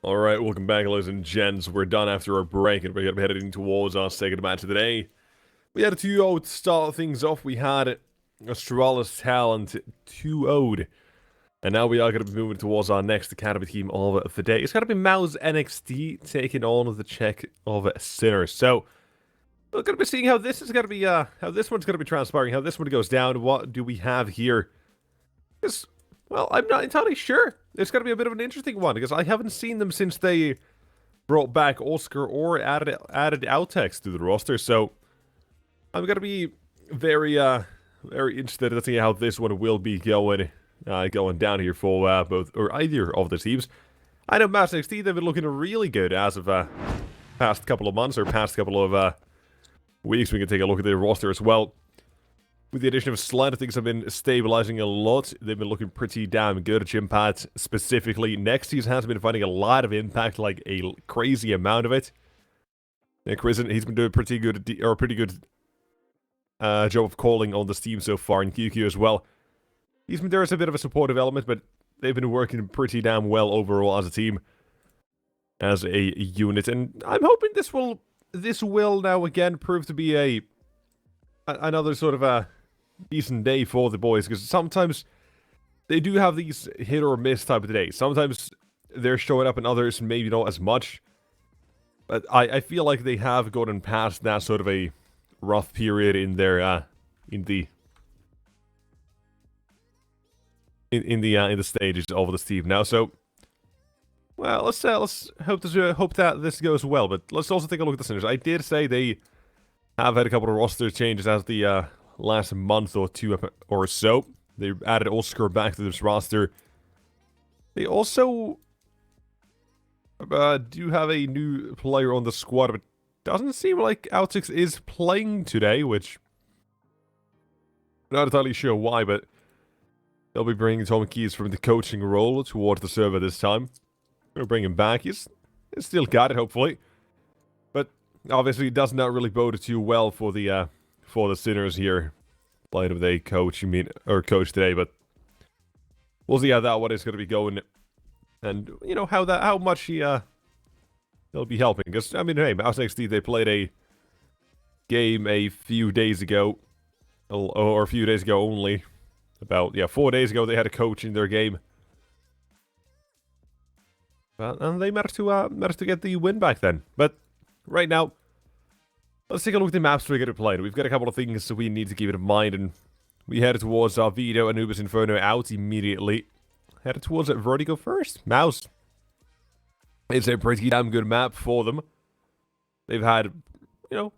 Alright, welcome back, ladies and gents. We're done after our break, and we're going to be heading towards our second match of the day. We had a 2-0 to start things off. We had Australia's Talent 2-0'd. And now we are going to be moving towards our next academy team of the day. It's going to be MOUZ NXT taking on the Czech of Sinners. So, we're going to be seeing how this is going to be, how this one's going to be transpiring, how this one goes down. What do we have here? Because, well, I'm not entirely sure. It's going to be a bit of an interesting one, because I haven't seen them since they brought back Oscar or added Outtex to the roster, so I'm going to be very interested to see how this one will be going down here for both, or either of the teams. I know MOUZ NXT, they've been looking really good as of past couple of months, or past couple of weeks. We can take a look at their roster as well. With the addition of Sled, things have been stabilizing a lot. They've been looking pretty damn good. Gympat specifically. NXT has been finding a lot of impact, like a crazy amount of it. And Chris, he's been doing a pretty good job of calling on this team so far, and QQ as well. He's been there as a bit of a supportive element, but they've been working pretty damn well overall as a team, as a unit. And I'm hoping this will now again prove to be another sort of a decent day for the boys, because sometimes they do have these hit or miss type of days. Sometimes they're showing up and others maybe not as much. But I feel like they have gotten past that sort of a rough period in their in the stages of this team now. So, well, let's hope that this goes well. But let's also take a look at the Sinners. I did say they have had a couple of roster changes as the last month or two or so. They added Oscar back to this roster. They also do have a new player on the squad, but doesn't seem like Outix is playing today, which I'm not entirely sure why, but they'll be bringing Tom Keys from the coaching role towards the server this time. We'll bring him back. He's still got it, hopefully. But obviously, it does not really bode too well for the Sinners here. Playing with a coach, coach today, but we'll see how that one is going to be going, and you know how much he'll be helping. Because I mean, hey, MOUZ NXT, they played a game a few days ago, or a few days ago only. About 4 days ago, they had a coach in their game, and they managed to get the win back then. But right now, let's take a look at the maps we're going to play. We've got a couple of things that we need to keep in mind, and we headed towards our Vito, Anubis Inferno out immediately. Headed towards Vertigo first. MOUZ. It's a pretty damn good map for them. They've had,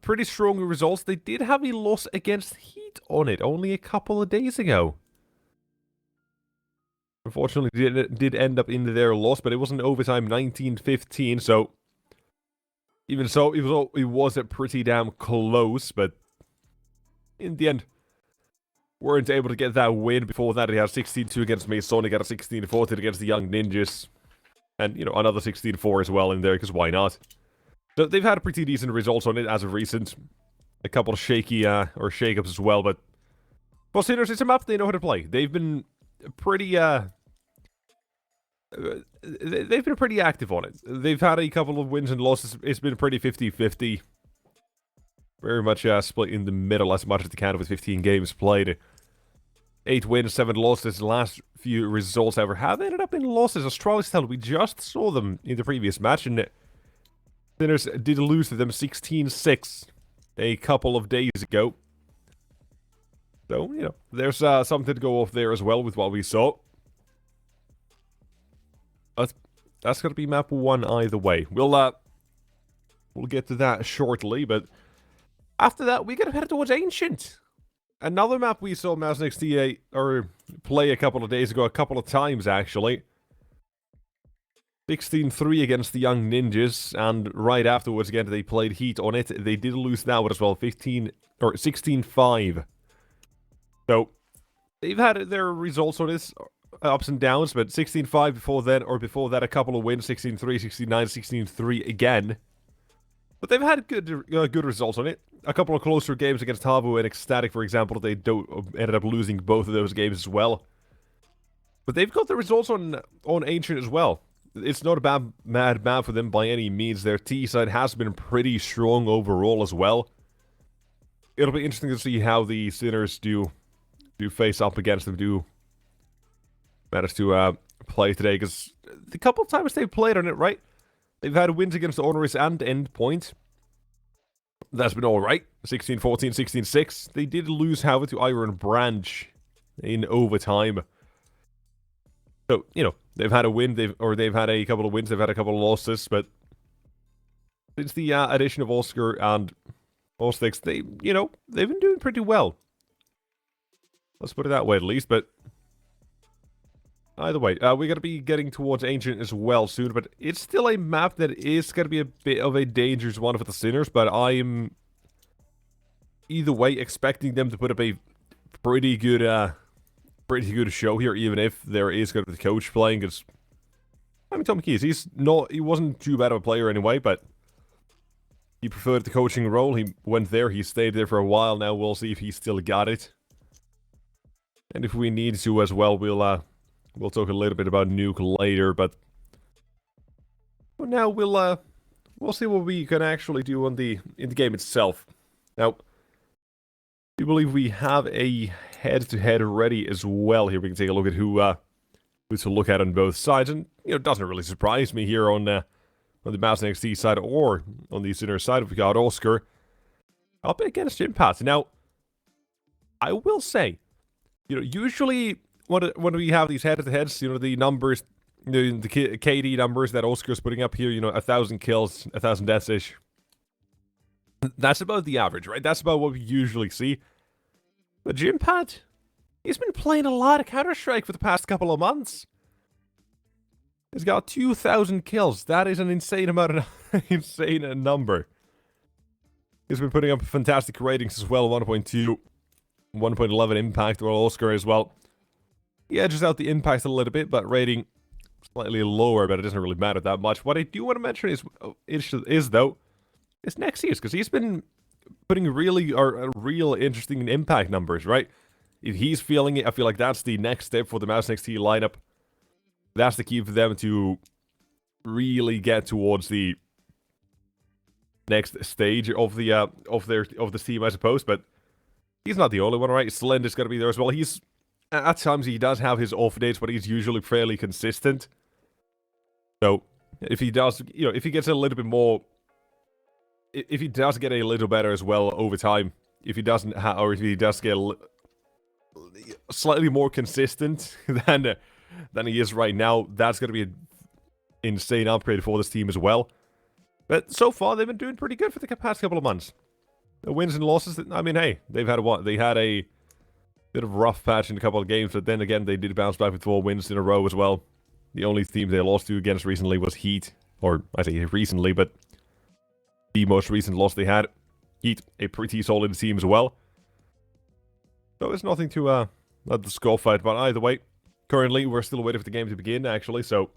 pretty strong results. They did have a loss against Heat on it only a couple of days ago. Unfortunately, did end up in their loss, but it was an overtime 19-15, so even so, it was a pretty damn close, but in the end, weren't able to get that win. Before that, they had 16-2 against Masonic, got a 16-14 against the Young Ninjas, and, another 16-4 as well in there, because why not? So they've had pretty decent results on it as of recent. A couple of shaky, or shake-ups as well, but for Sinners, it's a map they know how to play. They've been pretty, they've been pretty active on it. They've had a couple of wins and losses. It's been pretty 50-50. Very much split in the middle as much as they can with 15 games played. 8 wins, 7 losses. The last few results ever have ended up in losses. Australia's Talent, we just saw them in the previous match, and Sinners did lose to them 16-6 a couple of days ago. So, there's something to go off there as well with what we saw. That's going to be map 1 either way. We'll get to that shortly, but after that, we're going to head towards Ancient. Another map we saw MOUZ NXT play a couple of days ago, a couple of times actually. 16-3 against the Young Ninjas, and right afterwards again they played Heat on it. They did lose that one as well, 16-5. So they've had their results on this, ups and downs, but 16-5 before that a couple of wins, 16-3, 16-9, 16-3 again. But they've had good results on it. A couple of closer games against Havu and Ecstatic, for example, they ended up losing both of those games as well. But they've got the results on Ancient as well. it's not a bad map for them by any means. Their T side has been pretty strong overall as well. It'll be interesting to see how the Sinners do face up against them, do manage to play today, because the couple of times they've played on it, right? They've had wins against Honoris and Endpoint. That's been alright. 16-14, 16-6. They did lose, however, to Iron Branch in overtime. So, you know, they've had a win, they've had a couple of wins, they've had a couple of losses, but since the addition of Oscar and Ostix, they've been doing pretty well. Let's put it that way, at least, but either way, we're going to be getting towards Ancient as well soon, but it's still a map that is going to be a bit of a dangerous one for the Sinners, but I'm either way expecting them to put up a pretty good show here, even if there is going to be the coach playing, because, I mean, Tom Keys, he wasn't too bad of a player anyway, but he preferred the coaching role. He went there, he stayed there for a while. Now we'll see if he still got it. And if we need to as well, we'll talk a little bit about Nuke later, but for now we'll see what we can actually do in the game itself. Now, I believe we have a head-to-head ready as well. Here we can take a look at who to look at on both sides, and it doesn't really surprise me here on the MOUZ NXT side or on the Sinner side. We got Oscar up against Impact. Now, I will say, usually when we have these head-to-heads, the numbers, the KD numbers that Oscar's putting up here, 1,000 kills, 1,000 deaths-ish. That's about the average, right? That's about what we usually see. But Jimpad, he's been playing a lot of Counter-Strike for the past couple of months. He's got 2,000 kills. That is an insane insane number. He's been putting up fantastic ratings as well, 1.2, 1.11 impact, while Oscar as well. He edges out the impact a little bit, but rating slightly lower, but it doesn't really matter that much. What I do want to mention is Nexius, because he's been putting real interesting impact numbers, right? If he's feeling it, I feel like that's the next step for the MOUZ NXT lineup. That's the key for them to really get towards the next stage of the team, I suppose. But he's not the only one, right? Slender's got to be there as well. At times he does have his off days, but he's usually fairly consistent. So if he does, if he gets a little bit more. If he does get a little better as well over time, if he does get slightly more consistent than he is right now, that's going to be an insane upgrade for this team as well. But so far, they've been doing pretty good for the past couple of months. The wins and losses, I mean, hey, they had a bit of a rough patch in a couple of games, but then again, they did bounce back with 4 wins in a row as well. The only team they lost to against recently was Heat, or I say recently, but the most recent loss they had. Heat, a pretty solid team as well. So it's nothing to let the scoff at, but either way, currently we're still waiting for the game to begin, actually, so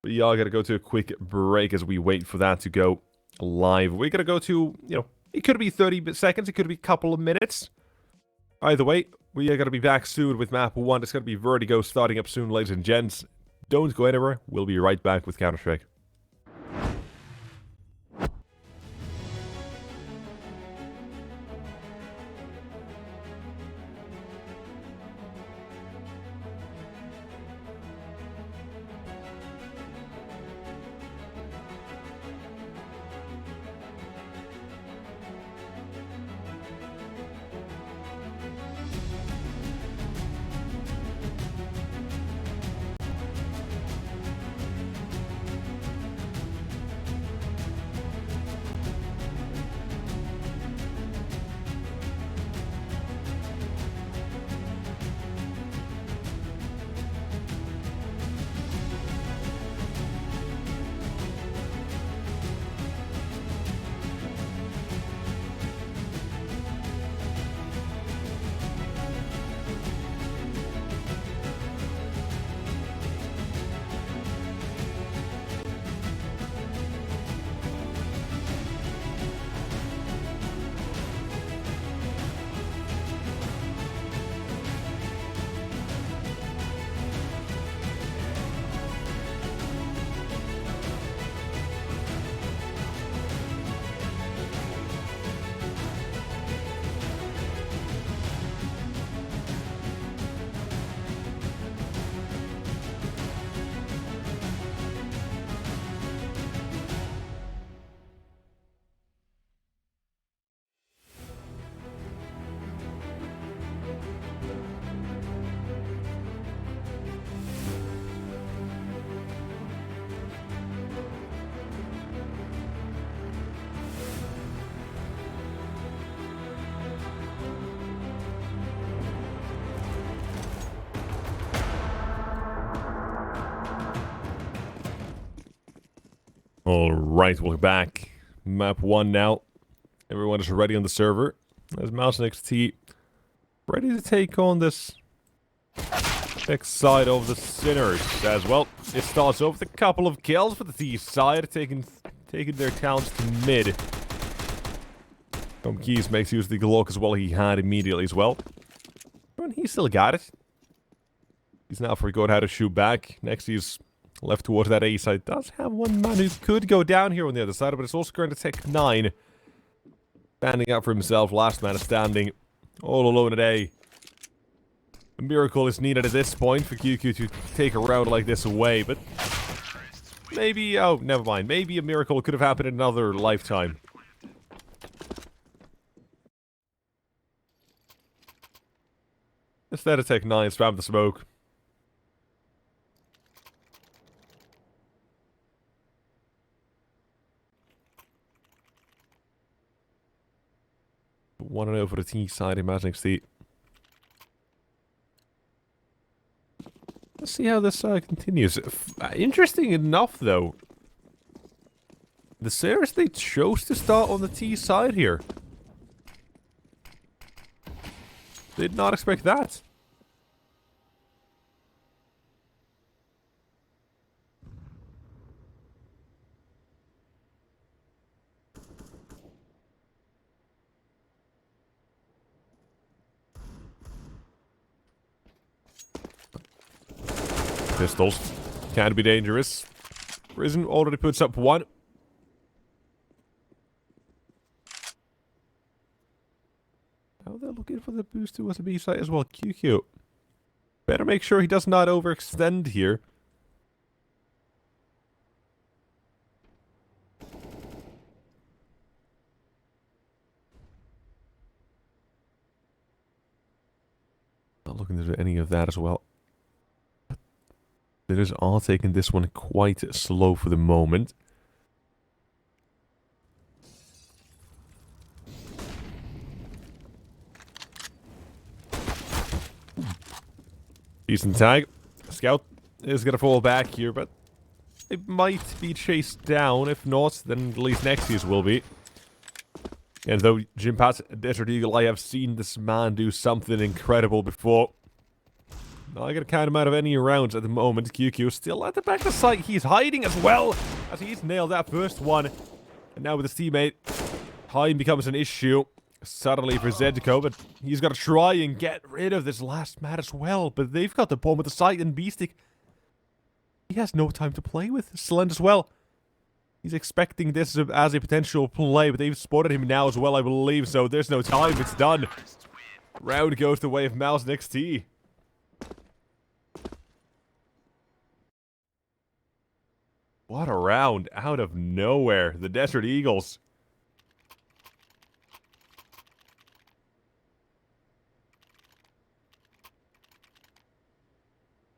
we are going to go to a quick break as we wait for that to go live. We're going to go to, it could be 30 seconds, it could be a couple of minutes. Either way, we are going to be back soon with map 1. It's going to be Vertigo starting up soon, ladies and gents. Don't go anywhere, we'll be right back with Counter-Strike. Alright, welcome back. Map 1 now. Everyone is ready on the server. There's MOUZ NXT ready to take on this next side of the Sinners as well. It starts off with a couple of kills for the T side, taking their talents to mid. Tom Keys makes use of the Glock as well, he had immediately as well. And he still got it. He's now forgot how to shoot back. Next he's left towards that A side. Does have one man who could go down here on the other side, but it's also going to take 9. Standing up for himself, last man standing all alone at A. A miracle is needed at this point for QQ to take a round like this away, but maybe, oh, never mind. Maybe a miracle could have happened in another lifetime. Instead of take 9, spam the smoke. Want to know for the T side in MOUZ NXT. Let's see how this continues. Interesting enough, though. The Series, they chose to start on the T side here. Did not expect that. Pistols. Can be dangerous. Risen already puts up 1. Now they're looking for the boost towards the B side as well. QQ. Better make sure he does not overextend here. Not looking to do any of that as well. They just are taking this one quite slow for the moment. Decent tag. Scout is going to fall back here, but it might be chased down. If not, then at least Nexius will be. And though Jim Pat, Desert Eagle, I have seen this man do something incredible before. Not gonna count him out of any rounds at the moment. QQ still at the back of the site. He's hiding as well, as he's nailed that first one. And now with his teammate, time becomes an issue suddenly for Zedco, but he's got to try and get rid of this last man as well. But they've got the bomb at the site, and Beastic, he has no time to play with. Slend as well. He's expecting this as a potential play, but they've spotted him now as well, I believe. So there's no time. It's done. Round goes the way of MOUZ NXT. What a round out of nowhere. The Desert Eagles.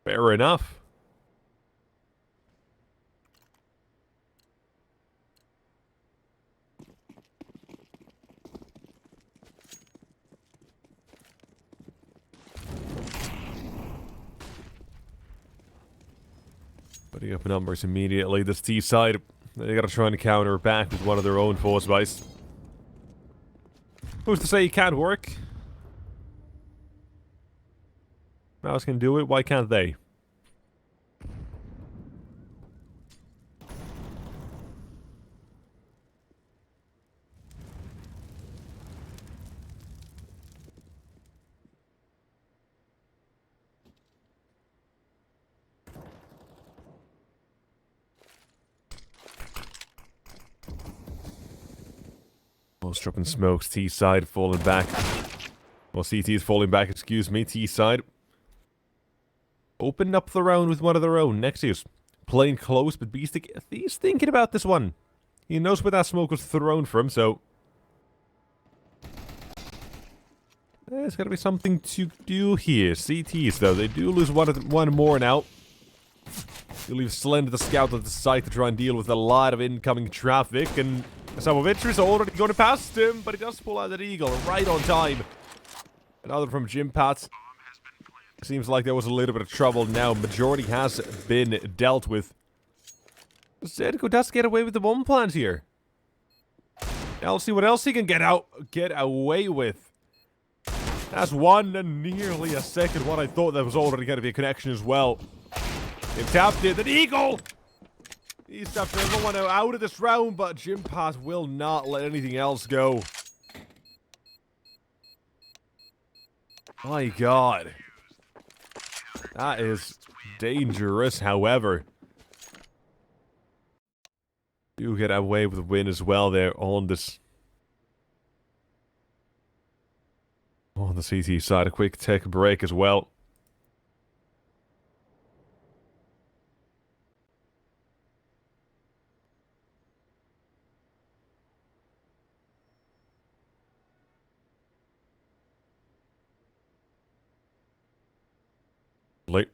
Fair enough. Putting up numbers immediately. This T side, they gotta try and counter back with one of their own force buys. Who's to say it can't work? MOUZ can do it, why can't they? Most dropping smokes, T side falling back. Well, CT is falling back, excuse me, T side. Open up the round with one of their own. Nexius playing close, but Beastic, he's thinking about this one. He knows where that smoke was thrown from, so there's gotta be something to do here. CTs, though, they do lose one more now. You leave Slend the scout at the site to try and deal with a lot of incoming traffic, and some of it is already going past him, but he does pull out that eagle right on time. Another from Jim Pat. Seems like there was a little bit of trouble now. Majority has been dealt with. Zedko does get away with the bomb plant here. Now let's see what else he can get away with. That's one and nearly a second. What I thought there was already going to be a connection as well. They've tapped it. The Eagle! He's tapped everyone out of this round, but Jim Pass will not let anything else go. My God. That is dangerous, however. You get away with a win as well there on this. On the CT side, a quick tech break as well. Late.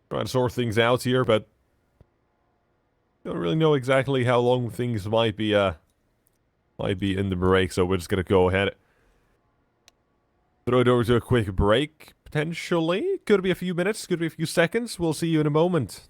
Trying to sort things out here, but don't really know exactly how long things might be in the break, so we're just gonna go ahead. Throw it over to a quick break, potentially. Could be a few minutes, could be a few seconds. We'll see you in a moment.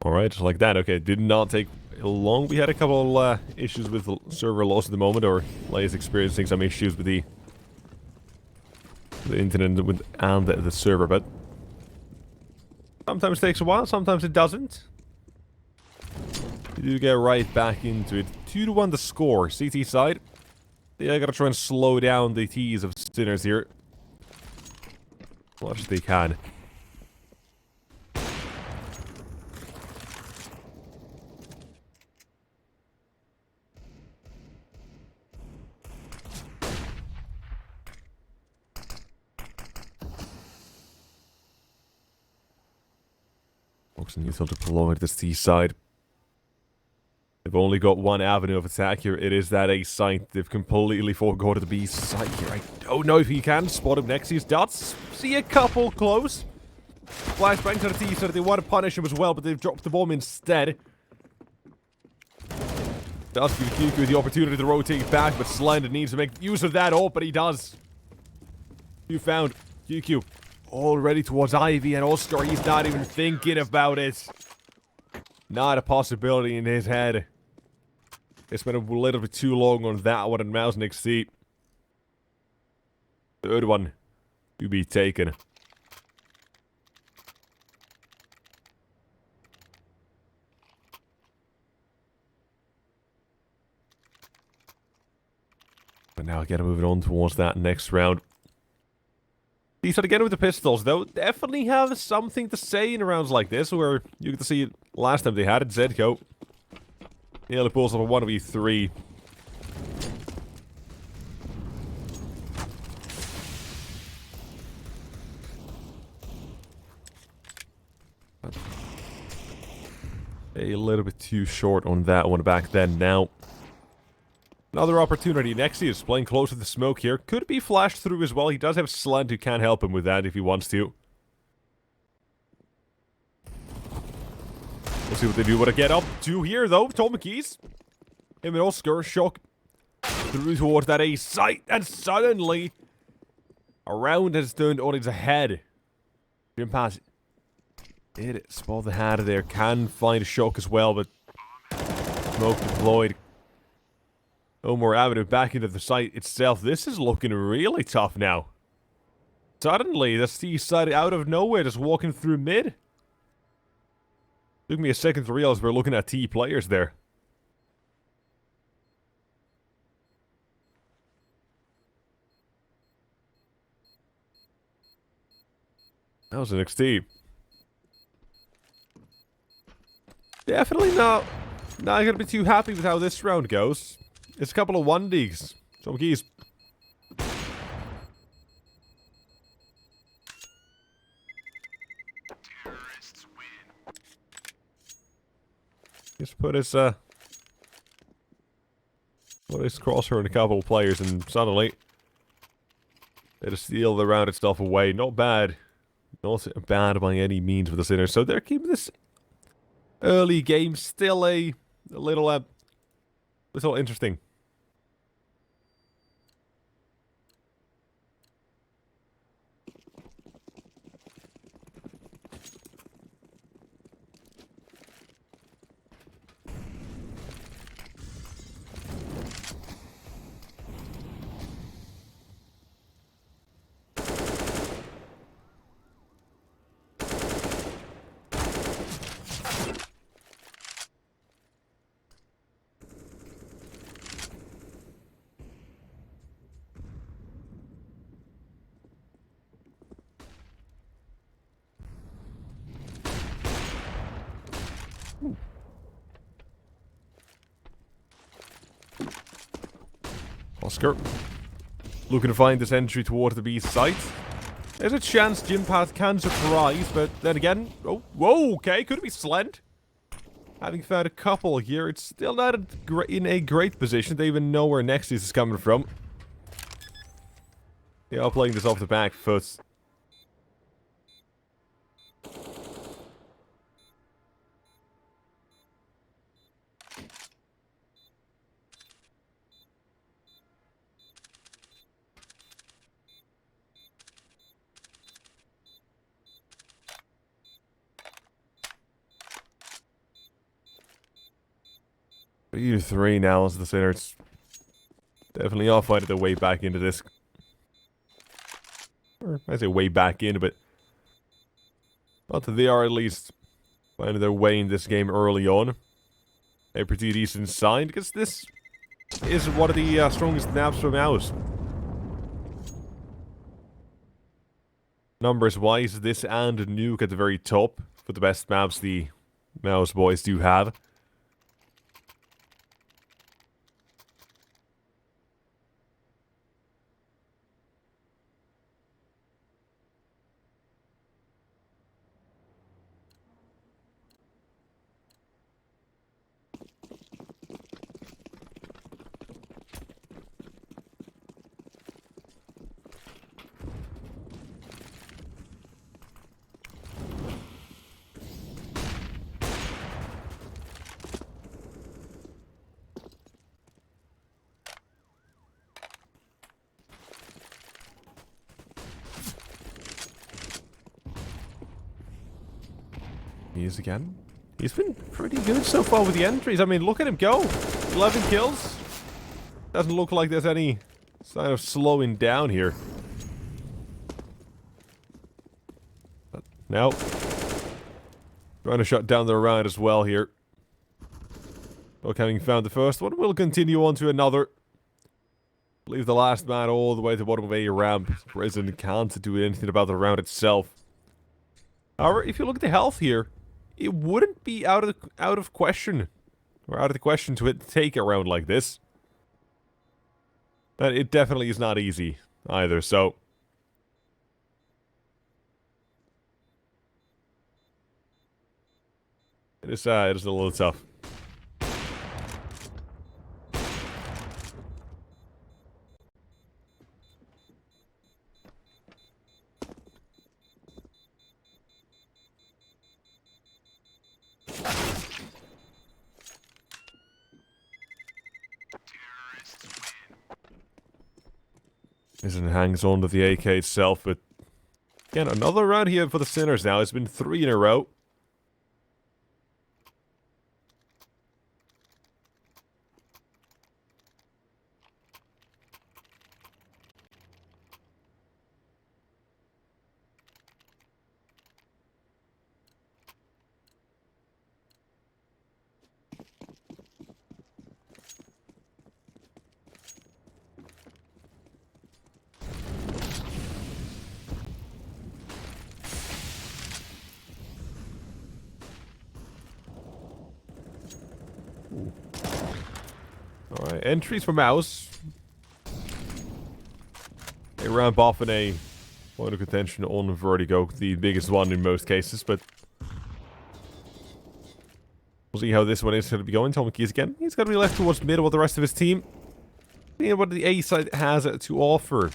Alright, just like that. Okay, did not take long. We had a couple issues with the server loss at the moment, or Leia's experiencing some issues with the internet and the server, but sometimes it takes a while, sometimes it doesn't. You do get right back into it. 2-1 the score. CT side. Yeah, I gotta try and slow down the T's of Sinners here. As much as they can. Neutral deploy to the C side. They've only got one avenue of attack here. It is that A site. They've completely forgotten the B site here. I don't know if he can spot him next. He does see a couple close. Flashbang to the T side. They want to punish him as well, but they've dropped the bomb instead. Does give QQ the opportunity to rotate back, but Slender needs to make use of that. Oh, but he does. You found QQ. Already towards Ivy and Oscar. He's not even thinking about it. Not a possibility in his head. It's been a little bit too long on that one, and MOUZ NXT. Third one to be taken. But now again, moving on towards that next round. These again with the pistols, though, definitely have something to say in rounds like this, where you get to see it last time they had it. Zedko nearly pulls off a 1v3. A little bit too short on that one back then. Now, another opportunity. NXT is playing close with the smoke here. Could be flashed through as well. He does have Slant who can help him with that if he wants to. We'll see what they do. What to get up to here, though. Tom McKees. Him and Oscar. Shock through towards that A site. And suddenly, a round has turned on its head. Jim Pass did spot the hat there. Can find a Shock as well, but smoke deployed. No more avenue back into the site itself. This is looking really tough now. Suddenly, the C side out of nowhere just walking through mid. Took me a second to realize we're looking at T players there. That was NXT. Definitely not gonna be too happy with how this round goes. It's a couple of 1Ds. Some keys. Just put his crosshair on a couple of players, and suddenly they just steal the rounded stuff away. Not bad. Not bad by any means for the Sinners. So they're keeping this early game still a little interesting. Oscar looking to find this entry towards the B site. There's a chance Jimpath can surprise, but then again, oh, whoa, okay, could it be Slend? Having found a couple here, it's still not in a great position to even know where NXT is coming from. They are playing this off the back foot. U3 now as the Sinners definitely are fighting their way back into this. Or I say way back in, but they are at least finding their way in this game early on. A pretty decent sign, because this is one of the strongest maps for MOUZ. Numbers wise, this and Nuke at the very top for the best maps the MOUZ boys do have. He is again. He's been pretty good so far with the entries. I mean, look at him go. 11 kills. Doesn't look like there's any sign of slowing down here. But no. Trying to shut down the round as well here. Look, having found the first one, we'll continue on to another. Leave the last man all the way to the bottom of a ramp. Prison can't do anything about the round itself. However, if you look at the health here, it wouldn't be out of question, or out of the question to take a round like this. But it definitely is not easy either, so it is a little tough. Isn't hangs on to the AK itself, but again, another round here for the Sinners now. It's been 3 in a row. Alright, entries for MOUZ. They ramp off in a point of contention on Vertigo, the biggest one in most cases, but we'll see how this one is going to be going. Tom Keys again. He's going to be left towards the middle with the rest of his team. Seeing what the A side has to offer.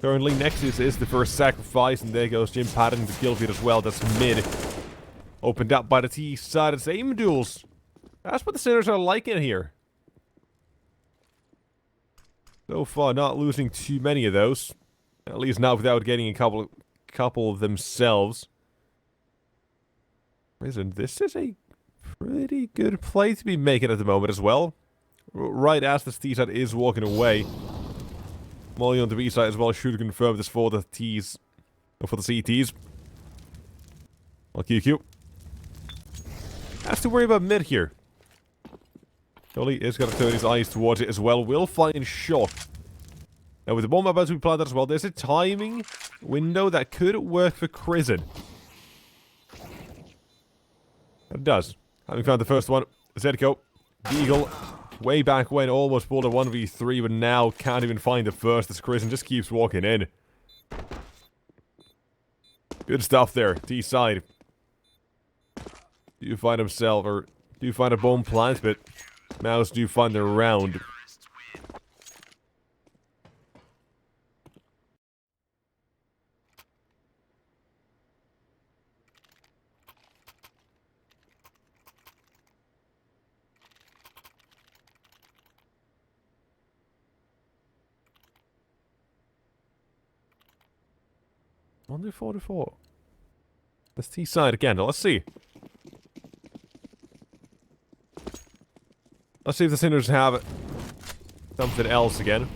Currently, Nexus is the first sacrifice, and there goes Jim Patton to kill feed as well. That's mid. Opened up by the T side. It's aim duels. That's what the Sinners are liking here. So far, not losing too many of those. At least not without getting a couple of themselves. Listen, this is a pretty good play to be making at the moment as well. Right as the T side is walking away. Molly on the B side as well should confirm this for the T's. Or for the CTs. Well, QQ. Has to worry about mid here. Dolly is going to turn his eyes towards it as well. Will find shot. Now with the bomb about to be planted as well, there's a timing window that could work for Crizzen. It does. Having found the first one, Zedko, Beagle, way back when almost pulled a 1v3, but now can't even find the first as Crizzen just keeps walking in. Good stuff there, T side. Do find himself, or do find a bomb plant, but MOUZ do find their round. Under 44. Let's T side again. Let's see. Let's see if the Sinners have something else again.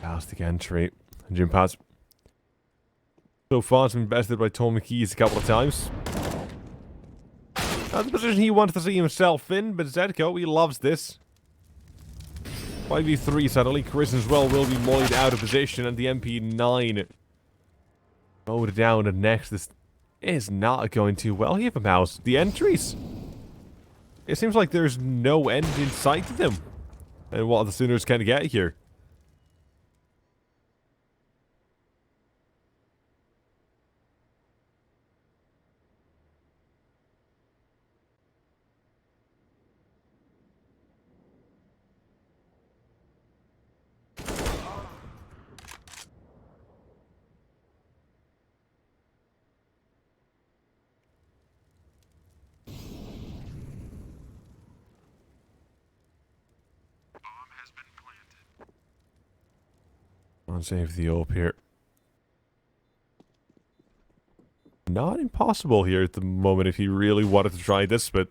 Fantastic entry. Jim Paz. So far, it's been bested by Tom Keys a couple of times. That's the position he wanted to see himself in, but Zedko, he loves this. 5v3 suddenly. Chris as well will be mollied out of position, and the MP9 mowed down. And next, this is not going too well here for MOUZ. The entries. It seems like there's no end in sight to them. And what the Sooners can get here. I'll save the AWP here. Not impossible here at the moment if he really wanted to try this, but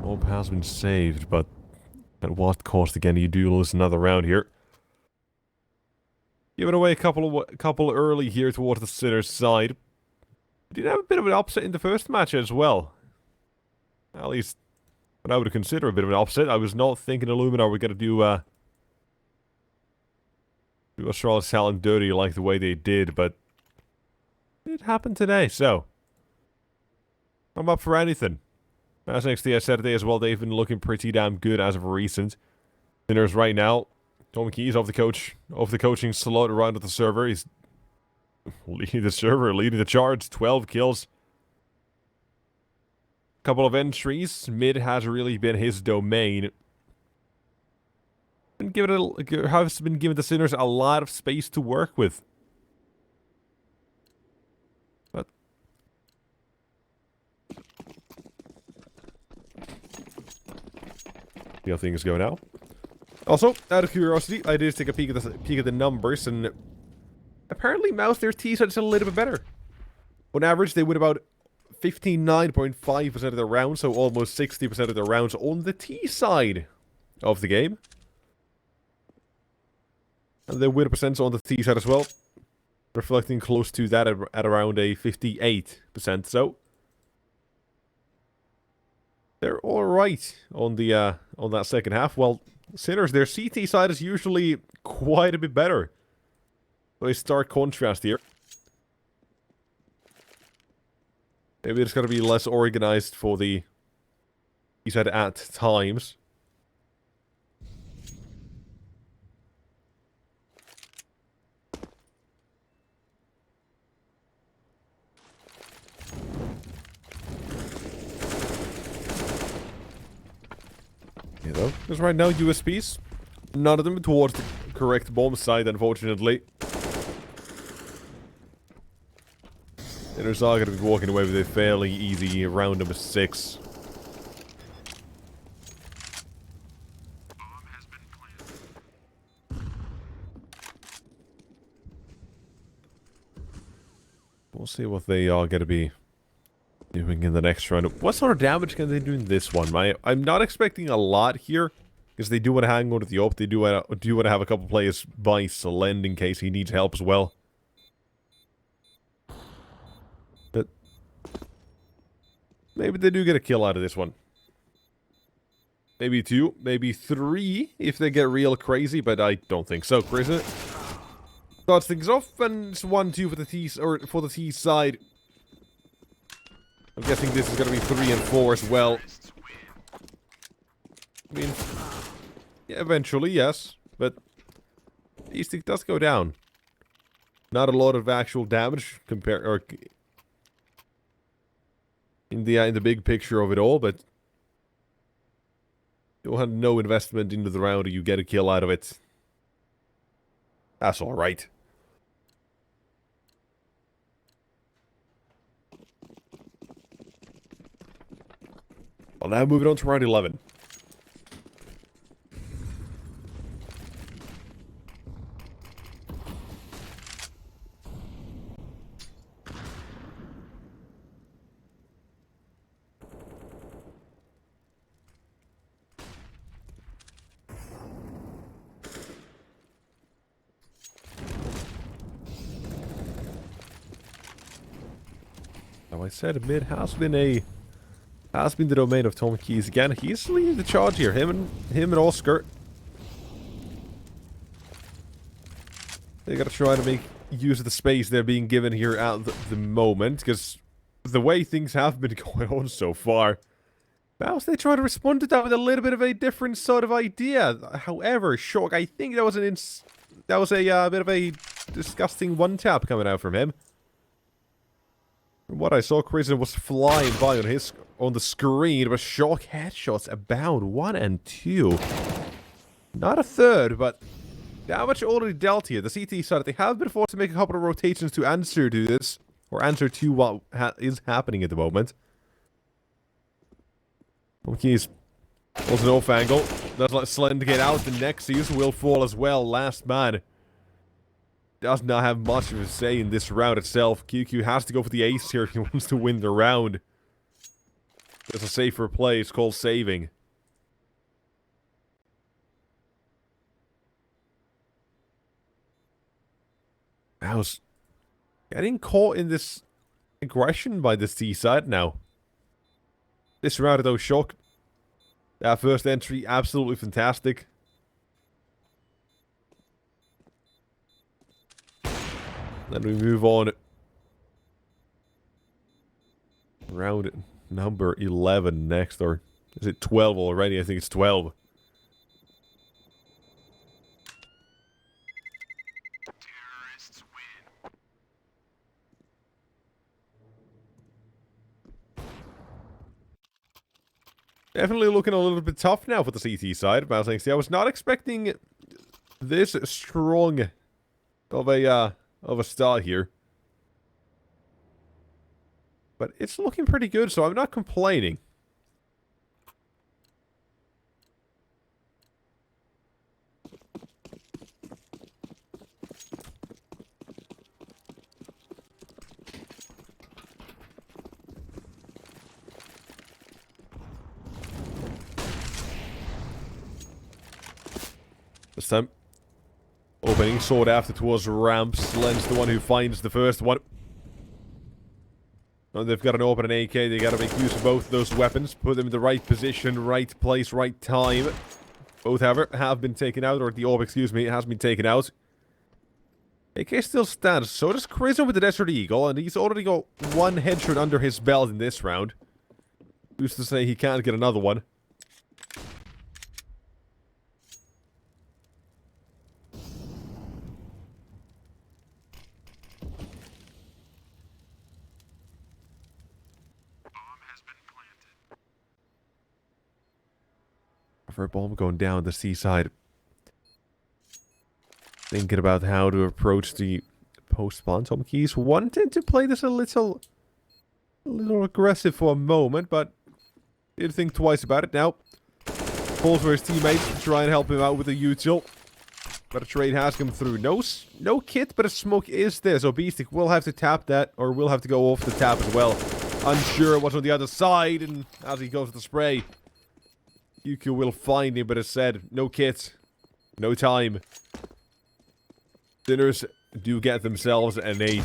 AWP has been saved, but at what cost again? You do lose another round here. Giving away a couple early here towards the Sinners side. We did have a bit of an upset in the first match as well. At least what I would consider a bit of an upset. I was not thinking Illumina were going to do Australia's talent dirty like the way they did, but it happened today, so I'm up for anything. As NXT I said today as well, they've been looking pretty damn good as of recent. Sinners right now, Tom Keys off the coaching slot around at the server. He's leading the server, leading the charge. 12 kills. Couple of entries. Mid has really been his domain. Has been given the Sinners a lot of space to work with. But see how things go now. Also, out of curiosity, I did take a peek at the numbers, and apparently MOUZ, their T side is a little bit better. On average, they win about 59.5% of their rounds, so almost 60% of their rounds on the T side of the game. And their win percents on the T side as well, reflecting close to that at around a 58%. So they're all right on the on that second half. Well, Sinners, their CT side is usually quite a bit better. So a stark contrast here. Maybe it's going to be less organized for the T side at times. Yeah, though, because right now USPs, none of them towards the correct bomb side, unfortunately. Sinners are going to be walking away with a fairly easy round number 6. We'll see what they are going to be doing in the next round. What sort of damage can they do in this one? I'm not expecting a lot here, because they do want to hang on to the up. They do want to have a couple players by Selend in case he needs help as well. But maybe they do get a kill out of this one. Maybe 2, maybe 3 if they get real crazy, but I don't think so. Crazy starts things off, and it's 1-2 for the T side. I'm guessing this is going to be 3 and 4 as well. I mean, yeah, eventually, yes, but E-Stick does go down. Not a lot of actual damage in the big picture of it all, but you had no investment into the round, and you get a kill out of it. That's all right. Well, now moving on to round 11. Now, I said mid has been the domain of Tom Keys again. He's leading the charge here. Him and Oscar. They gotta try to make use of the space they're being given here at the moment, because the way things have been going on so far, MOUZ, they try to respond to that with a little bit of a different sort of idea. However, Shock, I think that was a bit of a disgusting one-tap coming out from him. From what I saw, Crazy was flying by on the screen, but Shock headshots abound. 1 and 2. Not a third, but damage already dealt here. The CT side, they have been forced to make a couple of rotations to answer to this, or answer to what is happening at the moment. He's also an off angle. Does let Slend get out. The Nexus will fall as well. Last man does not have much of a say in this round itself. QQ has to go for the ace here if he wants to win the round. There's a safer play. It's called saving. MOUZ getting caught in this aggression by this T side now. This round, though, Shock. That first entry, absolutely fantastic. Then we move on. Round number 11 next, or is it 12 already? I think it's 12. Definitely looking a little bit tough now for the CT side of MOUZ NXT. I was not expecting this strong of a start here. But it's looking pretty good, so I'm not complaining. This time, opening sword after towards ramps. Len's the one who finds the first one. And they've got an open AK. They got to make use of both of those weapons. Put them in the right position, right place, right time. Both, however, have been taken out. Or the orb, excuse me, has been taken out. AK still stands. So does Crazy with the Desert Eagle. And he's already got one headshot under his belt in this round. Who's to say he can't get another one? For a bomb going down the seaside. Thinking about how to approach the post-spawn. Tom Keys wanted to play this a little aggressive for a moment, but didn't think twice about it. Now, calls for his teammates to try and help him out with a util. But a trade has come through. No kit, but a smoke is there. So Beastic will have to tap that, or will have to go off the tap as well. Unsure what's on the other side, and as he goes to the spray, QQ will find him, but as said, no kit, no time. Sinners do get themselves an 8.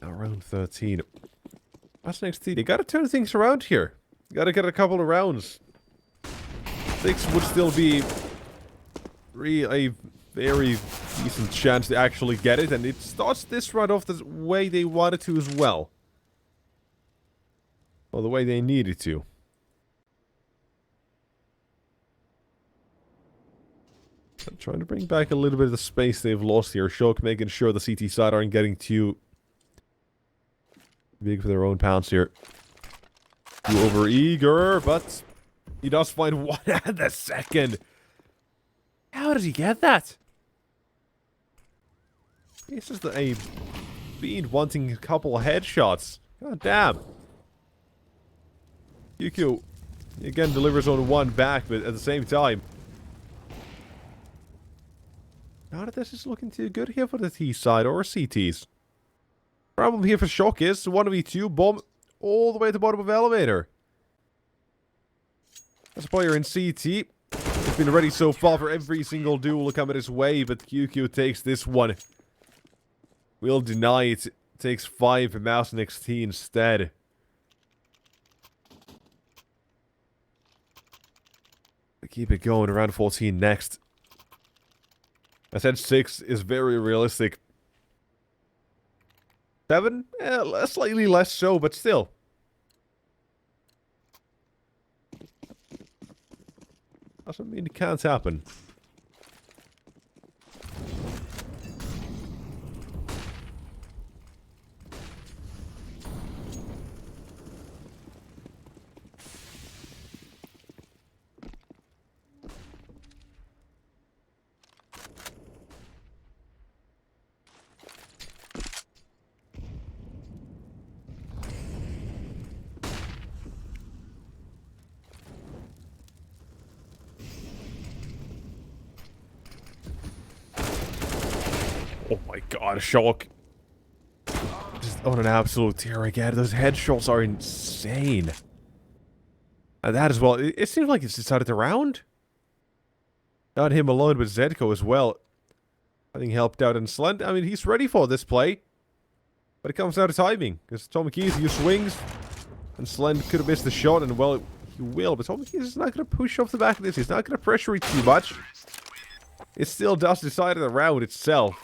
Round 13. That's NXT. They gotta turn things around here. Gotta get a couple of rounds. 6 would still be a very decent chance to actually get it, and it starts this round off the way they wanted to as well. Well, the way they needed to. I'm trying to bring back a little bit of the space they've lost here. Shock making sure the CT side aren't getting too big for their own pounds here. Too over-eager, but he does find one at the second. How did he get that? It's just a fiend wanting a couple of headshots. God damn. QQ, again, delivers on one back, but at the same time, none of this is looking too good here for the T side or CTs. Problem here for Shock is 1v2 bomb all the way at the bottom of elevator. As a player in CT, he's been ready so far for every single duel to come at his way, but QQ takes this one. Will deny it. Takes 5 for MOUZ NXT instead. Keep it going. Around 14 next. I said 6 is very realistic. 7? Slightly less so, but still. Doesn't mean it can't happen. Oh my god, Shock. Just on an absolute tear again. Those headshots are insane. And that as well. It seems like it's decided to round. Not him alone, but Zedko as well. I think helped out and Slend. I mean, he's ready for this play. But it comes down to timing. Because Tom Keys, you swings. And Slend could have missed the shot. And, well, he will. But Tom Keys is not going to push off the back of this. He's not going to pressure it too much. It still does decide the round itself.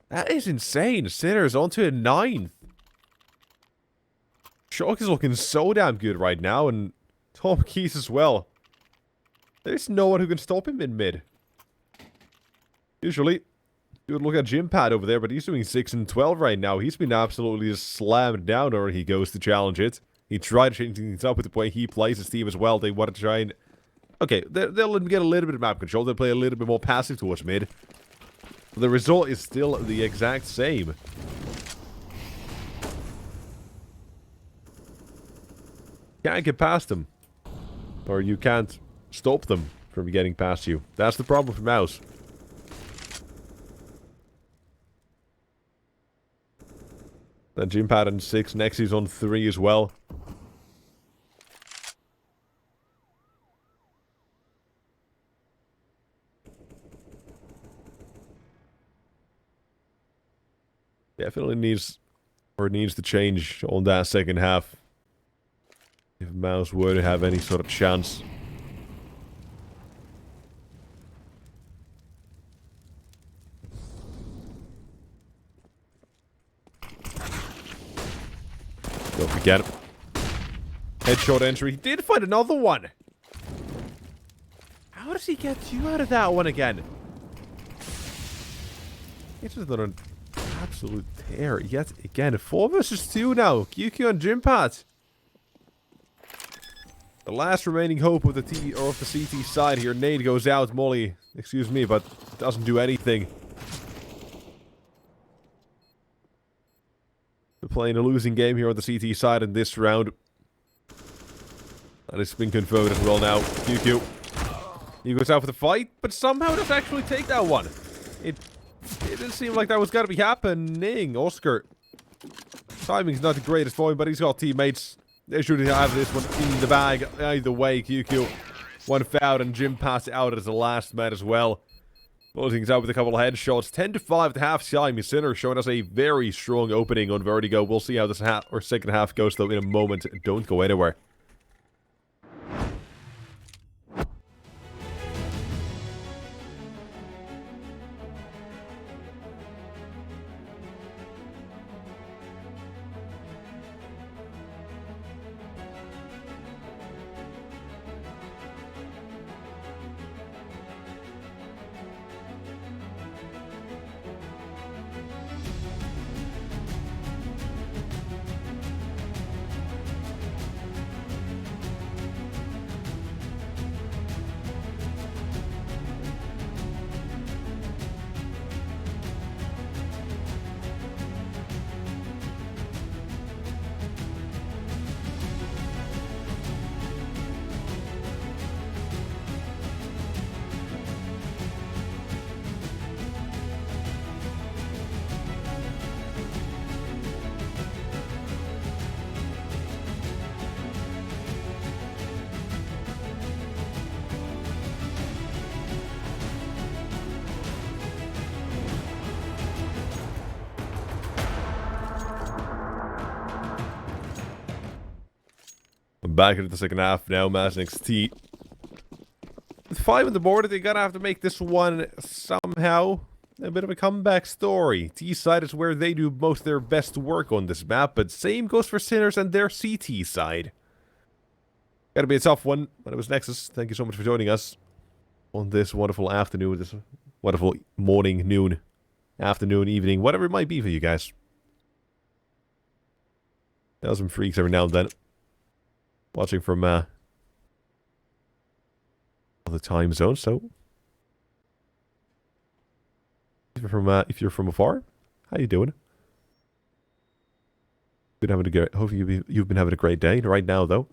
That is insane. Sinners onto a 9th. Shock is looking so damn good right now. And Tom Keys as well. There's no one who can stop him in mid. Usually, you would look at Jim Pad over there, but he's doing 6 and 12 right now. He's been absolutely just slammed down, or he goes to challenge it. He tried changing things up with the way he plays his team as well. They want to try and... Okay, they'll get a little bit of map control. They'll play a little bit more passive towards mid. The result is still the exact same. Can't get past them. Or you can't stop them from getting past you. That's the problem for MOUZ. Then Jim Pad on 6. Nexi's on 3 as well. Definitely needs to change on that second half. If MOUZ were to have any sort of chance. Don't forget it. Headshot entry. He did find another one. How does he get 2 out of that one again? It's just another absolute tear. Yet again, 4 versus 2 now. QQ and Jim Pad. The last remaining hope of the CT side here. Nade goes out. Molly, excuse me, but doesn't do anything. We're playing a losing game here on the CT side in this round. And it's been confirmed as well now. QQ. He goes out for the fight, but somehow does actually take that one. It didn't seem like that was going to be happening. Oscar. Timing's not the greatest for him, but he's got teammates. They should have this one in the bag. Either way, QQ. One foul and Jim passed out as the last man as well. Closing things out with a couple of headshots. 10-5 at the half time. Sinner showing us a very strong opening on Vertigo. We'll see how this second half goes though in a moment. Don't go anywhere. Back into the second half now, MOUZ NXT. With 5 on the board, they're gonna have to make this one somehow a bit of a comeback story. T-side is where they do most of their best work on this map, but same goes for Sinners and their CT side. Gotta be a tough one, but it was Nexus. Thank you so much for joining us on this wonderful afternoon, this wonderful morning, noon, afternoon, evening, whatever it might be for you guys. There's some freaks every now and then. Watching from other time zones, so if you're from afar, how you doing? Been having a good. Hope you've been having a great day right now, though.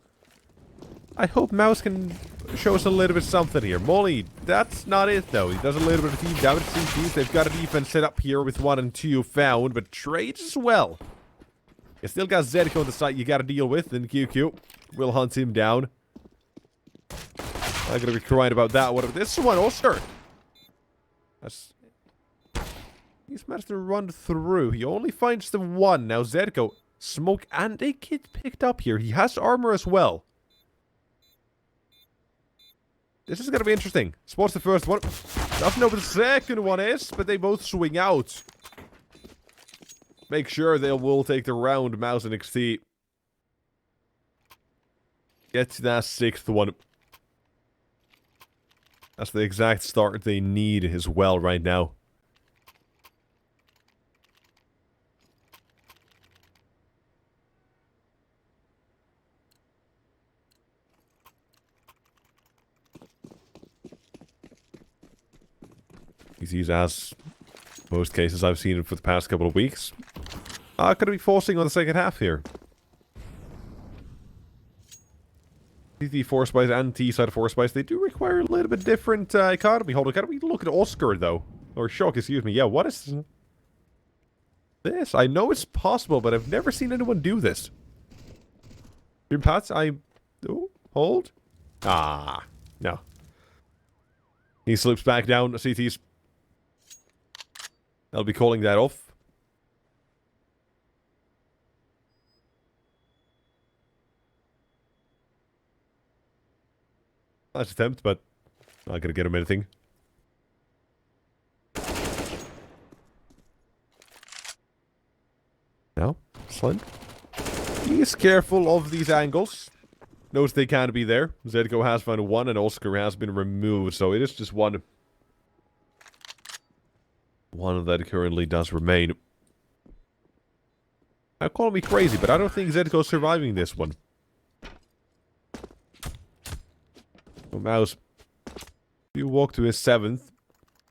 I hope MOUZ can show us a little bit something here. Molly, that's not it though. He does a little bit of team damage. CTs. They've got a defense set up here with 1 and 2 found, but trades as well. You still got Zedko on the site you got to deal with, and QQ will hunt him down. I'm gonna be crying about that. What about this one, Oscar? That's He's managed to run through. He only finds the one. Now Zedko, smoke, and a kid picked up here. He has armor as well. This is going to be interesting. Spots the first one. Doesn't know what the second one is, but they both swing out. Make sure they will take the round, MOUZ and NXT. Get to that sixth one. That's the exact start they need as well right now. He's as most cases I've seen for the past couple of weeks. Going to be forcing on the second half here. CCT Force Spice and T-side Force Spice, they do require a little bit different economy. Hold on, can we look at Oscar though? Or Shock, excuse me. Yeah, what is this? I know it's possible, but I've never seen anyone do this. Dream Pats, oh, hold. Ah, no. He slips back down. CT's. I'll be calling that off. Nice attempt, but not gonna get him anything. Now, Slend. He is careful of these angles. Knows they can't be there. Zedko has found one, and Oscar has been removed, so it is just one. One that currently does remain. Now, call me crazy, but I don't think Zedko's surviving this one. So MOUZ, you walk to his 7th.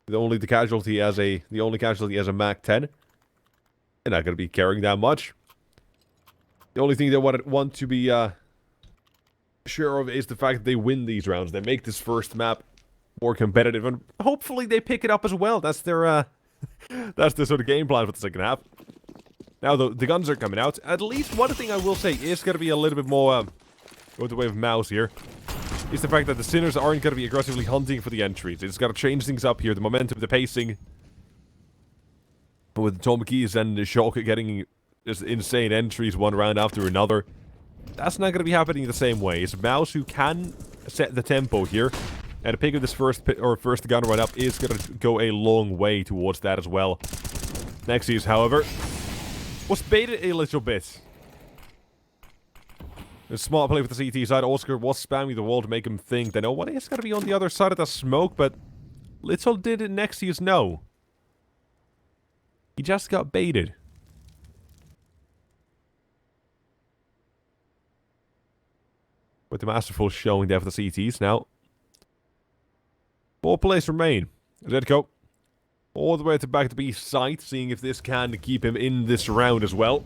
The only casualty as a Mac 10. They're not going to be carrying that much. The only thing they want to be sure of is the fact that they win these rounds. They make this first map more competitive, and hopefully they pick it up as well. That's their that's the sort of game plan for the second half. Now the guns are coming out. At least one thing I will say is going to be a little bit more with the way of MOUZ here. Is the fact that the Sinners aren't going to be aggressively hunting for the entries. It's got to change things up here. The momentum, the pacing. With Tom Keys and Shock getting just insane entries one round after another. That's not going to be happening the same way. It's MOUZ who can set the tempo here. And the pick of this first gun run up is going to go a long way towards that as well. Nexus, however, was baited a little bit. A smart play for the CT side. Oscar was spamming the wall to make him think that, oh, what is going to be on the other side of the smoke, but little did Nexus know. He just got baited. With the masterful showing there for the CTs now. 4 players remain. Zedko all the way to back to B site, seeing if this can keep him in this round as well.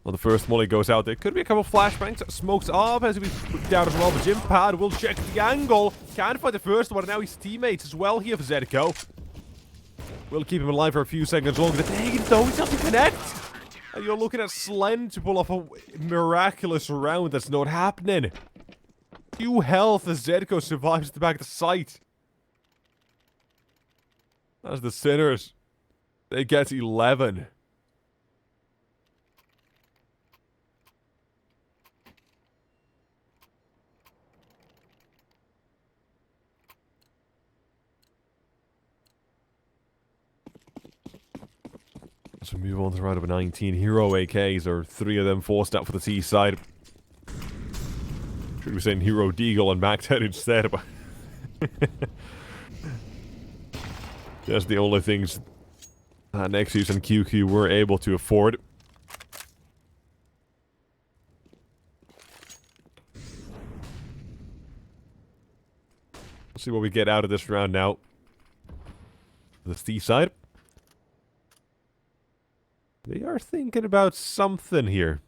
Well, the first molly goes out. There could be a couple of flashbangs. Smokes up as we put down as well. But Jim Pad will check the angle. Can't find the first one. Now his teammates as well here for Zedko. Will keep him alive for a few seconds longer. The thing though, he doesn't connect. And you're looking at Slend to pull off a miraculous round that's not happening. 2 health as Zedko survives the back of the site. As the Sinners, they get 11. So move on to round number 19. Hero AKs are 3 of them forced out for the T side. Should be saying Hero Deagle and Mac 10 instead, but that's the only things Nexus and QQ were able to afford. Let's see what we get out of this round now. The T side. They are thinking about something here.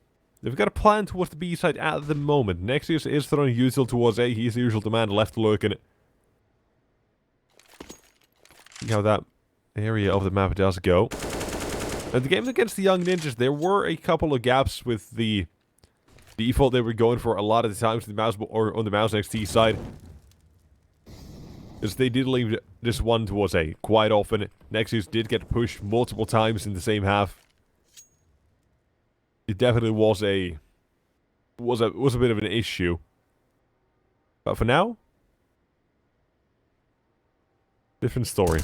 They've got a plan towards the B side at the moment. Nexus is throwing usual towards A. He's the usual demand left lurking. See how that area of the map does go. And the game against the Young Ninjas, there were a couple of gaps with the default they were going for a lot of the times on the MOUZ or on the MOUZ NXT side. Because they did leave this one towards A quite often. Nexus did get pushed multiple times in the same half. It definitely was a bit of an issue. But for now, different story.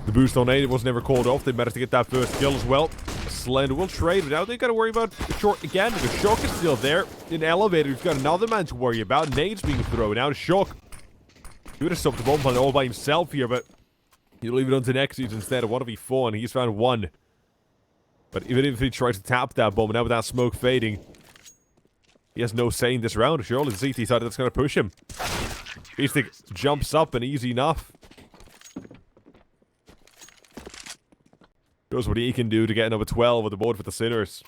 The boost on 8 was never called off. They managed to get that first kill as well. Slender will trade, but now they gotta worry about Short again, because Shock is still there. In Elevator, he's got another man to worry about. Nade's being thrown out. Shock could have stopped the bomb plan all by himself here, but he'll leave it on to Nexus instead of 1v4, and he's found one. But even if he tries to tap that bomb, now with that smoke fading, he has no say in this round. Surely the CT side that's gonna push him. Beastic jumps up and easy enough. Shows what he can do to get another 12 on the board for the Sinners.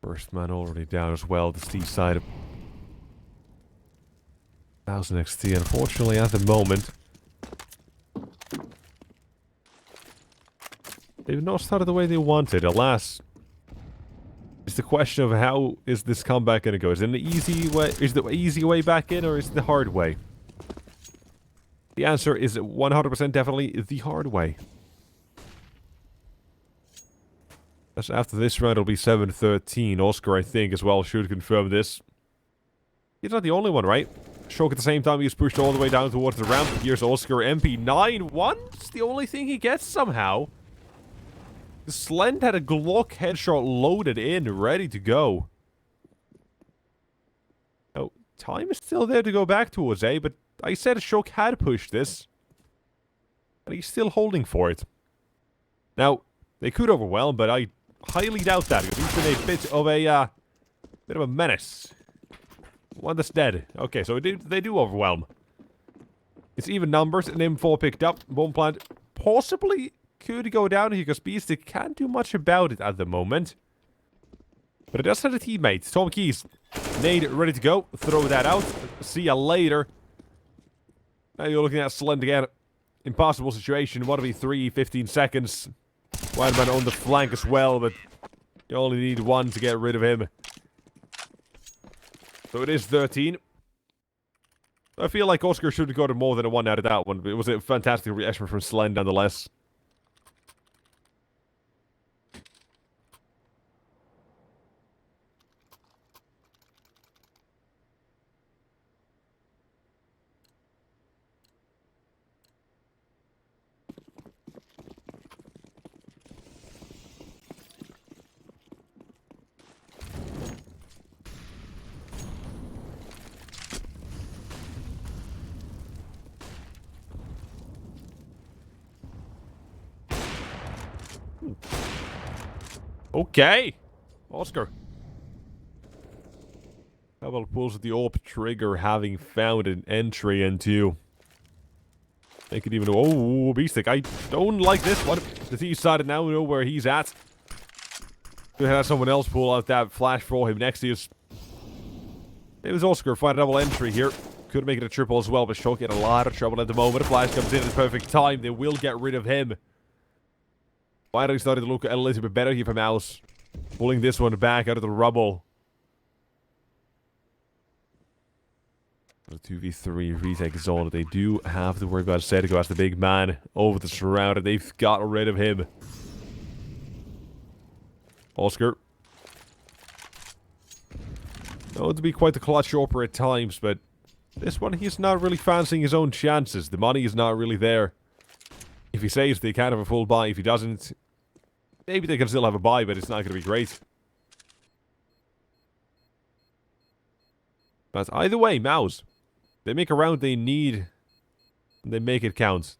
First man already down as well, the Steve side of MOUZ NXT. Unfortunately, at the moment, they've not started the way they wanted. Alas, it's the question of how is this comeback going to go? Is it an easy way? Is the easy way back in, or is it the hard way? The answer is 100% definitely the hard way. As after this round, it'll be 7-13. Oscar, I think, as well, should confirm this. He's not the only one, right? Shock at the same time, he's pushed all the way down towards the ramp. Here's Oscar, MP9 once. The only thing he gets somehow. Slend had a Glock headshot loaded in, ready to go. Oh, time is still there to go back towards A, but I said Shock had pushed this. And he's still holding for it. Now, they could overwhelm, but I highly doubt that, because he's been a bit of a menace. One that's dead. Okay, so they do overwhelm. It's even numbers, and M4 picked up. Bomb plant possibly could go down here, because Beastic can't do much about it at the moment. But it does have a teammate. Tom Keys. Nade ready to go. Throw that out. See ya later. Now you're looking at Slend again. Impossible situation. 1v3, 15 seconds. Wildman on the flank as well, but you only need one to get rid of him. So it is 13. I feel like Oscar should have gotten more than a 1 out of that one. It was a fantastic reaction from Slend nonetheless. Okay. Oscar. How about pulls the AWP trigger, having found an entry into... They could even... Oh, Beastic. I don't like this one. The T side now know where he's at. Could have someone else pull out that flash for him next to us. It was Oscar find a double entry here. Could make it a triple as well, but Shock in a lot of trouble at the moment. A flash comes in at the perfect time. They will get rid of him. Finally starting to look a little bit better here for MOUZ. Pulling this one back out of the rubble. The 2v3 retake is all that they do have to worry about. Sedigo as the big man over the surround, and they've got rid of him. Oscar. Known to be quite the clutch shopper at times, but this one he's not really fancying his own chances. The money is not really there. If he saves, they can have a full buy. If he doesn't, maybe they can still have a buy, but it's not going to be great. But either way, MOUZ. They make a round they need, and they make it count.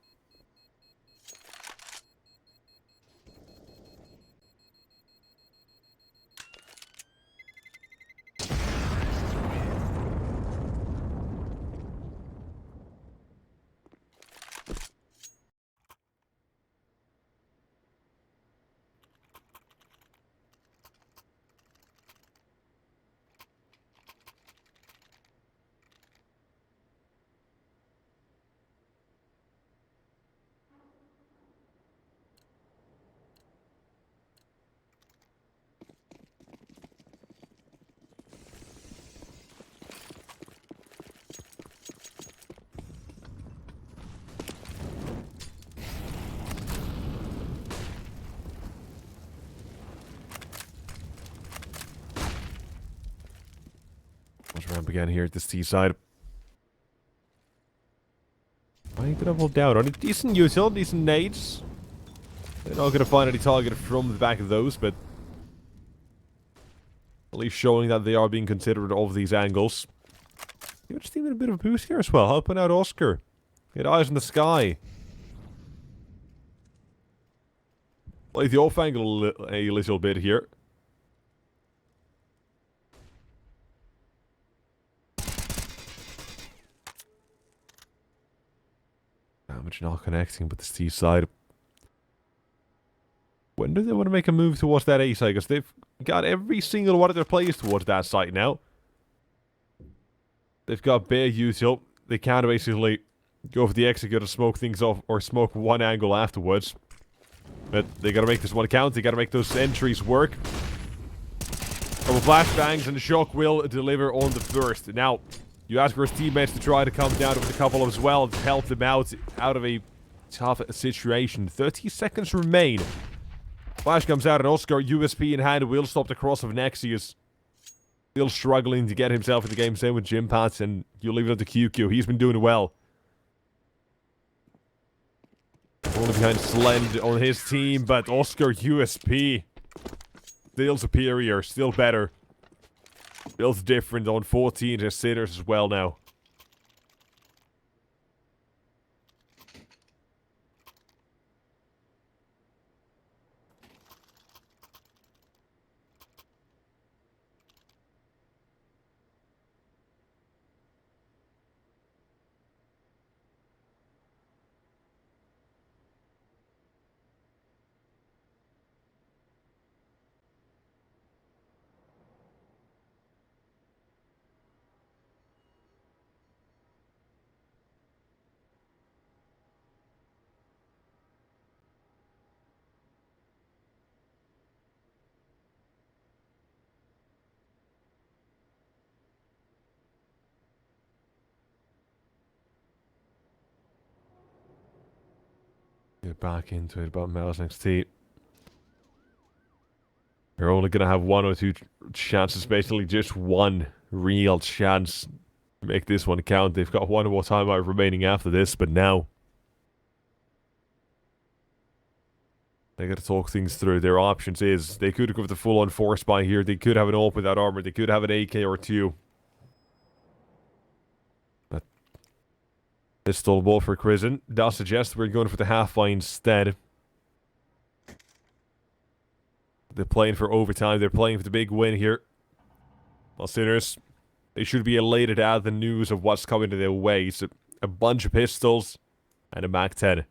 Jump again here at this T side. I could have hold down on it. Decent util, decent nades. They're not going to find any target from the back of those, but at least showing that they are being considerate of these angles. You're just even a bit of a boost here as well, helping out Oscar. Get eyes in the sky. Play the off angle a little bit here. Damage not connecting, but the C side. When do they want to make a move towards that A side? Because they've got every single one of their players towards that side now. They've got bare util. They can basically go for the execute and smoke things off, or smoke one angle afterwards. But they gotta make this one count. They gotta make those entries work. Couple flashbangs and the shock will deliver on the first. Now, you ask for his teammates to try to come down with a couple as well to help them out of a tough situation. 30 seconds remain. Flash comes out and Oscar, USP in hand, will stop the cross of Nexius. Still struggling to get himself in the game. Same with Jim Pats, and you leave it up to QQ. He's been doing well. Only behind Slend on his team, but Oscar USP still superior, still better. Built different on 14 to sitters as well now. Get back into it about MOUZ NXT. They're only going to have one or two chances, basically just one real chance to make this one count. They've got one more timeout remaining after this, but now they got to talk things through. Their options is they could go with the full-on force buy here. They could have an AWP without armor. They could have an AK or two. But pistol ball for Crizzen does suggest we're going for the half buy instead. They're playing for overtime. They're playing for the big win here. Well, Sinners, they should be elated at the news of what's coming to their way. It's a bunch of pistols and a MAC-10.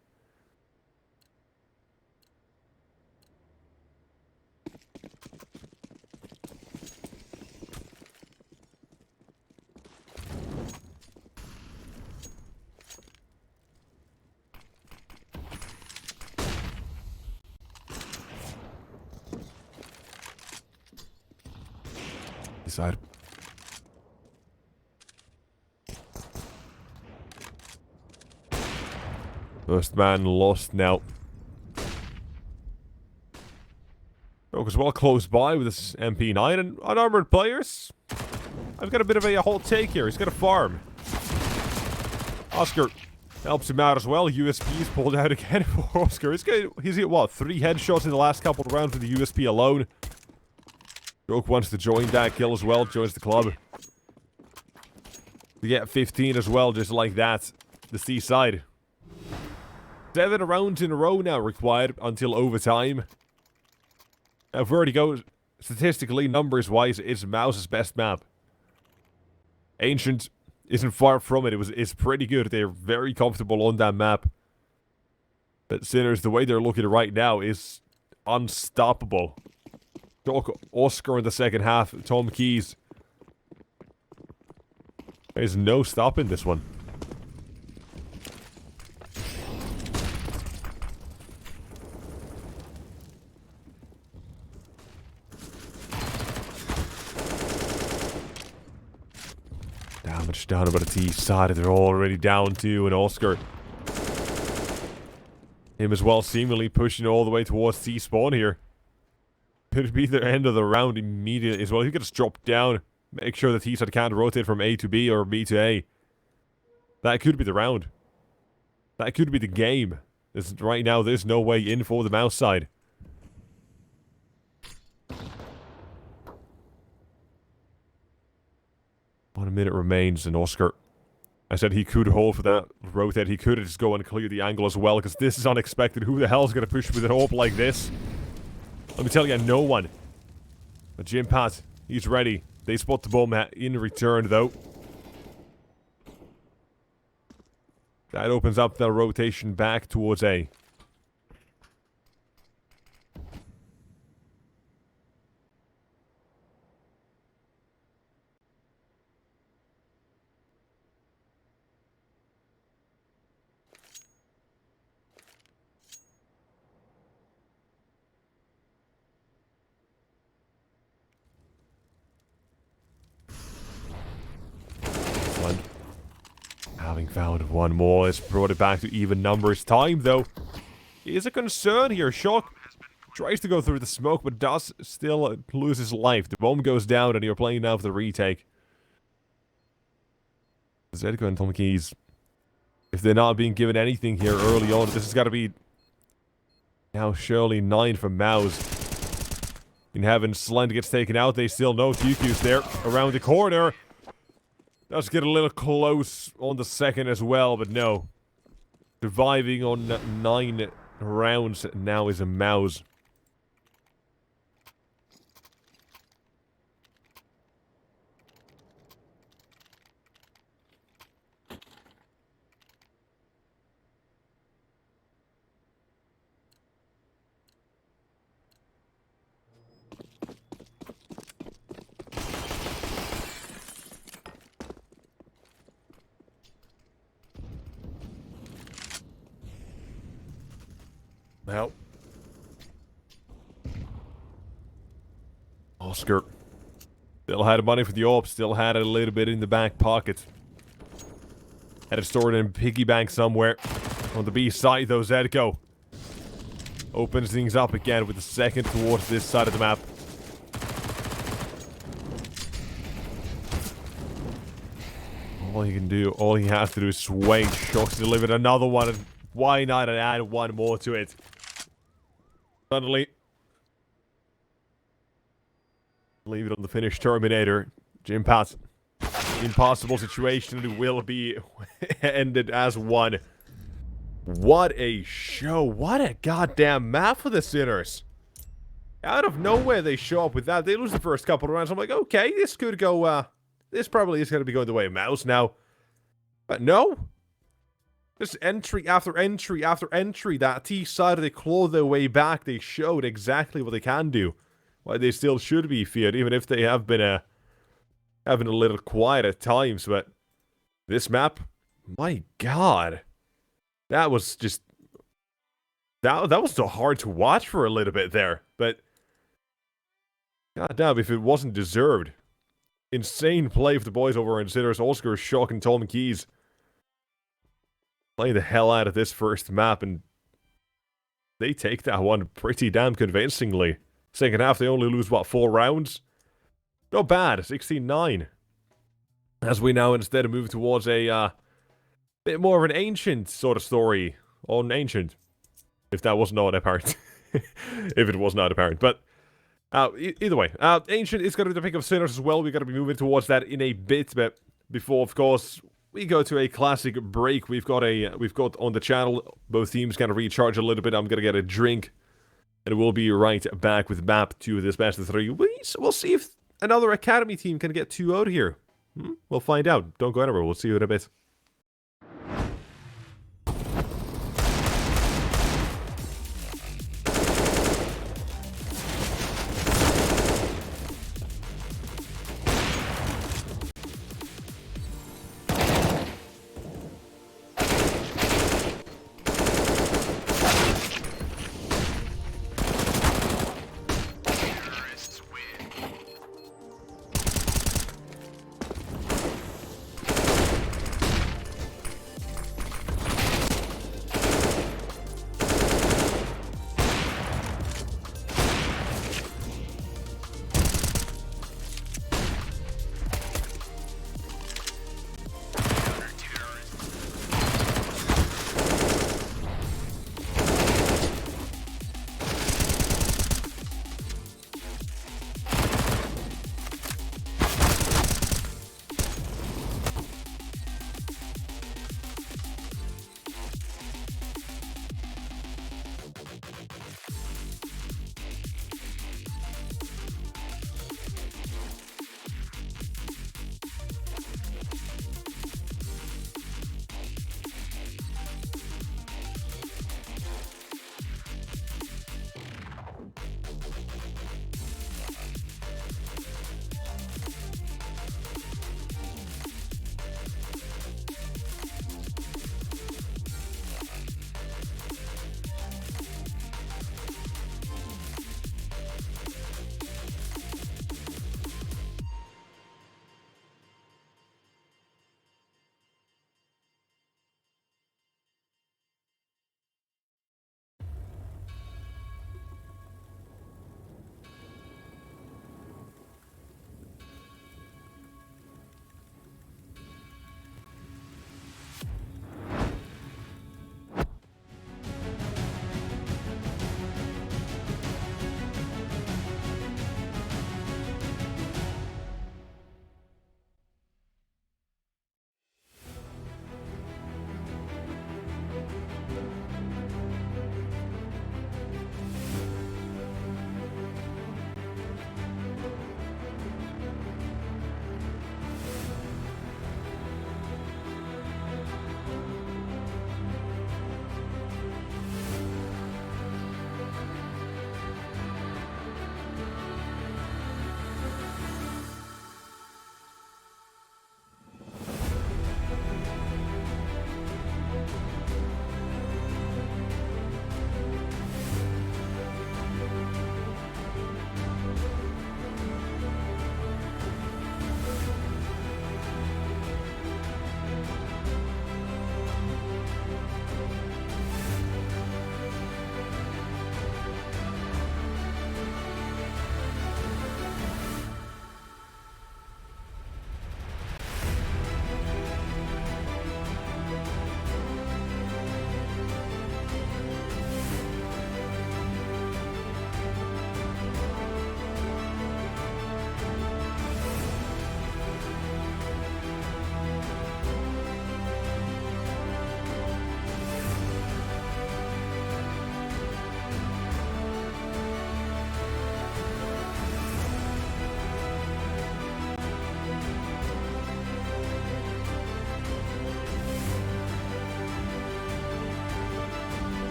Side. First man lost now. Focus well close by with this MP9 and unarmored players. I've got a bit of a hot take here. He's got a farm. Oscar helps him out as well. USP's pulled out again for Oscar. He's hit what? 3 headshots in the last couple of rounds with the USP alone. Joke wants to join that kill as well, joins the club. We get 15 as well, just like that. The C side. 7 rounds in a row now required until overtime. Now, Vertigo, statistically, numbers-wise, it's MOUZ's best map. Ancient isn't far from it. It's pretty good. They're very comfortable on that map. But Sinners, the way they're looking right now is unstoppable. Oscar in the second half. Tom Keys. There's no stopping this one. Damage down about a T side. They're already down 2, and Oscar. Him as well, seemingly pushing all the way towards T spawn here. Could it be the end of the round immediately as well? He gets dropped down. Make sure that T-side can't rotate from A to B or B to A. That could be the round. That could be the game. Right now, there's no way in for the MOUZ side. One minute remains, and Oscar, I said he could hold for that rotate. He could just go and clear the angle as well, because this is unexpected. Who the hell is going to push with an AWP like this? Let me tell you, no one. But Jim Pat, he's ready. They spot the bomb in return, though. That opens up the rotation back towards A. Having found one more, it's brought it back to even numbers. Time, though, is a concern here. Shock tries to go through the smoke, but does still lose his life. The bomb goes down, and you're playing now for the retake. Zedko and Tom Keys, if they're not being given anything here early on, this has got to be now surely 9 for MOUZ. In heaven, Slend gets taken out. They still know TQ's there around the corner. Does get a little close on the second as well, but no. Surviving on 9 rounds now is a MOUZ. Well, Oscar still had money for the AWP, still had it a little bit in the back pocket. Had it stored in a piggy bank somewhere. On the B side, though, Zedko opens things up again with the second towards this side of the map. All he can do, all he has to do is swing. Shock's delivered another one, and why not add one more to it? Suddenly, leave it on the Finnish Terminator. Jim Pat, impossible situation. It will be ended as one. What a show. What a goddamn map for the Sinners. Out of nowhere, they show up with that. They lose the first couple of rounds. I'm like, okay, this could go, this probably is going to be going the way of MOUZ now. But no. Just entry after entry after entry. That T-side, they clawed their way back. They showed exactly what they can do. Why they still should be feared, even if they have been having a little quiet at times. But this map, my god. That was just... That was so hard to watch for a little bit there. But... god damn, if it wasn't deserved. Insane play for the boys over in Sinners. Oscar, Shock, and Tom Keys play the hell out of this first map, and they take that one pretty damn convincingly. Second half, they only lose, what, 4 rounds? Not bad, 16-9. As we now instead move towards a bit more of an Ancient sort of story on Ancient. If that was not apparent. If it was not apparent. But either way, Ancient is going to be the pick of Sinners as well. We're going to be moving towards that in a bit, but before, of course, we go to a classic break. We've got on the channel, both teams kind of recharge a little bit. I'm gonna get a drink, and we'll be right back with map 2 of this best of 3. We'll see if another academy team can get 2 out here. We'll find out. Don't go anywhere. We'll see you in a bit.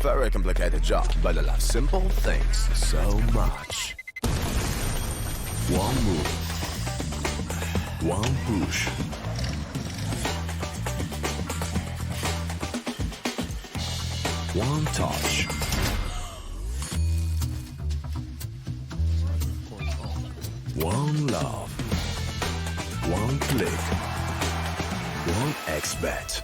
Very complicated job, but I love simple things so much. One move. One push. One touch. One love. One click. One X-Bet.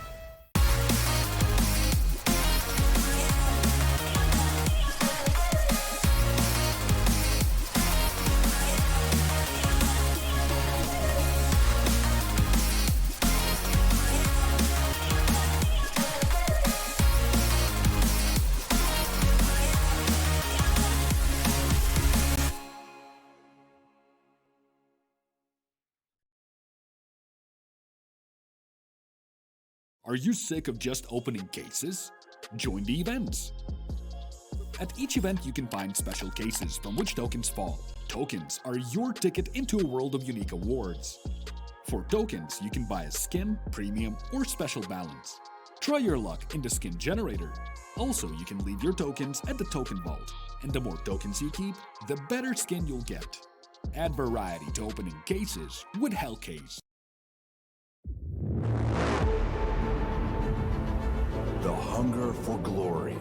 Are you sick of just opening cases? Join the events! At each event you can find special cases from which tokens fall. Tokens are your ticket into a world of unique awards. For tokens, you can buy a skin, premium, or special balance. Try your luck in the skin generator. Also, you can leave your tokens at the token vault, and the more tokens you keep, the better skin you'll get. Add variety to opening cases with Hellcase. The hunger for glory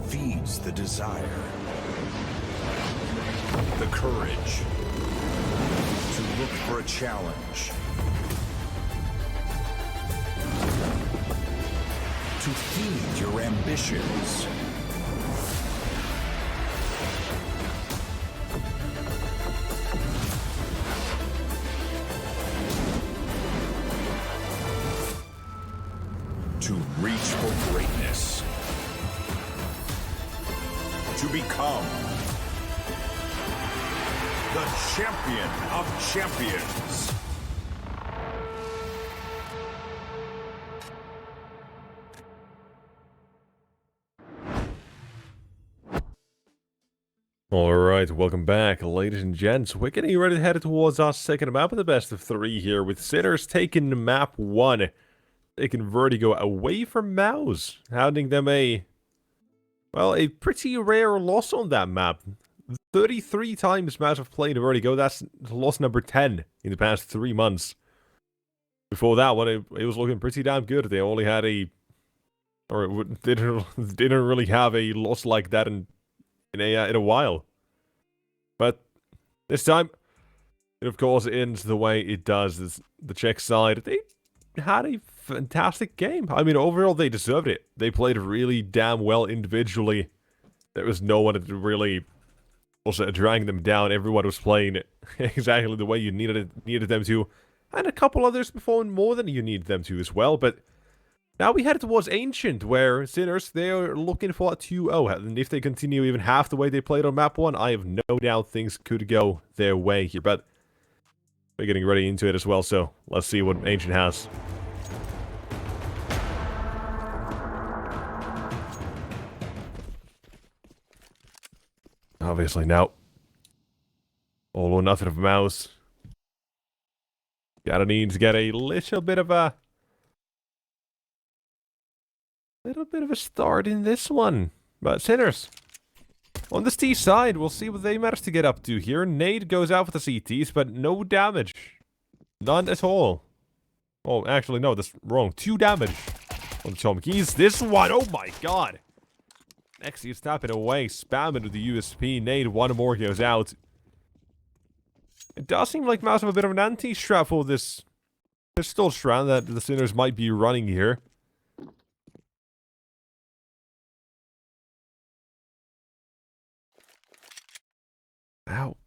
feeds the desire, the courage to look for a challenge, to feed your ambitions. To reach for greatness. To become the champion of champions. Alright, welcome back, ladies and gents. We're getting ready to head towards our second map of the best of three here, with Sinners taking map 1. Taking Vertigo away from MOUZ, handing them a pretty rare loss on that map. 33 times MOUZ have played Vertigo, that's loss number 10 in the past 3 months. Before that one, it was looking pretty damn good. They only had didn't really have a loss like that in a while. But this time, it of course ends the way it does. The Czech side, they had a fantastic game. I mean, overall, they deserved it. They played really damn well individually. There was no one that really was dragging them down. Everyone was playing exactly the way you needed them to. And a couple others performed more than you needed them to as well. But now we head towards Ancient, where Sinners, they are looking for a 2-0. And if they continue even half the way they played on map 1, I have no doubt things could go their way here. But we're getting ready into it as well, so let's see what Ancient has. Obviously now, all or nothing of MOUZ. Gotta need to get a little bit of a start in this one. But Sinners, on this T side, we'll see what they manage to get up to here. Nade goes out for the CTs, but no damage. None at all. Oh, actually, no, that's wrong. 2 damage on the Tom Keys. This one, oh my god. NXT is tapping away, spamming with the USP. Nade, one more goes out. It does seem like MOUZ have a bit of an anti-strat for this pistol strat that the Sinners might be running here. Ow.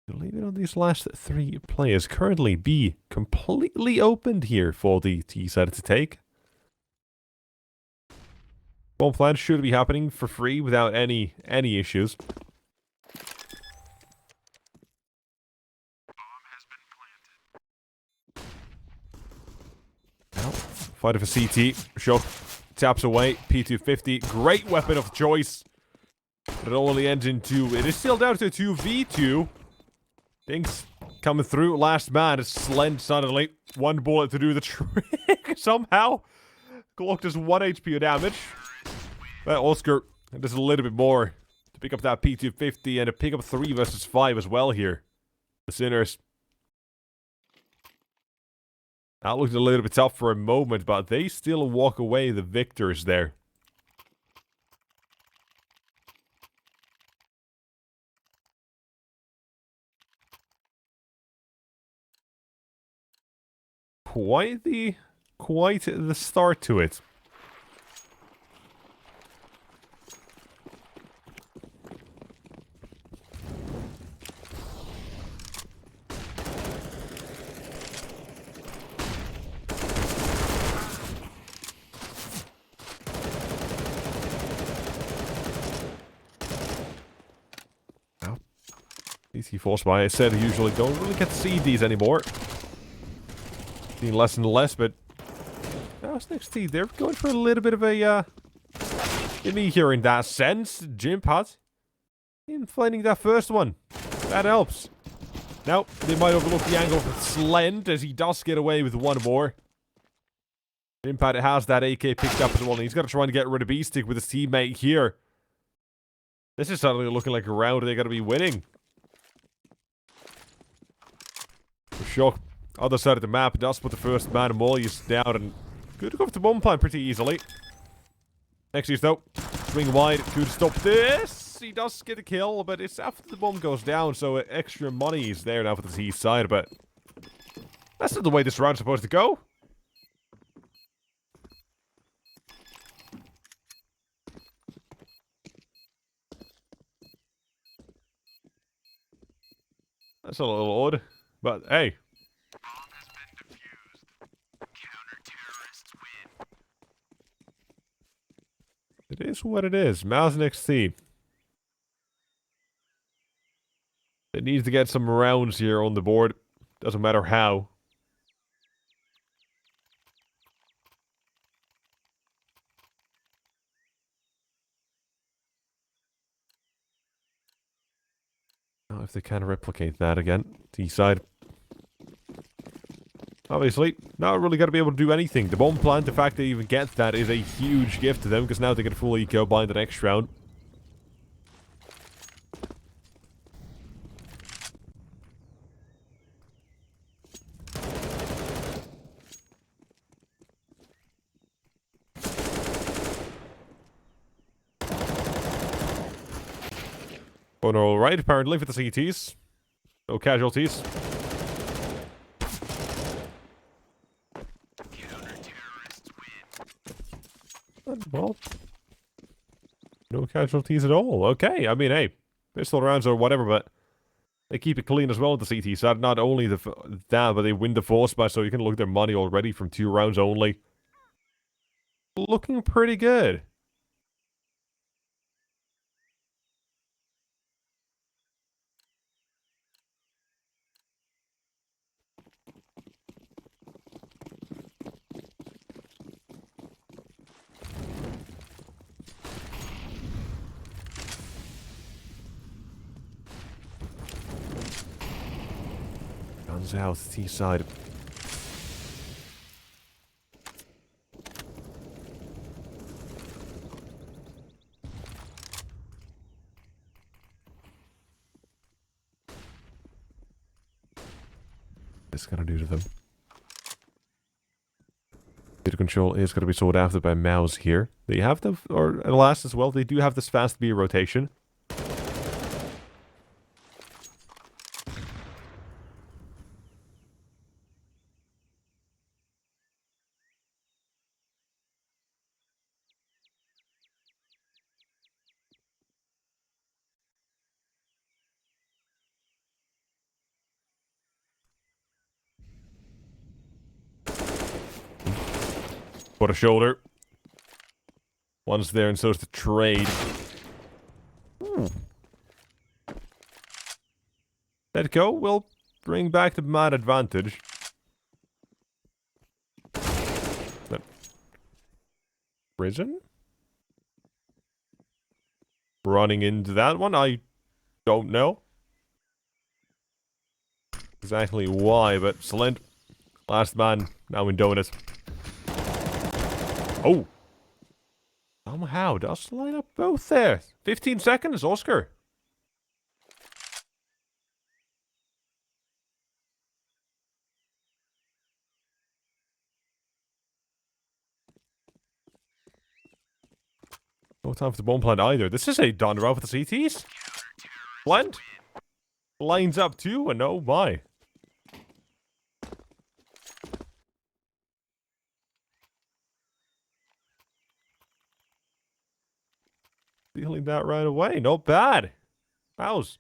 Leave it on these last 3 players. Currently, B completely opened here for the T side to take. Bomb plant should be happening for free without any issues. Well, fighter for CT. Shot taps away. P250. Great weapon of choice. But it only ends in 2. It is still down to 2v2. Things coming through. Last man is Slend suddenly. 1 bullet to do the trick somehow. Glock does 1 HP of damage. Well, Oscar does a little bit more to pick up that P250 and to pick up 3 versus 5 as well here. The Sinners. That looked a little bit tough for a moment, but they still walk away the victors there. Quite the start to it. CT by I said I usually don't really get to see these anymore. Seeing less and less, but now it's NXT. They're going for a little bit of a me here in that sense. Jim Pat in fighting that first one. That helps. Now they might overlook the angle for Slend as he does get away with one more. Jim Pat has that AK picked up as well, and he's got to try and get rid of B-Stick with his teammate here. This is suddenly looking like a round they got to be winning. Shock. Other side of the map does put the first man Molly's down and could go for the bomb plant pretty easily. Next use though. Swing wide. Could stop this. He does get a kill, but it's after the bomb goes down, so extra money is there now for the T side, but that's not the way this round's supposed to go. That's a little odd, but hey. It is what it is. MOUZ NXT. It needs to get some rounds here on the board. Doesn't matter how. Now if they can replicate that again. T-side. Obviously, not really going to be able to do anything. The bomb plant, the fact they even get that is a huge gift to them, because now they can fully go by the next round. Going alright, apparently, for the CTs. No casualties. Well, no casualties at all. Okay, I mean, hey, pistol rounds or whatever, but they keep it clean as well with the CT side. Not only that, but they win the force by, so you can look at their money already from 2 rounds only. Looking pretty good. Guns out, T side. This is gonna do to them. Data control is gonna be sought after by MOUZ here. They have the, or alas as well, they do have this fast B rotation. Put a shoulder. One's there and so's the trade. Let go. We'll bring back the mad advantage. Prison? Running into that one? I don't know exactly why, but Salent, last man, now in Donut. Oh. Somehow does line up both there. 15 seconds, Oscar. No time for the bomb plant either. This is a done route for the CTs. Plant. Lines up too, and oh my. Feeling that right away. Not bad. MOUZ.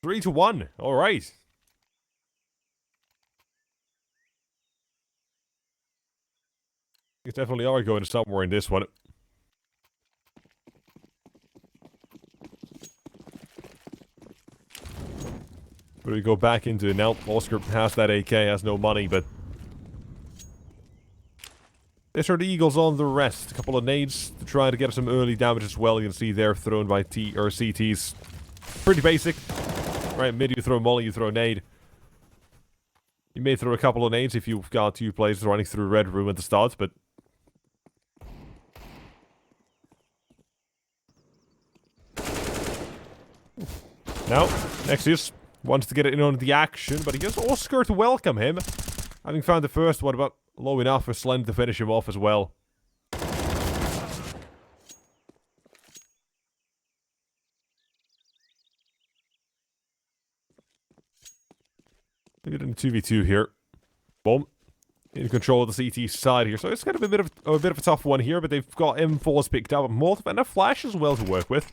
3-1. Alright. You definitely are going somewhere in this one. But we go back into it now. Oscar has that AK, has no money, but this are the Eagles on the rest. A couple of nades to try to get some early damage as well. You can see they're thrown by CTs. Pretty basic. Right, mid you throw molly, you throw nade. You may throw a couple of nades if you've got two players running through red room at the start, but now, Nexus wants to get in on the action, but he has Oscar to welcome him. Having found the first one, but low enough for Slend to finish him off as well. Look at in 2v2 here. Boom. In control of the CT side here. So it's going to be a bit of a tough one here, but they've got M4s picked up. Molotov and a flash as well to work with.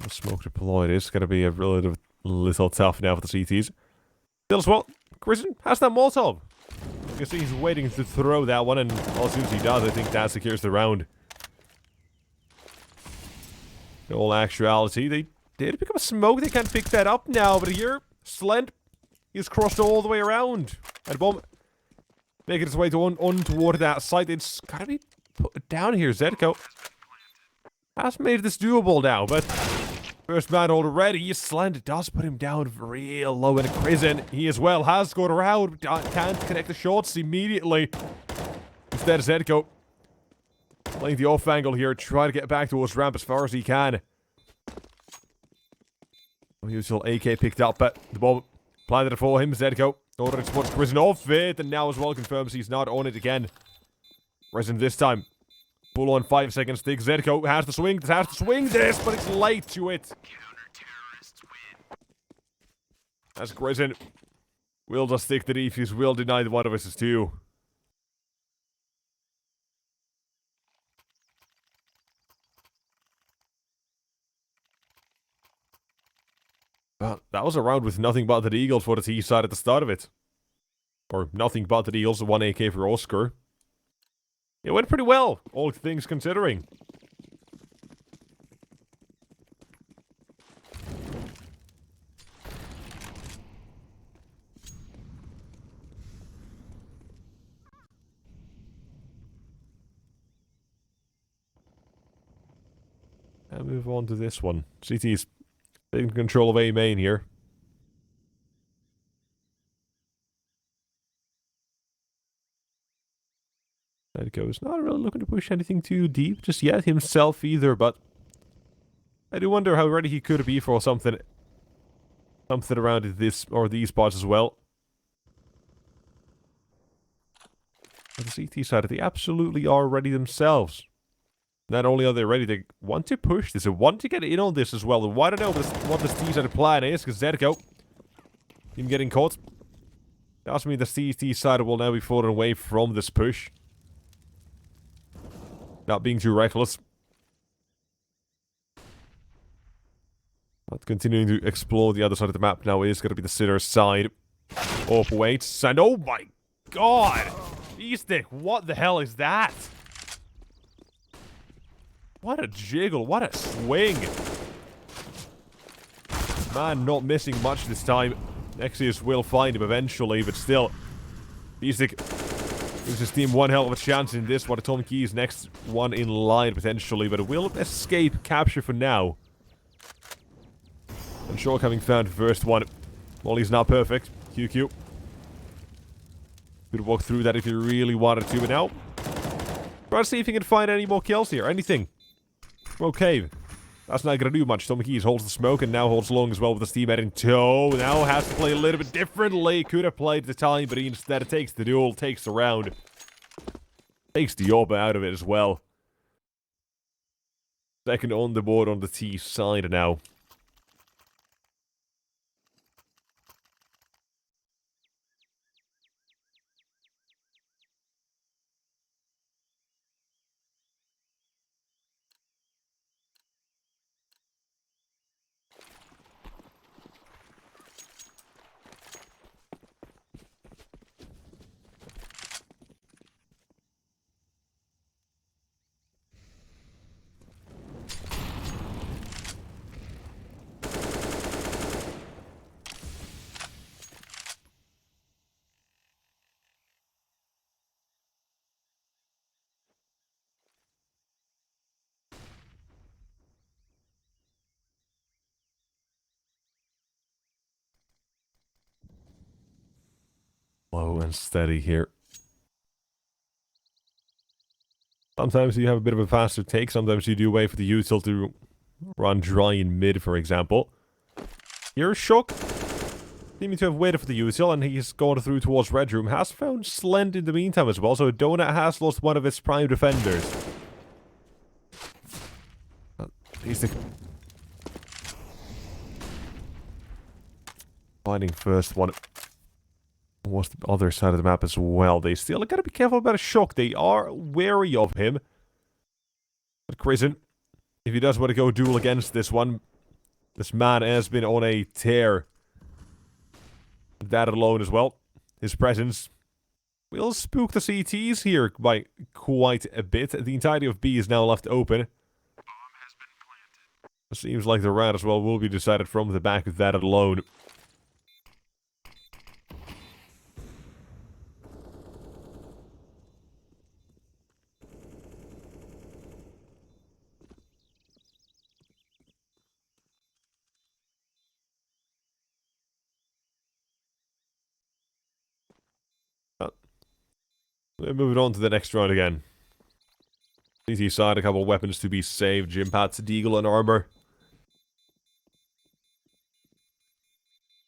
Smoke deployed is going to be a little tough now for the CTs. Still as well, Kristen has that Molotov. You can see he's waiting to throw that one, and as soon as he does, I think that secures the round. In all actuality, they did pick up a smoke. They can't pick that up now, but here, Slend, he's crossed all the way around. And bomb, making its way on toward that site. It's gotta be put down here. Zedko has made this doable now, but first man already. Slend does put him down real low in a prison. He as well has gone around, can't connect the shots immediately. Instead, Zedko playing the off angle here, try to get back towards ramp as far as he can. Usual AK picked up, but the bomb planted it for him. Zedko ordered to put Risen off it, and now as well confirms he's not on it again. Risen this time. Full on 5 second stick. Zedko has to swing this, but it's late to it. As Grison will just stick the defuse, will deny the one of us is two. Well, that was a round with nothing but the Eagles for the T side at the start of it. Or nothing but the Eagles, 1 AK for Oscar. It went pretty well, all things considering. And move on to this one. CT's in control of A main here. Goes not really looking to push anything too deep just yet himself either, but I do wonder how ready he could be for something around this or these spots as well. On the CT side, they absolutely are ready themselves. Not only are they ready, they want to push this, they want to get in on this as well. And I don't know what this T side plan is, because Zedko, him getting caught, does mean the CT side will now be falling away from this push. Not being too reckless. But continuing to explore the other side of the map now is going to be the sitter side. Up waits, and oh my god! E-stick, what the hell is that? What a jiggle, what a swing. Man not missing much this time. Nexius will find him eventually, but still. Beastic gives his team one hell of a chance in this one. Atomic Key's next one in line, potentially, but it will escape capture for now. And Shork having found the first one. Molly's not perfect. QQ. Could walk through that if he really wanted to, but now... try to see if he can find any more kills here. Anything. Okay. That's not gonna do much. Atomic Keys holds the smoke and now holds long as well with his teammate in tow. Now has to play a little bit differently. Could have played the time, but he instead takes the duel, takes the round. Takes the Yorba out of it as well. Second on the board on the T side now. Low and steady here. Sometimes you have a bit of a faster take. Sometimes you do wait for the util to run dry in mid, for example. Here, Shock, seeming to have waited for the util, and he's gone through towards Red Room. Has found Slend in the meantime as well, so Donut has lost one of his prime defenders. He's the... finding first one. Was the other side of the map as well. They still gotta be careful about a Shock. They are wary of him. But Crizin, if he does want to go duel against this one, this man has been on a tear. That alone as well. His presence will spook the CTs here by quite a bit. The entirety of B is now left open. It seems like the round as well will be decided from the back of that alone. Moving on to the next round again. CT side, a couple of weapons to be saved. Gym pads, deagle, and armor.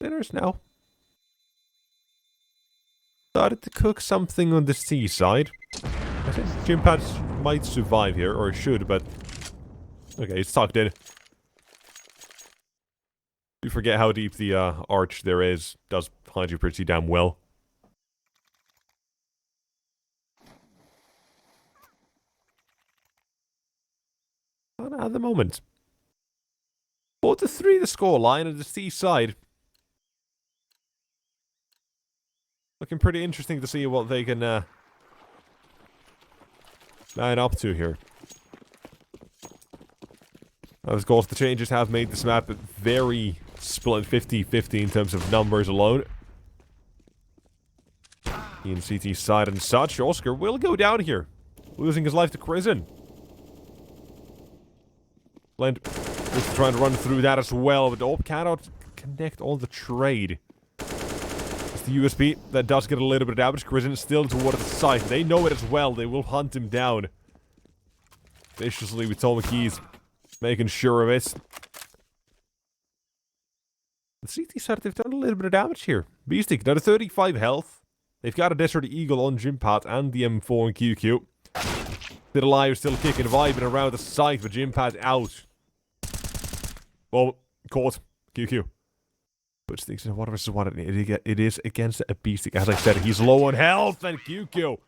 Dinners now. Started to cook something on the C side. I think gym pads might survive here, or should, but... okay, it's tucked in. You forget how deep the arch there is. Does hide you pretty damn well. At the moment. 4-3 the scoreline at the C side. Looking pretty interesting to see what they can line up to here. Of course, the changes have made this map very split 50-50 in terms of numbers alone. In CT side and such, Oscar will go down here, losing his life to Crizin. Blend is trying to run through that as well, but Orb cannot connect on the trade. It's the USB that does get a little bit of damage. Crizin is still towards the side. They know it as well. They will hunt him down. Viciously with Atomic Keys, making sure of it. The CT side, they've done a little bit of damage here. Beastic, now 35 health. They've got a Desert Eagle on Gympath and the M4 and QQ. Still alive, still kicking, vibing around the site, but Gympath out. Well, caught. QQ. Which thinks, what versus what it is against a Beastic. As I said, he's low on health, and QQ.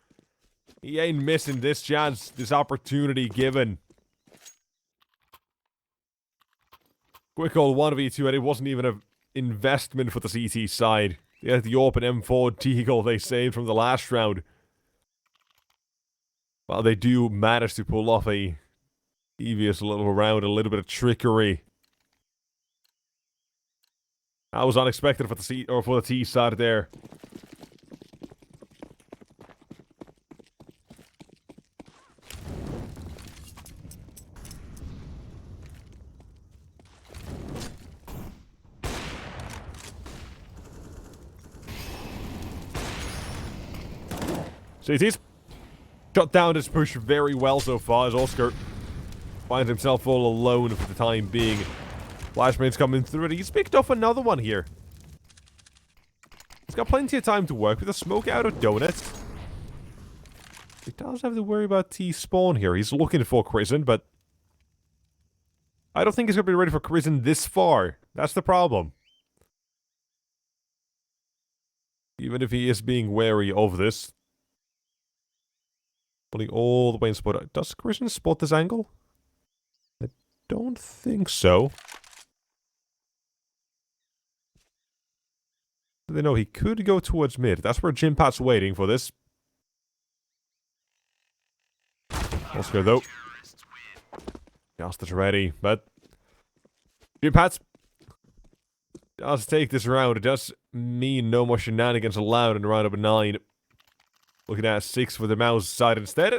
He ain't missing this chance, this opportunity given. Quick old 1v2, and it wasn't even an investment for the CT side. They had the open M4 Deagle they saved from the last round. Well, they do manage to pull off a devious little round, a little bit of trickery. That was unexpected for the C or for the T side there. CT's shut down his push very well so far as Oscar finds himself all alone for the time being. Flashbane's coming through and he's picked off another one here. He's got plenty of time to work with a smoke out of donuts. He does have to worry about T-spawn here. He's looking for Crizzen, but I don't think he's going to be ready for Crizzen this far. That's the problem. Even if he is being wary of this. Pulling all the way in spot. Does Crizzen spot this angle? I don't think so. They know he could go towards mid. That's where Jim Pat's waiting for this. Oscar, though. Just is ready, but Jim Pat's does take this round. It does mean no more shenanigans allowed in round number 9. Looking at 6 for the MOUZ side instead.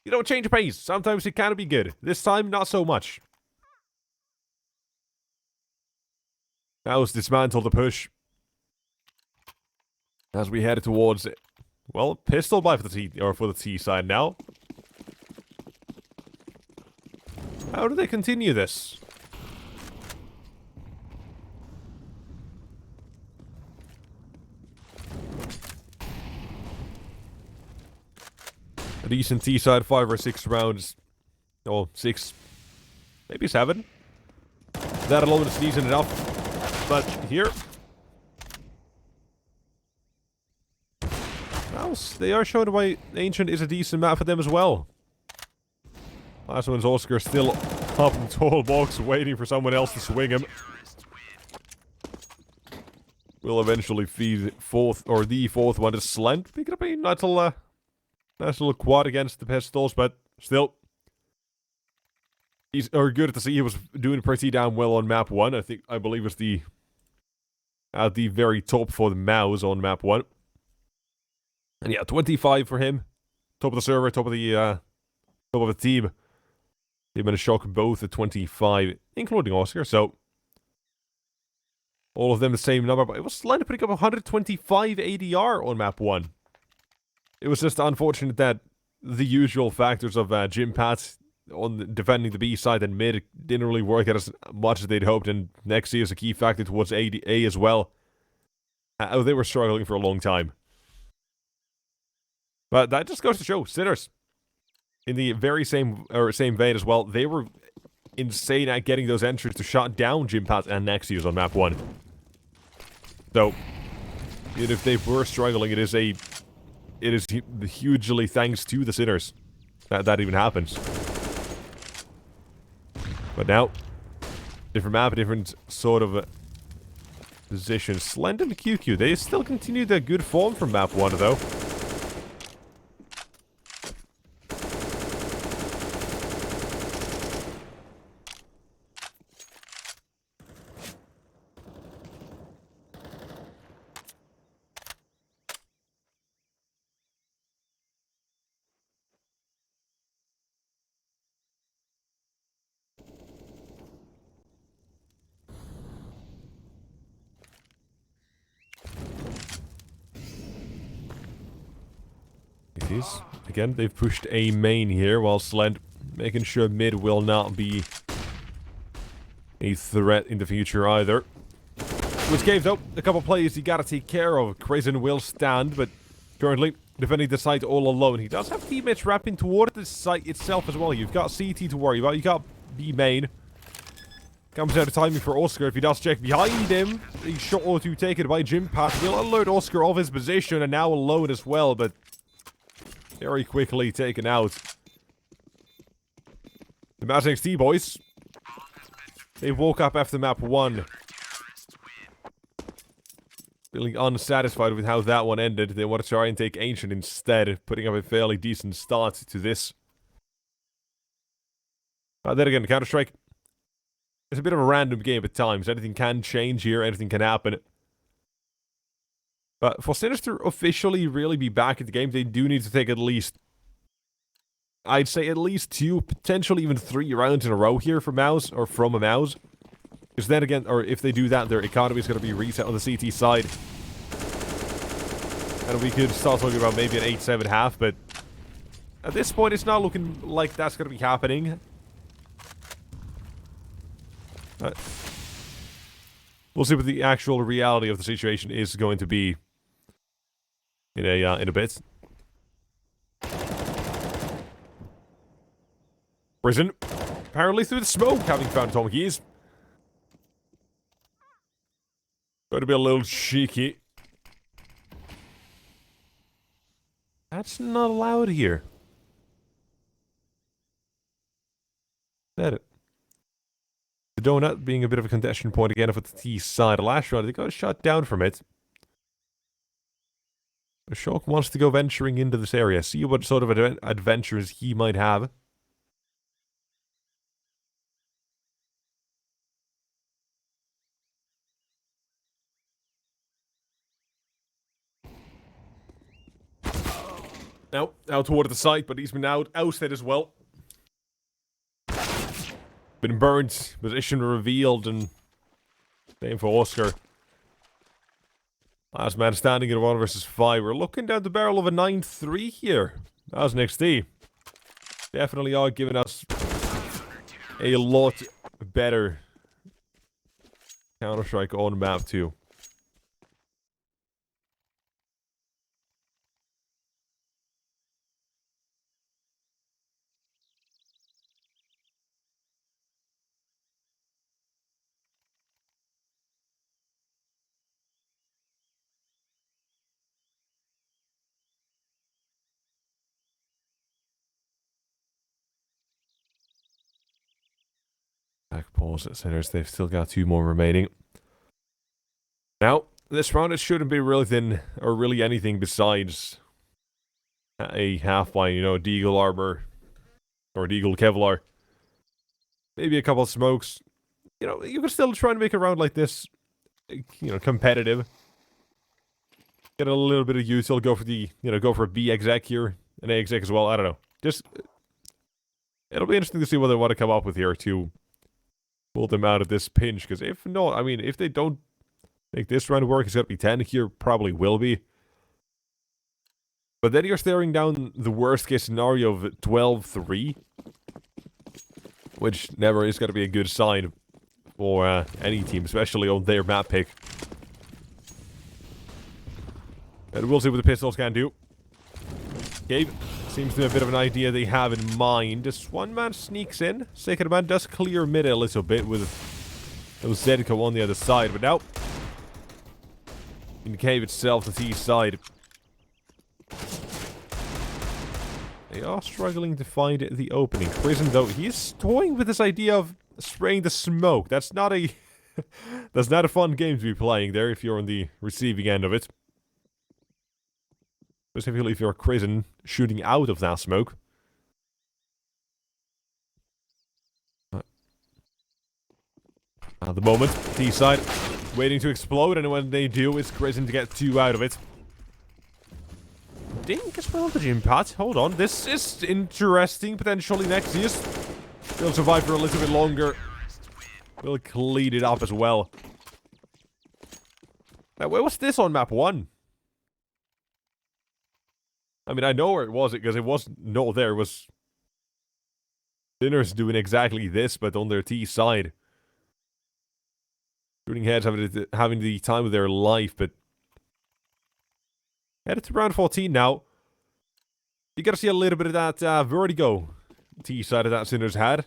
You don't change pace. Sometimes it can be good. This time, not so much. MOUZ dismantle the push. As we head towards it. Well, pistol buy for the T side now. How do they continue this? A decent T side 5 or 6 rounds. Oh, 6. Maybe 7. That alone is decent enough. But here. They are showing why Ancient is a decent map for them as well. Last one's Oscar still up in the tall box waiting for someone else to swing him. Will eventually feed the fourth one to Slent. Picking up a nice little quad against the pistols, but still. He's good to see he was doing pretty damn well on map 1. I believe it's at the very top for the MOUZ on map 1. And yeah, 25 for him. Top of the server, top of the team. They've been a shock both at 25, including Oscar, so all of them the same number, but it was Slender putting up 125 ADR on map 1. It was just unfortunate that the usual factors of Jim Pat on defending the B side and mid didn't really work out as much as they'd hoped, and NXT is a key factor towards A as well. They were struggling for a long time. But that just goes to show, Sinners, in the very same vein as well, they were insane at getting those entries to shut down Jim Pat and Nexius on map 1. So, even if they were struggling, it is hugely thanks to the Sinners that even happens. But now, different map, different sort of position. Slend and QQ, they still continue their good form from map 1 though. Again, they've pushed a main here, while Slend making sure mid will not be a threat in the future either. Which gave, though, a couple players you gotta take care of. Crizzen will stand, but currently defending the site all alone. He does have teammates wrapping toward the site itself as well. You've got CT to worry about, you got B main. Comes out of timing for Oscar. If he does check behind him, a shot or two taken by Jim Pat. He'll alert Oscar of his position, and now alone as well, but very quickly taken out. The MOUZ NXT boys. They woke up after map 1. Feeling unsatisfied with how that one ended. They want to try and take Ancient instead, putting up a fairly decent start to this. Then again, Counter-Strike. It's a bit of a random game at times. Anything can change here. Anything can happen. But for Sinners to officially really be back in the game, they do need to take at least... I'd say at least 2, potentially even 3 rounds in a row here for MOUZ, or from a MOUZ. Because then again, or if they do that, their economy is going to be reset on the CT side. And we could start talking about maybe an 8-7 half, but... At this point, it's not looking like that's going to be happening. We'll see what the actual reality of the situation is going to be in a bit. Prison. Apparently through the smoke, having found atomic keys. Going to be a little cheeky. That's not allowed here. Is that it? The donut being a bit of a contention point again for the T side. Last round, they got shot down from it. Shulk wants to go venturing into this area. See what sort of adventures he might have. Now, out toward the site, but he's been ousted as well. Been burned, position revealed, and same for Oscar. Last man standing in 1 versus 5. We're looking down the barrel of a 9-3 here. That was NXT. Definitely are giving us a lot better Counter-Strike on map 2. Back pause at Sinners. They've still got 2 more remaining. Now, this round it shouldn't be really thin, or really anything besides a half-by, you know, Deagle armor, or Deagle Kevlar. Maybe a couple of smokes. You know, you can still try and make a round like this, you know, competitive. Get a little bit of util, go for the, you know, go for a B exec here, an A exec as well, I don't know. Just, it'll be interesting to see what they want to come up with here to pull them out of this pinch, because if not, I mean, if they don't make this round work, it's going to be 10 here, probably will be. But then you're staring down the worst case scenario of 12-3, which never is going to be a good sign for any team, especially on their map pick. And we'll see what the pistols can do. Gabe seems to have a bit of an idea they have in mind. Just one man sneaks in. Second man does clear mid a little bit with Zedko on the other side, but now in the cave itself, the T side, they are struggling to find the opening. Prison, though, he is toying with this idea of spraying the smoke. That's not a that's not a fun game to be playing there if you're on the receiving end of it. Specifically if you're a Prison shooting out of that smoke. At the moment, T side waiting to explode, and when they do, it's Prison to get 2 out of it. Dink as well, the gym pad. Hold on, this is interesting. Potentially next year's. He'll survive for a little bit longer. We'll clean it up as well. Now, where was this on map 1? I mean, I know where it was, because it wasn't not there. It was Sinners doing exactly this, but on their T side. Shooting heads, having the time of their life, but headed to round 14 now. You gotta see a little bit of that vertigo T side of that Sinners had.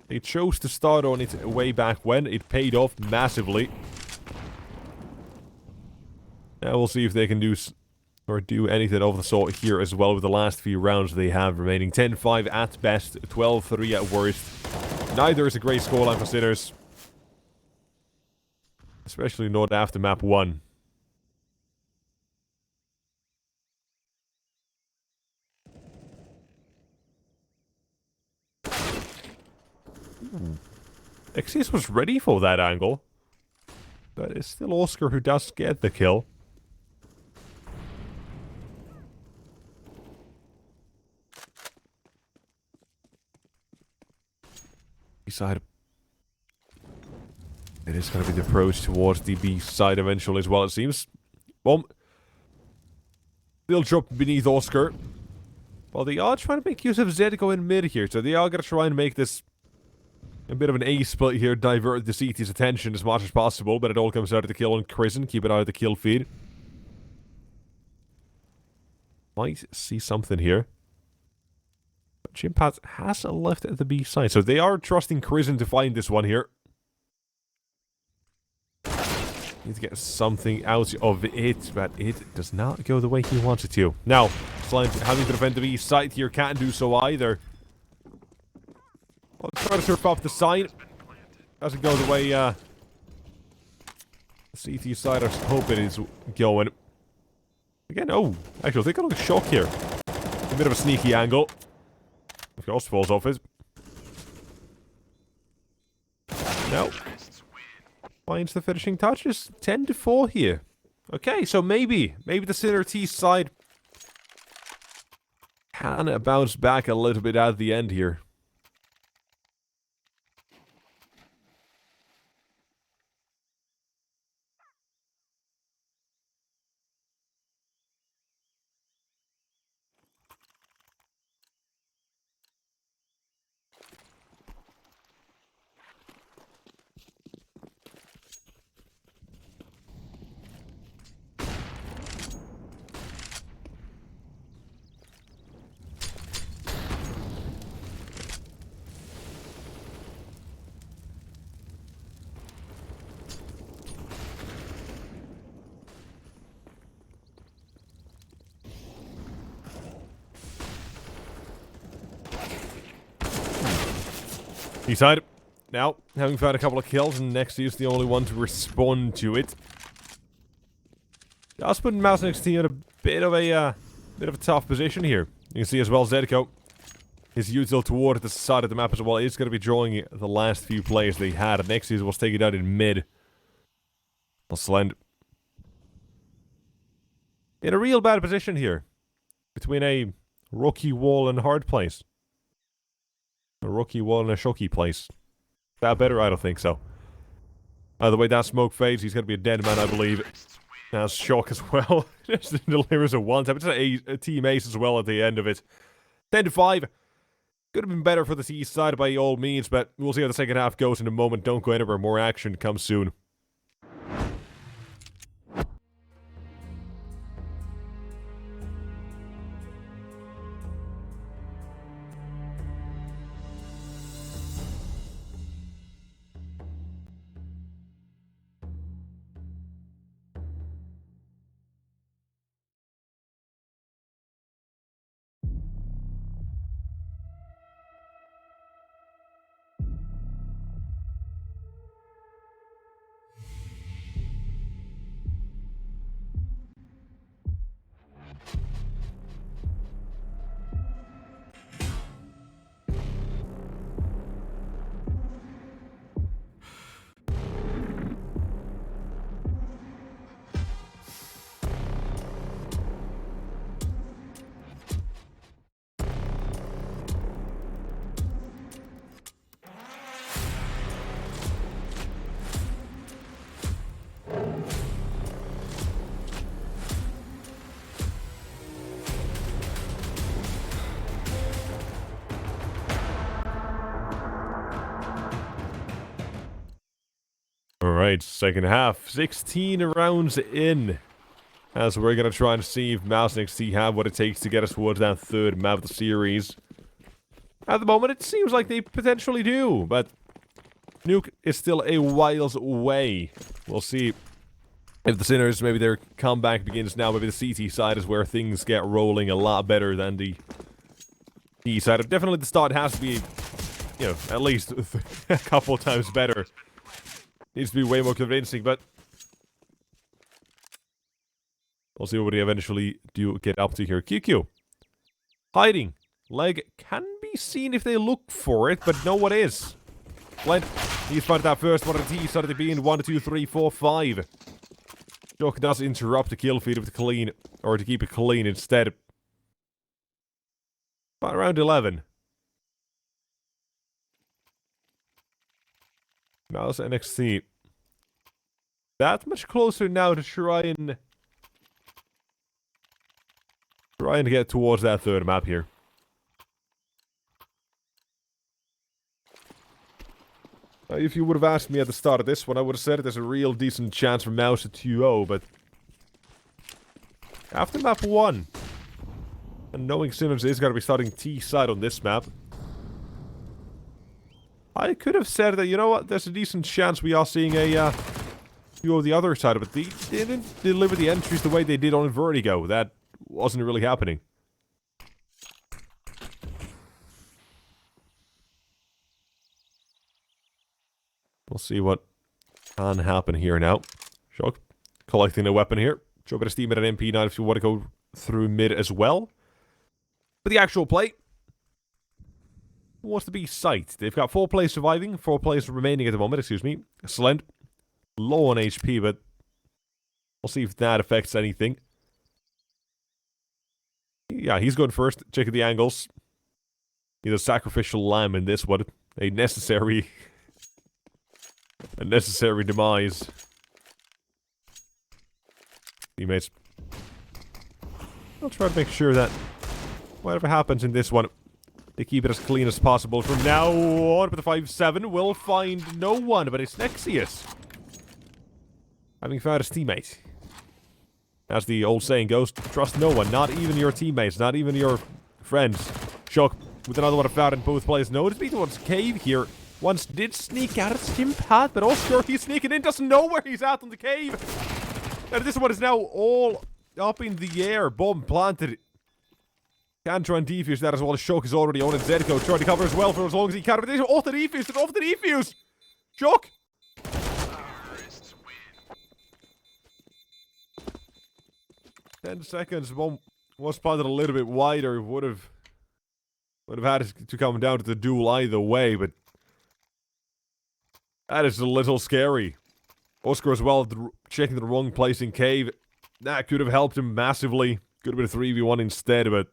They chose to start on it way back when. It paid off massively. Now we'll see if they can do anything of the sort here as well with the last few rounds they have remaining. 10-5 at best, 12-3 at worst. Neither is a great scoreline for Sinners. Especially not after map 1. Xyz was ready for that angle. But it's still Oscar who does get the kill. B side. It is going to be the approach towards the B side eventually as well, it seems. Boom. They'll drop beneath Oscar. Well, they are trying to make use of Zedko in mid here, so they are going to try and make this a bit of an A split here, divert the CT's attention as much as possible, but it all comes out of the kill on Krisen. Keep it out of the kill feed. Might see something here. But Chimpat has left at the B side, so they are trusting Krisen to find this one here. Need to get something out of it, but it does not go the way he wants it to. Now, Slime having to defend the B side here can't do so either. I'll try to surf up the side. Doesn't go the way the CT side I hope it is going. Again, oh, actually, they got a shock here. A bit of a sneaky angle. Of course, falls off it. No. Finds the finishing touches. 10-4 here. Okay, so maybe the Sinner T side can bounce back a little bit at the end here. Side. Now, having found a couple of kills, and NXT is the only one to respond to it. That's putting MOUZ NXT in a bit of a tough position here. You can see as well Zedko, his util toward the side of the map as well, is going to be drawing the last few plays they had. And NXT was taken out in mid. Slend in a real bad position here, between a rocky wall and hard place. A rookie wall in a shocky place. That better? I don't think so. Either way, that smoke fades. He's going to be a dead man, I believe. Now, shock as well. Just delivers a one-tap. It's a team ace as well at the end of it. 10-5. Could have been better for the T side by all means, but we'll see how the second half goes in a moment. Don't go anywhere. More action comes soon. Alright, second half. 16 rounds in. As we're going to try and see if MOUZ NXT have what it takes to get us towards that third map of the series. At the moment, it seems like they potentially do, but Nuke is still a whiles away. We'll see if the Sinners, maybe their comeback begins now. Maybe the CT side is where things get rolling a lot better than the T side. Definitely the start has to be, you know, at least a couple times better. Needs to be way more convincing, but we'll see what they eventually do get up to here. QQ. Hiding. Leg can be seen if they look for it, but no one is. Blend. He spotted that first one, and he started to be in 1, 2, 3, 4, 5. Shock does interrupt the kill feed with clean, or to keep it clean instead. About around 11. MOUZ NXT. That much closer now to try and get towards that third map here. Now, if you would have asked me at the start of this one, I would have said there's a real decent chance for MOUZ to 2-0, but after map 1, and knowing Simmons is going to be starting T-side on this map, I could have said that, you know what, there's a decent chance we are seeing a few of the other side, but they didn't deliver the entries the way they did on Vertigo. That wasn't really happening. We'll see what can happen here now. Shock collecting a weapon here. Show a bit of steam at an MP9 if you want to go through mid as well. But the actual play wants to be sight. They've got 4 players surviving, 4 players remaining at the moment, excuse me. Slend, low on HP, but we'll see if that affects anything. Yeah, he's going first, checking the angles. He's a sacrificial lamb in this one. A necessary demise. Teammates, I'll try to make sure that whatever happens in this one, they keep it as clean as possible from now on. But the 5-7 will find no one, but it's Nexius, having found his teammate. As the old saying goes, trust no one, not even your teammates, not even your friends. Shock with another one found in both plays. Notice me towards cave here. Once did sneak out of Stim Path, but also he's sneaking in, doesn't know where he's at on the cave. And this one is now all up in the air. Bomb planted. Can try and defuse that as well as Shock is already on it. Zedko trying to cover as well for as long as he can. But it's off the defuse, it's off the defuse. Shock. 10 seconds. Bomb was planted a little bit wider. Would have had to come down to the duel either way, but that is a little scary. Oscar as well, checking the wrong place in cave. That could have helped him massively. Could have been a 3v1 instead, but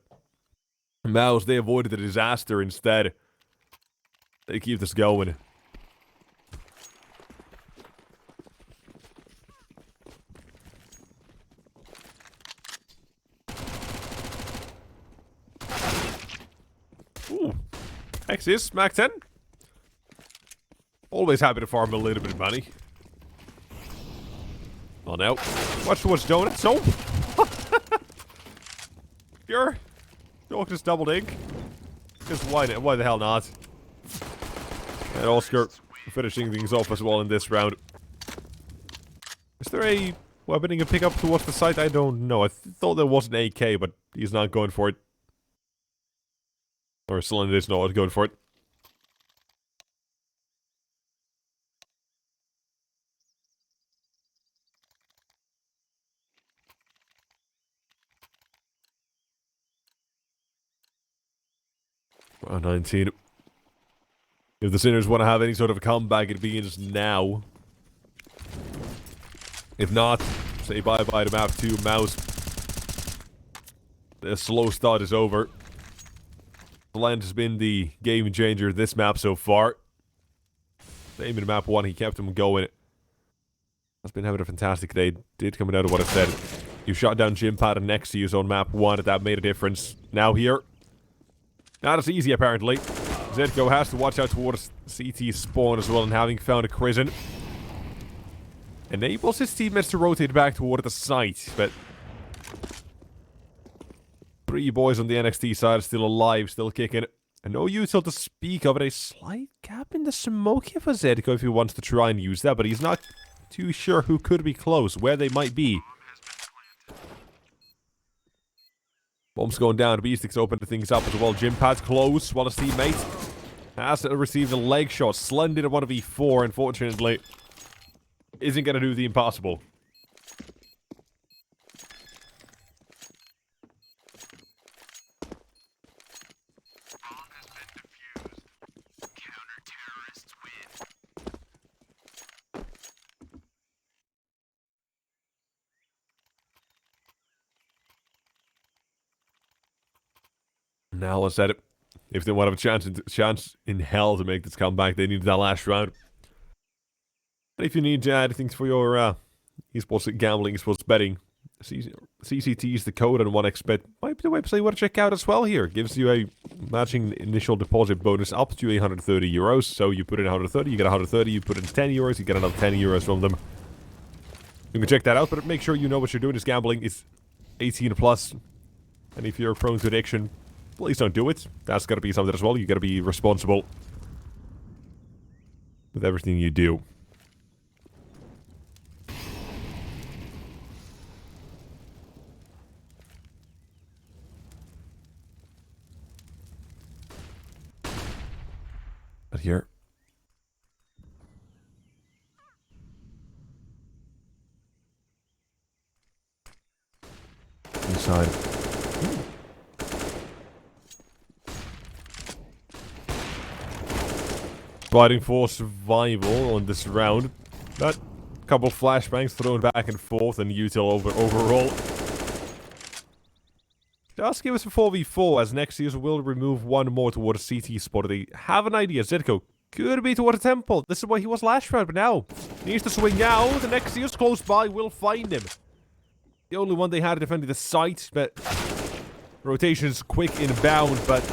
MOUZ, they avoided the disaster instead. They keep this going. Ooh. X's, Mac 10. Always happy to farm a little bit of money. Oh no. Watch towards donuts. Oh! Sure. Don't just double ink. Because why the hell not? And Oscar finishing things off as well in this round. Is there a weaponing a pickup towards the site? I don't know. I thought there was an AK, but he's not going for it. Or Cylinder is not going for it. Wow, 19. If the Sinners want to have any sort of a comeback, it begins now. If not, say bye-bye to map 2, MOUZ. The slow start is over. Land has been the game changer this map so far. Same in map 1, he kept him going. Has been having a fantastic day. Did come out of what I said. You shot down Gympad and Nexius on map 1, that made a difference. Now here, not as easy apparently. Zedko has to watch out towards CT spawn as well, and having found a Crizin, enables his teammates to rotate back toward the site, but 3 boys on the NXT side are still alive, still kicking. And no util to speak of it. A slight gap in the smoke here for Zedko if he wants to try and use that, but he's not too sure who could be close, where they might be. Bomb's going down, Beastic's opening things up as well. Gympad's close, while his teammate has received a leg shot. Slended at 1v4, unfortunately. Isn't going to do the impossible. Now let's set it. If they want to have a chance in hell to make this comeback, they need that last round. And if you need anything for your esports gambling, esports betting, CCT is the code on 1xbet. Might be the website you want to check out as well here. Gives you a matching initial deposit bonus up to 130 euros. So you put in 130, you get 130, you put in 10 euros, you get another 10 euros from them. You can check that out, but make sure you know what you're doing. Is gambling. It's 18 plus. And if you're prone to addiction, please don't do it. That's got to be something as well. You got to be responsible with everything you do. But here. Inside. Fighting for survival on this round. But a couple of flashbangs thrown back and forth and util overall. Just give us a 4v4 as next year's will remove one more toward a CT spot. They have an idea. Zedko could be toward a temple. This is where he was last round, but now he needs to swing out. The next year's close by will find him. The only one they had defending the site, but rotation's quick inbound, but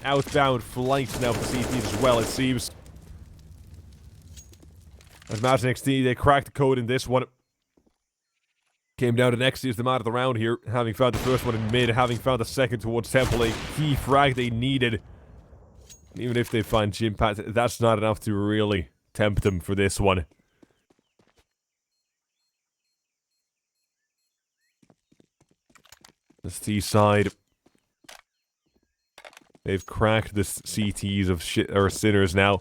outbound flights now for CT as well, it seems. As MOUZ NXT, they cracked the code in this one. Came down to NXT as the man of the round here, having found the first one in mid, having found the second towards Temple, a key frag they needed. Even if they find Gym Pat, that's not enough to really tempt them for this one. The T side. They've cracked the CTs of shit or sinners now.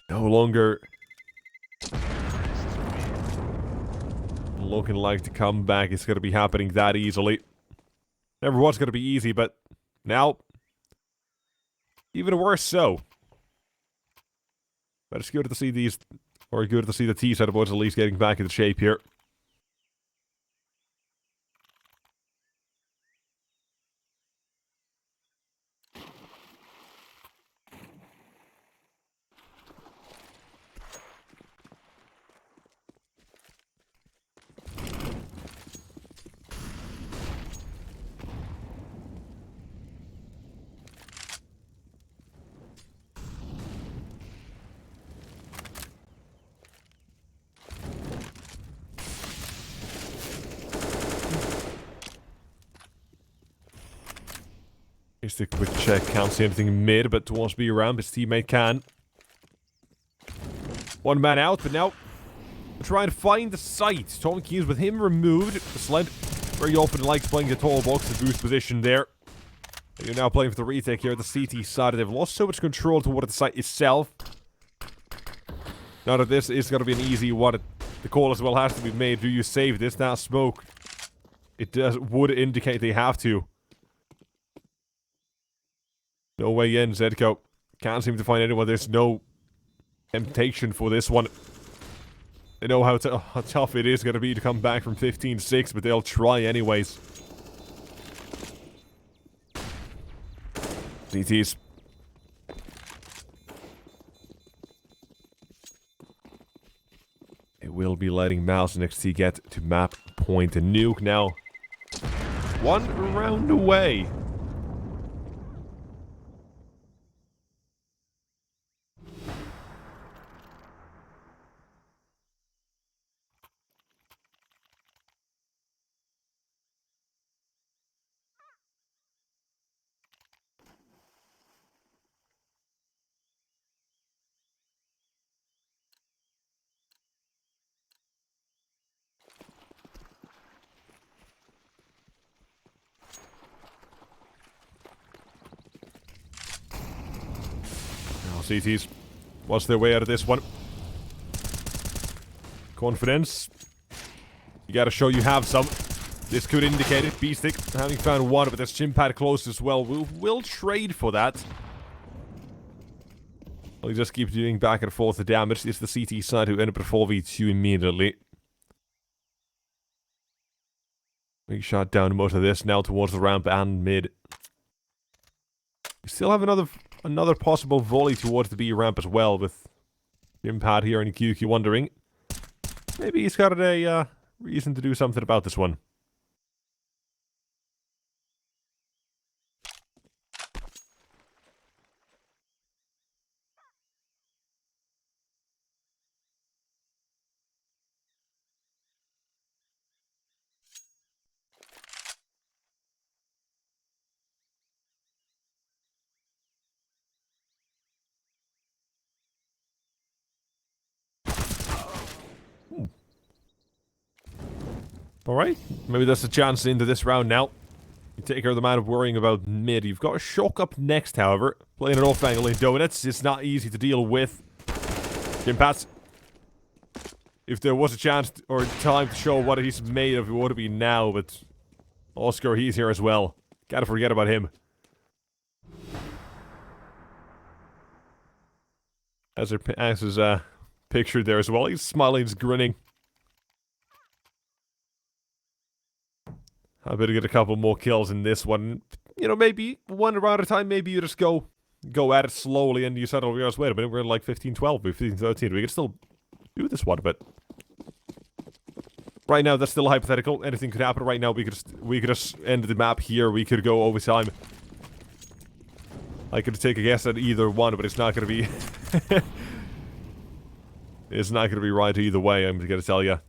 No longer looking like the comeback is going to be happening that easily. Never was going to be easy, but now even worse so. But it's good to see these, or good to see the T side of boys at least getting back into shape here. Just a quick check, can't see anything mid, but towards B around, his teammate can. One man out, but now trying to find the site. Tom Keys with him removed. The sled very often likes playing the tall box, the boost position there. And you're now playing for the retake here at the CT side. They've lost so much control toward the site itself. Now that this is going to be an easy one, the call as well has to be made. Do you save this? Now smoke. It would indicate they have to. No way in, Zedko. Can't seem to find anyone. There's no temptation for this one. They know how tough it is going to be to come back from 15-6, but they'll try anyways. CTs. It will be letting MOUZ NXT get to map point and nuke now. One round away. CTs. What's their way out of this one? Confidence. You gotta show you have some. This could indicate it. B-Stick having found one, but there's Chimpad close as well. We'll trade for that. We'll just keep doing back and forth the damage. It's the CT side who end up at 4v2 immediately. We shot down most of this now towards the ramp and mid. We still have another possible volley towards the B ramp as well, with Jimpad here and QQ wondering. Maybe he's got a reason to do something about this one. Alright, maybe that's a chance into this round now. You take care of the man of worrying about mid. You've got a shock up next, however. Playing an off angle in donuts. It's not easy to deal with. Jimpad. If there was a chance or time to show what he's made of, it would be now, but Oscar, he's here as well. Gotta forget about him. As is pictured there as well. He's smiling, he's grinning. I better get a couple more kills in this one. You know, maybe one round at a time, maybe you just go at it slowly and you suddenly realize, wait a minute, we're in like 15-12, we're 15-13. We can still do this one, but right now that's still hypothetical. Anything could happen right now. We could just end the map here. We could go overtime. I could take a guess at either one, but it's not going to be it's not going to be right either way, I'm going to tell you.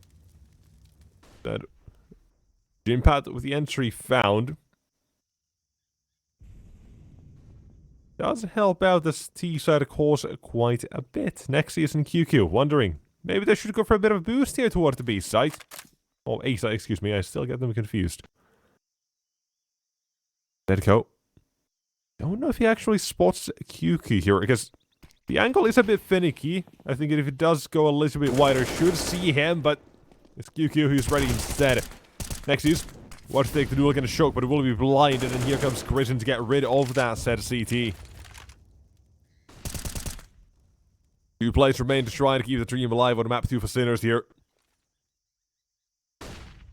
That Jimpad with the entry found does help out this T side of course quite a bit. Next season QQ wondering maybe they should go for a bit of a boost here towards the B side. Or A side, excuse me, I still get them confused. There we go. Don't know if he actually spots QQ here because the angle is a bit finicky. I think if it does go a little bit wider, should see him, but it's QQ who's ready instead. Next is, watch take the duel against Shock, but it will be blinded, and here comes Christian to get rid of that set of CT. 2 plays remain to try and keep the dream alive on map 2 for Sinners here.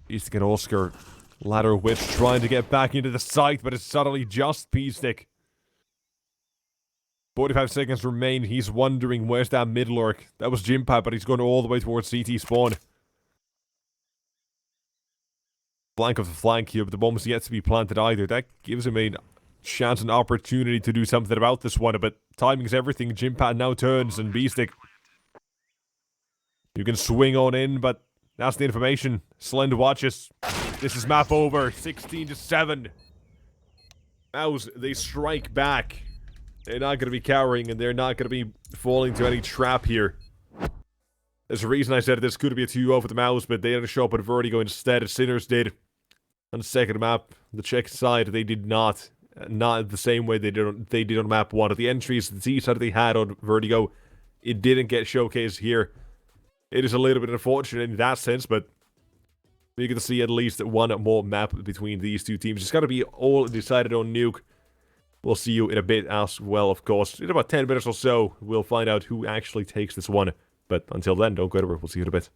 He's to get Oscar. Ladder Witch trying to get back into the site, but it's suddenly just P-Stick. 45 seconds remain. He's wondering where's that mid lurk. That was Jimpad, but he's going all the way towards CT spawn. Flank of the flank here, but the bomb's yet to be planted either. That gives him a chance and opportunity to do something about this one, but timing's everything. Jimpad now turns, and B-Stick. You can swing on in, but that's the information. Slend watches. This is map over. 16-7. MOUZ, they strike back. They're not going to be cowering, and they're not going to be falling to any trap here. There's a reason I said this could be a 2-0 for the MOUZ, but they had to show up at Vertigo instead, as Sinners did. On the second map, the Czech side, they did not. Not the same way they did on map 1. At the entries, the T side they had on Vertigo, it didn't get showcased here. It is a little bit unfortunate in that sense, but we can see at least one more map between these two teams. It's got to be all decided on Nuke. We'll see you in a bit as well, of course. In about 10 minutes or so, we'll find out who actually takes this one. But until then, don't go to work. We'll see you in a bit.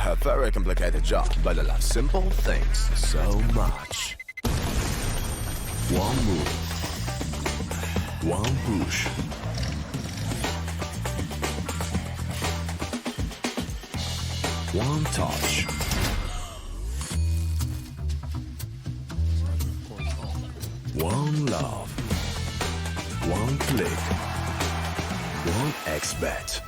A very complicated job, but I love simple things so much. One move, one push. One touch. One love. One click. One X-Bet.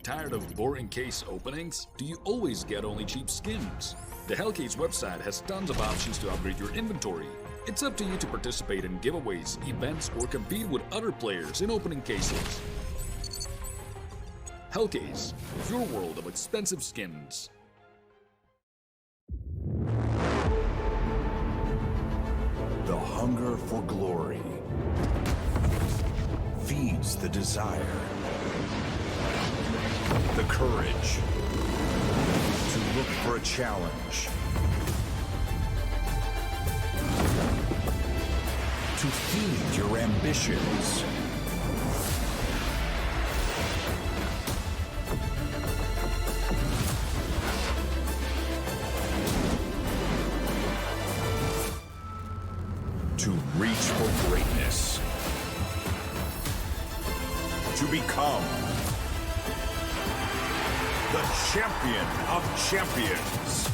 Tired of boring case openings? Do you always get only cheap skins? The Hellcase website has tons of options to upgrade your inventory. It's up to you to participate in giveaways, events, or compete with other players in opening cases. Hellcase, your world of expensive skins. The hunger for glory feeds the desire, the courage to look for a challenge, to feed your ambitions. To reach for greatness. To become the champion of champions.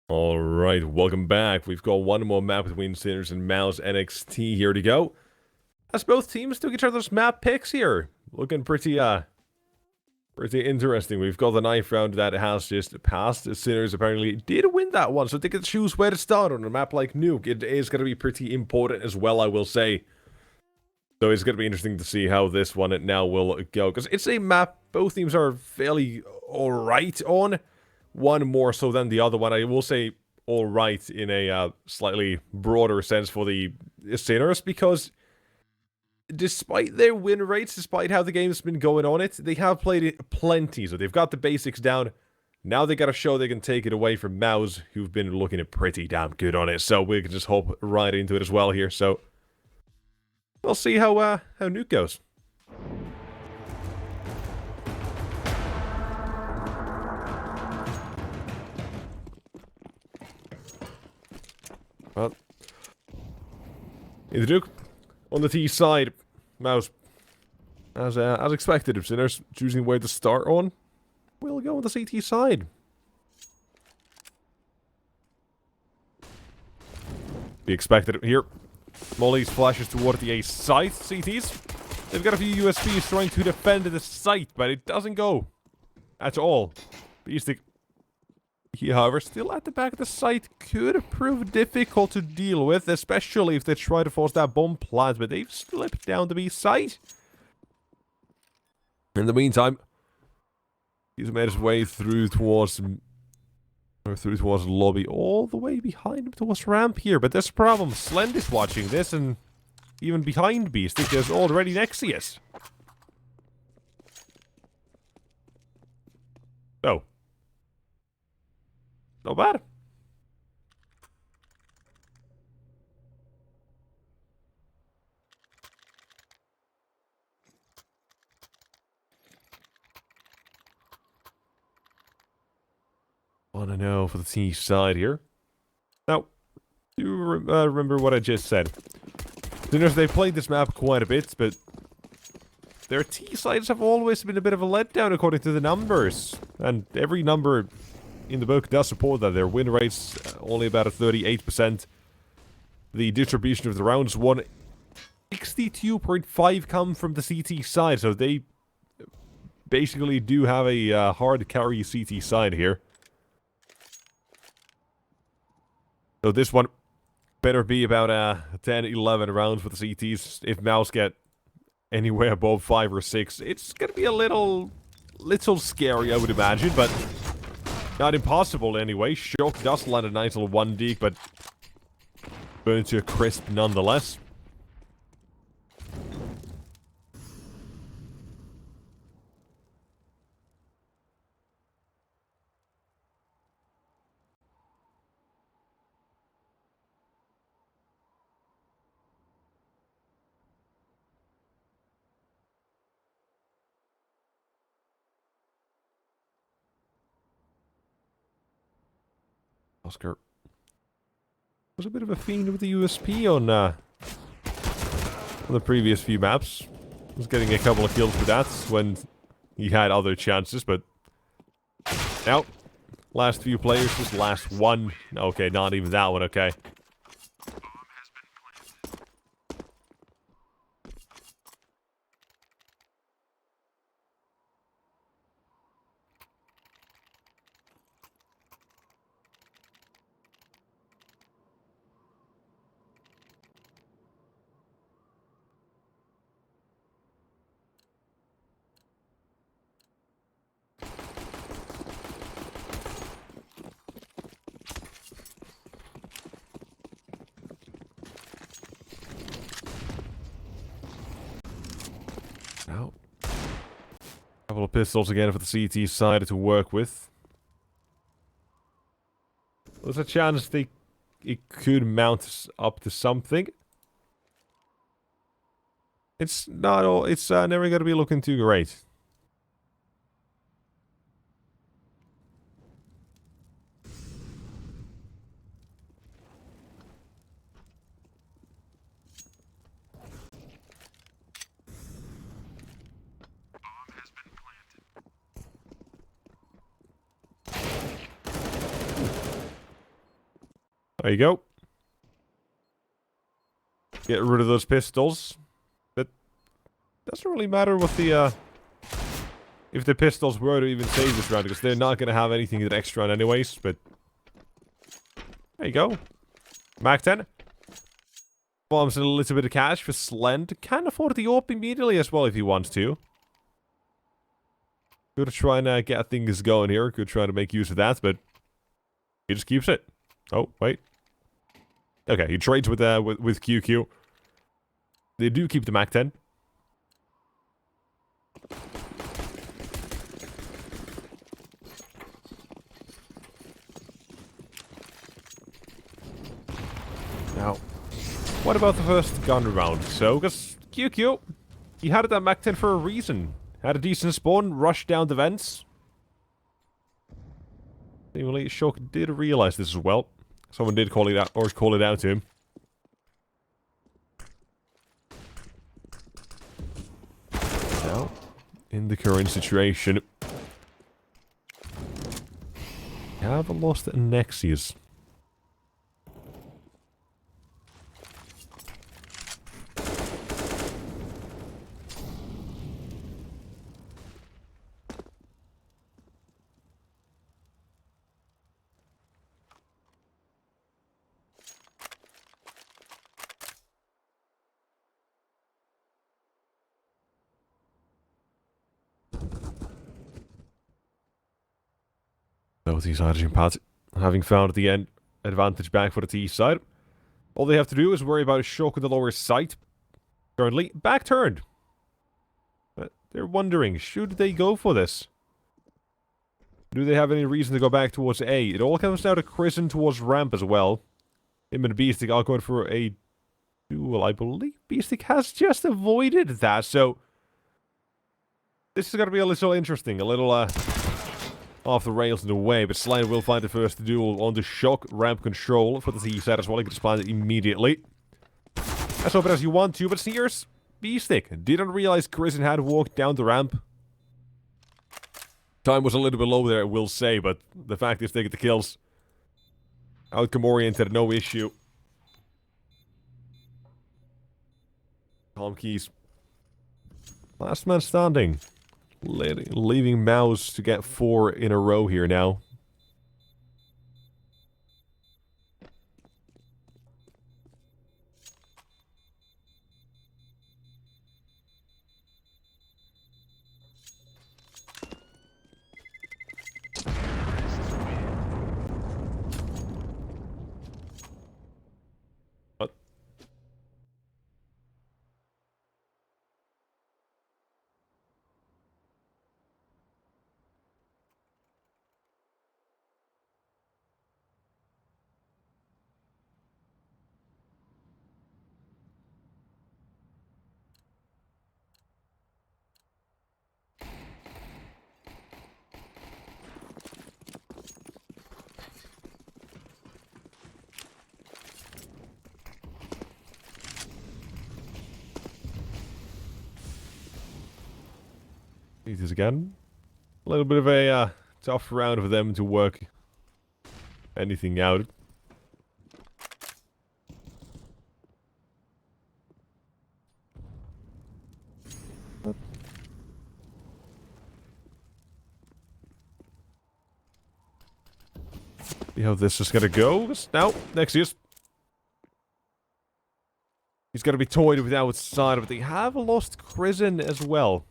Alright, welcome back. We've got one more map between Sinners and MOUZ NXT here to go. As both teams took each other's map picks here. Looking pretty interesting. We've got the knife round that has just passed. Sinners apparently did win that one, so they can choose where to start on a map like Nuke. It is going to be pretty important as well, I will say. So it's going to be interesting to see how this one now will go. Because it's a map both teams are fairly alright on. One more so than the other one. I will say alright in a slightly broader sense for the Sinners, because despite their win rates, despite how the game's been going on it, they have played it plenty, so they've got the basics down. Now they gotta show they can take it away from MOUZ, who've been looking pretty damn good on it, so we can just hop right into it as well here, so we'll see how Nuke goes. Well, in the Duke, on the T side, MOUZ, as expected of Sinners, choosing where to start on, we'll go on the CT side. Be expected here. Molly's flashes toward the A site. CTs, they've got a few USBs trying to defend the site, but it doesn't go at all. Beastic, he, however, still at the back of the site, could prove difficult to deal with, especially if they try to force that bomb plant, but they've slipped down the B site. In the meantime, he's made his way through towards the lobby, all the way behind him towards ramp here, but there's a problem. Slend is watching this, and even behind Beastic, there's already Nexius. Oh. Not bad. Want to know for the T side here. Now, do you remember what I just said? Sinners, they played this map quite a bit, but their T sides have always been a bit of a letdown according to the numbers. And every number in the book does support that. Their win rate's only about a 38%. The distribution of the rounds won 62.5 come from the CT side, so they basically do have a hard carry CT side here. So this one better be about 10-11 rounds for the CTs. If MOUZ get anywhere above 5 or 6, it's gonna be a little scary, I would imagine, but not impossible anyway. Shock does land a nice little 1 deke, but burn to a crisp nonetheless. Oscar was a bit of a fiend with the USP on the previous few maps. Was getting a couple of kills with that when he had other chances, but now Last few players, just last one. Okay, not even that one, okay. Now, couple of pistols again for the CT side to work with. There's a chance it could mount up to something. It's not all. It's never going to be looking too great. There you go. Get rid of those pistols. That doesn't really matter what the if the pistols were to even save this round, because they're not going to have anything that extra on anyways, but there you go. Mac 10. Bombs in a little bit of cash for Slend. Can afford the AWP immediately as well if he wants to. Good to try and get things going here. Good try to make use of that, but he just keeps it. Oh, wait. Okay, he trades with QQ. They do keep the Mac 10. Now, what about the first gun round? So, because QQ, he had that Mac 10 for a reason. Had a decent spawn, rushed down the vents. Seemingly, Shock did realize this as well. Someone did call it out, or call it out to him. Now, in the current situation, we have lost a Nexus. These hydrogen pads, having found the end advantage back for the T side. All they have to do is worry about a Shock with the lower sight. Currently, back turned. But they're wondering, should they go for this? Do they have any reason to go back towards A? It all comes down to Chrisen towards ramp as well. Him and Beastic are going for a duel, I believe. Beastic has just avoided that, so this is going to be a little interesting, a little off the rails in a way, but Slide will find the first duel on the Shock ramp control for the T side as well. He can just plan it immediately. As open as you want to, but here's Beastic. Didn't realize Chrisen had walked down the ramp. Time was a little bit low there, I will say, but the fact is they get the kills. Outcome oriented, no issue. Calm keys. Last man standing. Leaving MOUZ to get 4 in a row here now. This again. A little bit of a tough round for them to work anything out. See how this is gonna go. Now, next is. He's gonna be toyed with outside, but they have lost Krisen as well.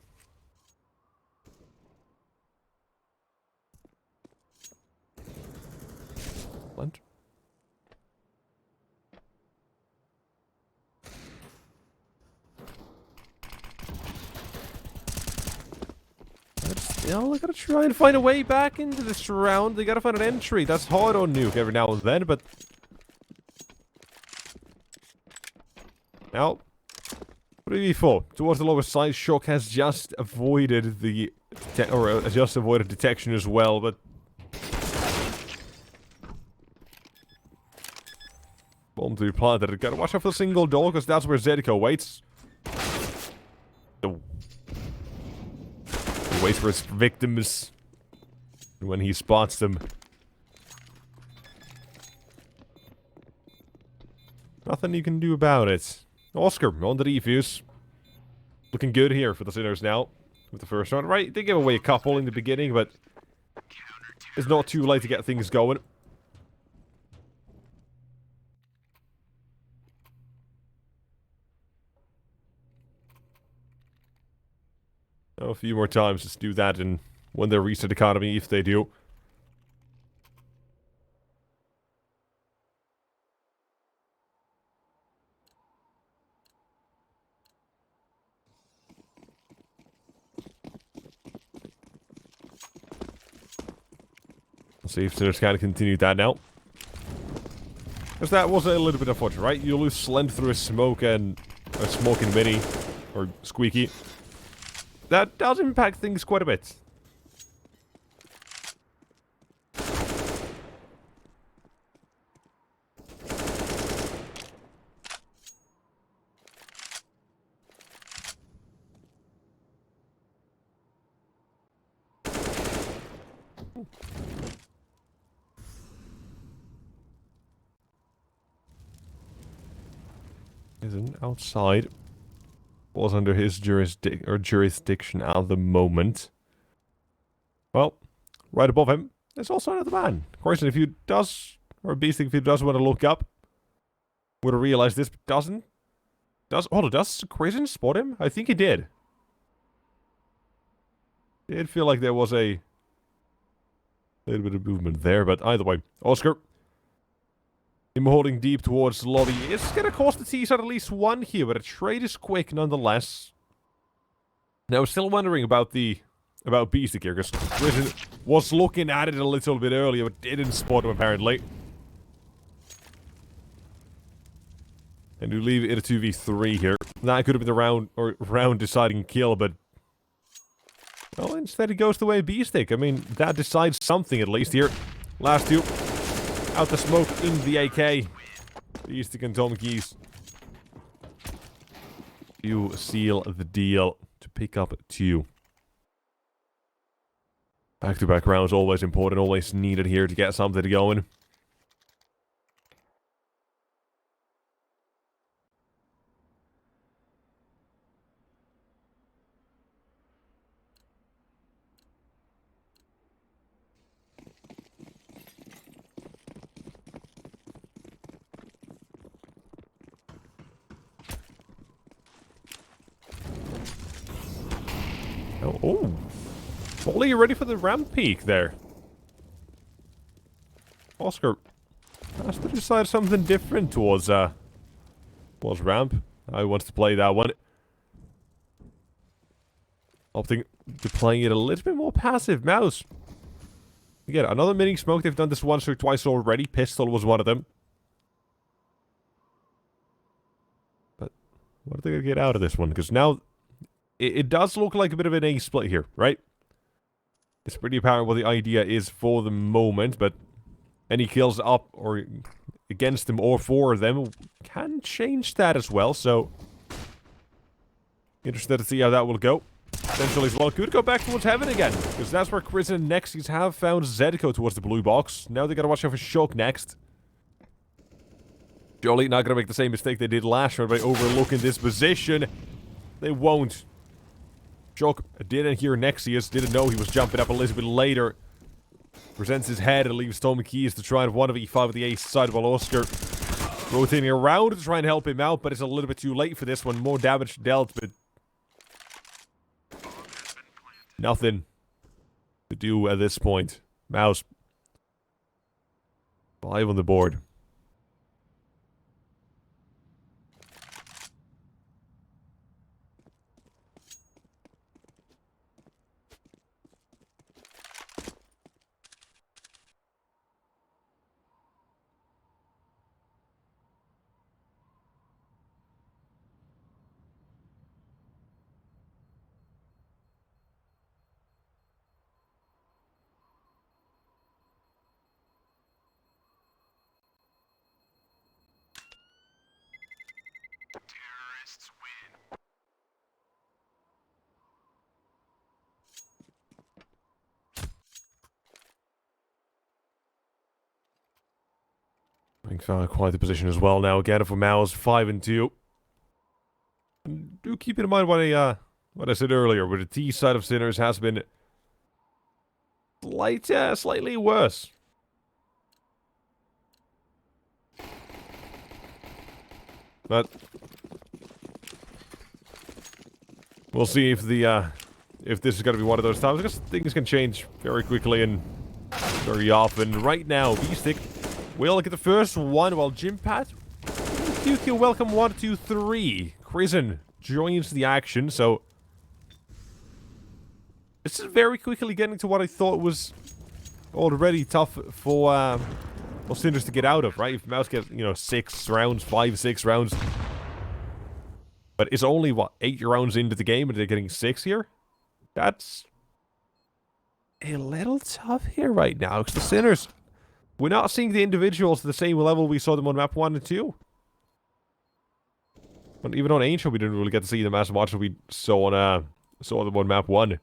Lunch. They gotta try and find a way back into this round. They gotta find an entry. That's hard on Nuke every now and then, but... Now, 3v4. Towards the lower side, Shock has just avoided the... just avoided detection as well, but... Bomb to be planted. Gotta watch out for the single door, because that's where Zedeko waits. Oh. He waits for his victims. And when he spots them... nothing you can do about it. Oscar, on the defuse. Looking good here for the Sinners now. With the first round. Right, they gave away a couple in the beginning, but... it's not too late to get things going. Oh, a few more times, just do that and when they reset economy, if they do. Let's see if Sinners can continue that now. Because that was a little bit unfortunate, right? You lose Slend through a smoke and... a smoking mini. Or squeaky. That does impact things quite a bit. Isn't outside. Was under his jurisdiction at the moment. Well, right above him, there's also another man. Carson, if he does, or Beasting, if he does want to look up, would have realized this, but doesn't. Does Carson spot him? I think he did. Did feel like there was a little bit of movement there, but either way, Oscar. Him holding deep towards the lobby. It's going to cost the T-side at least one here, but a trade is quick nonetheless. Now, I was still wondering about Beastic here, because Prison was looking at it a little bit earlier, but didn't spot him apparently. And we leave it a 2v3 here. That could have been the round deciding kill, but... well, instead it goes the way of Beastic. I mean, that decides something at least here. Last two. Out the smoke in the AK. Beastic and Tom Keys. You seal the deal to pick up 2. Back-to-back rounds always important, always needed here to get something going. Oh. Molly, you ready for the ramp peak there? Oscar has to decide something different towards ramp. I want to play that one. Opting to playing it a little bit more passive. MOUZ. Again, another mini smoke. They've done this once or twice already. Pistol was one of them. But what are they going to get out of this one? Because now... it does look like a bit of an A split here, right? It's pretty apparent what the idea is for the moment, but any kills up or against them or for them can change that as well, so... interested to see how that will go. Essentially as well. Could go back towards heaven again. Because that's where Chris and Nexties have found Zedco towards the blue box. Now they gotta watch out for Shock next. Surely not gonna make the same mistake they did last round by overlooking this position. They won't. Shock didn't hear Nexius, didn't know he was jumping up a little bit later. Presents his head and leaves Tommy Keys to try and 1v5 with the ace side while Oscar rotating around to try and help him out, but it's a little bit too late for this one. More damage dealt, but nothing to do at this point. MOUZ 5 on the board. I think found quite the position as well now. Again for MOUZ 5 and 2. And do keep in mind what I said earlier, where the T side of Sinners has been slightly worse. But we'll see if this is going to be one of those times. I guess things can change very quickly and very often. Right now, V-Stick will get the first one while Jimpat. QQ welcome 1, 2, 3. Krisen joins the action, so this is very quickly getting to what I thought was already tough for Cinders to get out of, right? If MOUZ gets, 6 rounds, 5, 6 rounds. But it's only, what, 8 rounds into the game and they're getting 6 here? That's a little tough here right now, because the Sinners, we're not seeing the individuals at the same level we saw them on map 1 and 2. But even on Angel, we didn't really get to see them as much as we saw them on map 1.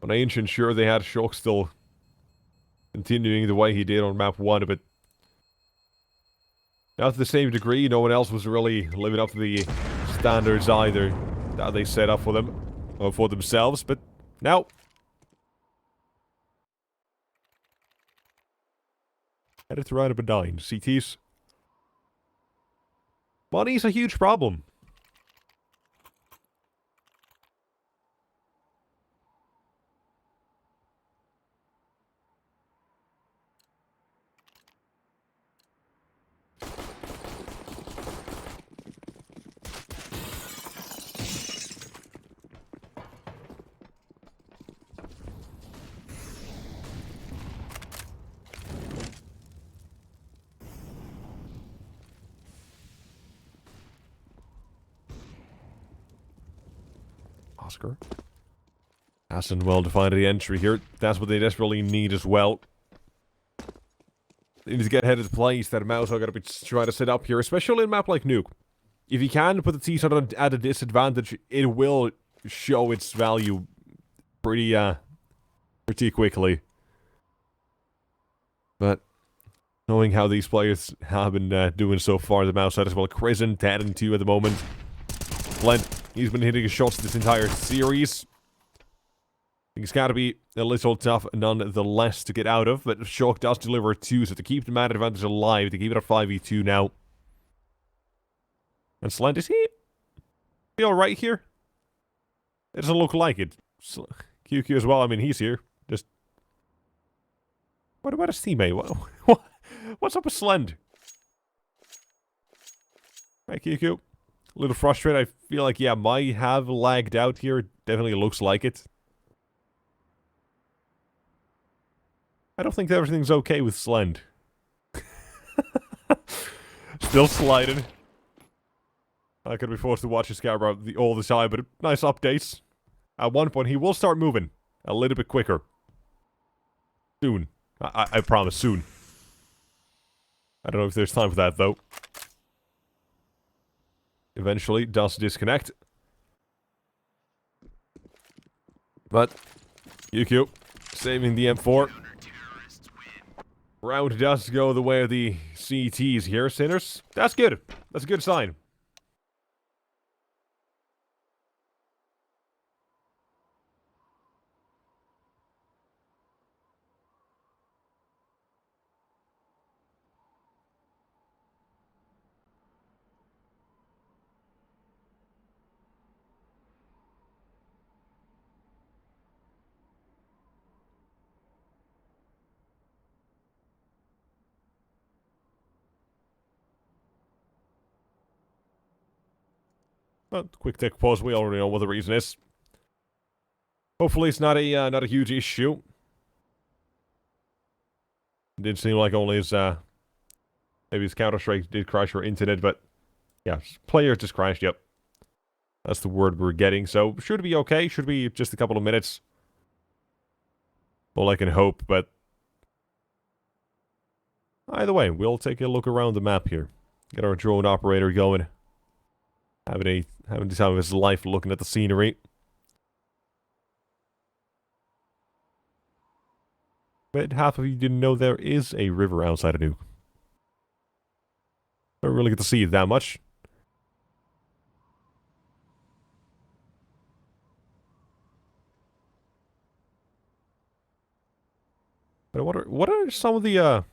On Ancient, sure, they had Shock still continuing the way he did on map 1, but not to the same degree. No one else was really living up to the standards either that they set up for them, or for themselves, but now headed to round up a 9. CTs. Money's a huge problem. Oscar. Aston well defined the entry here. That's what they desperately need as well. They need to get ahead of the plays that MOUZ are going to be trying to set up here, especially in a map like Nuke. If you can put the T-side at a disadvantage, it will show its value pretty quickly. But knowing how these players have been doing so far, the MOUZ side as well. Krisen 10 and 2 at the moment. Flint, he's been hitting his shots this entire series. I think it's got to be a little tough nonetheless to get out of, but Shock does deliver 2, so to keep the man advantage alive, to keep it at 5v2 now. And Slent, is he alright here? It doesn't look like it. QQ as well, I mean, he's here. Just... What about his teammate? What's up with Slend? Right, QQ. A little frustrated. I feel like, yeah, might have lagged out here. Definitely looks like it. I don't think everything's okay with Slend. Still sliding. I could be forced to watch his camera all the time, but nice updates. At one point, he will start moving a little bit quicker. Soon. I promise, soon. I don't know if there's time for that, though. Eventually, does disconnect. But, UQ, saving the M4. Round does go the way of the CTs here, Sinners. That's good. That's a good sign. Well, quick tech pause. We already know what the reason is. Hopefully, it's not a huge issue. It did seem like only his maybe his Counter-Strike did crash or internet, but yeah, player just crashed. Yep, that's the word we're getting. So should be okay. Should be just a couple of minutes. All I can hope, but either way, we'll take a look around the map here. Get our drone operator going. Having the time of his life looking at the scenery. But half of you didn't know there is a river outside of Nuke. Don't really get to see it that much. But what are some of the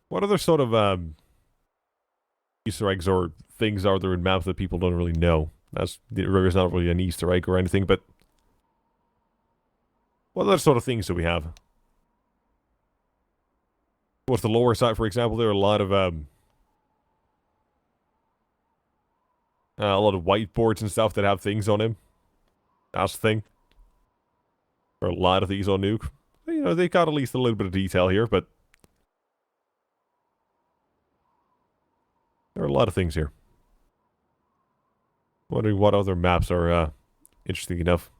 what other sort of Easter eggs or things are there in maps that people don't really know? The river's not really an Easter egg or anything, but what other sort of things do we have? What's the lower side, for example? There are a lot of whiteboards and stuff that have things on them. That's the thing. There are a lot of these on Nuke. You know, they got at least a little bit of detail here, but there are a lot of things here. Wondering what other maps are interesting enough.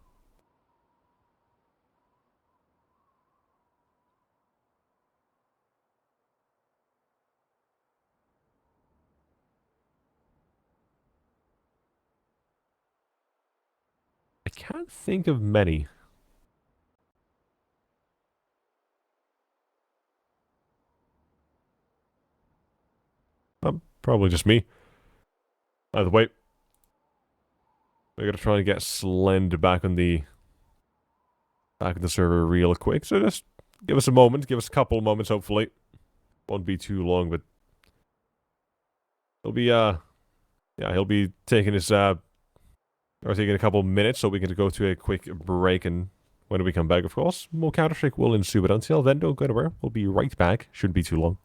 I can't think of many. Probably just me. Either way, we're gonna try and get Slend back on the server real quick. So just give us a moment, give us a couple of moments. Hopefully, won't be too long, but he'll be yeah, he'll be taking his or taking a couple of minutes, so we can go to a quick break. And when we come back, of course, more Counter-Strike will ensue. But until then, don't go anywhere. We'll be right back. Shouldn't be too long.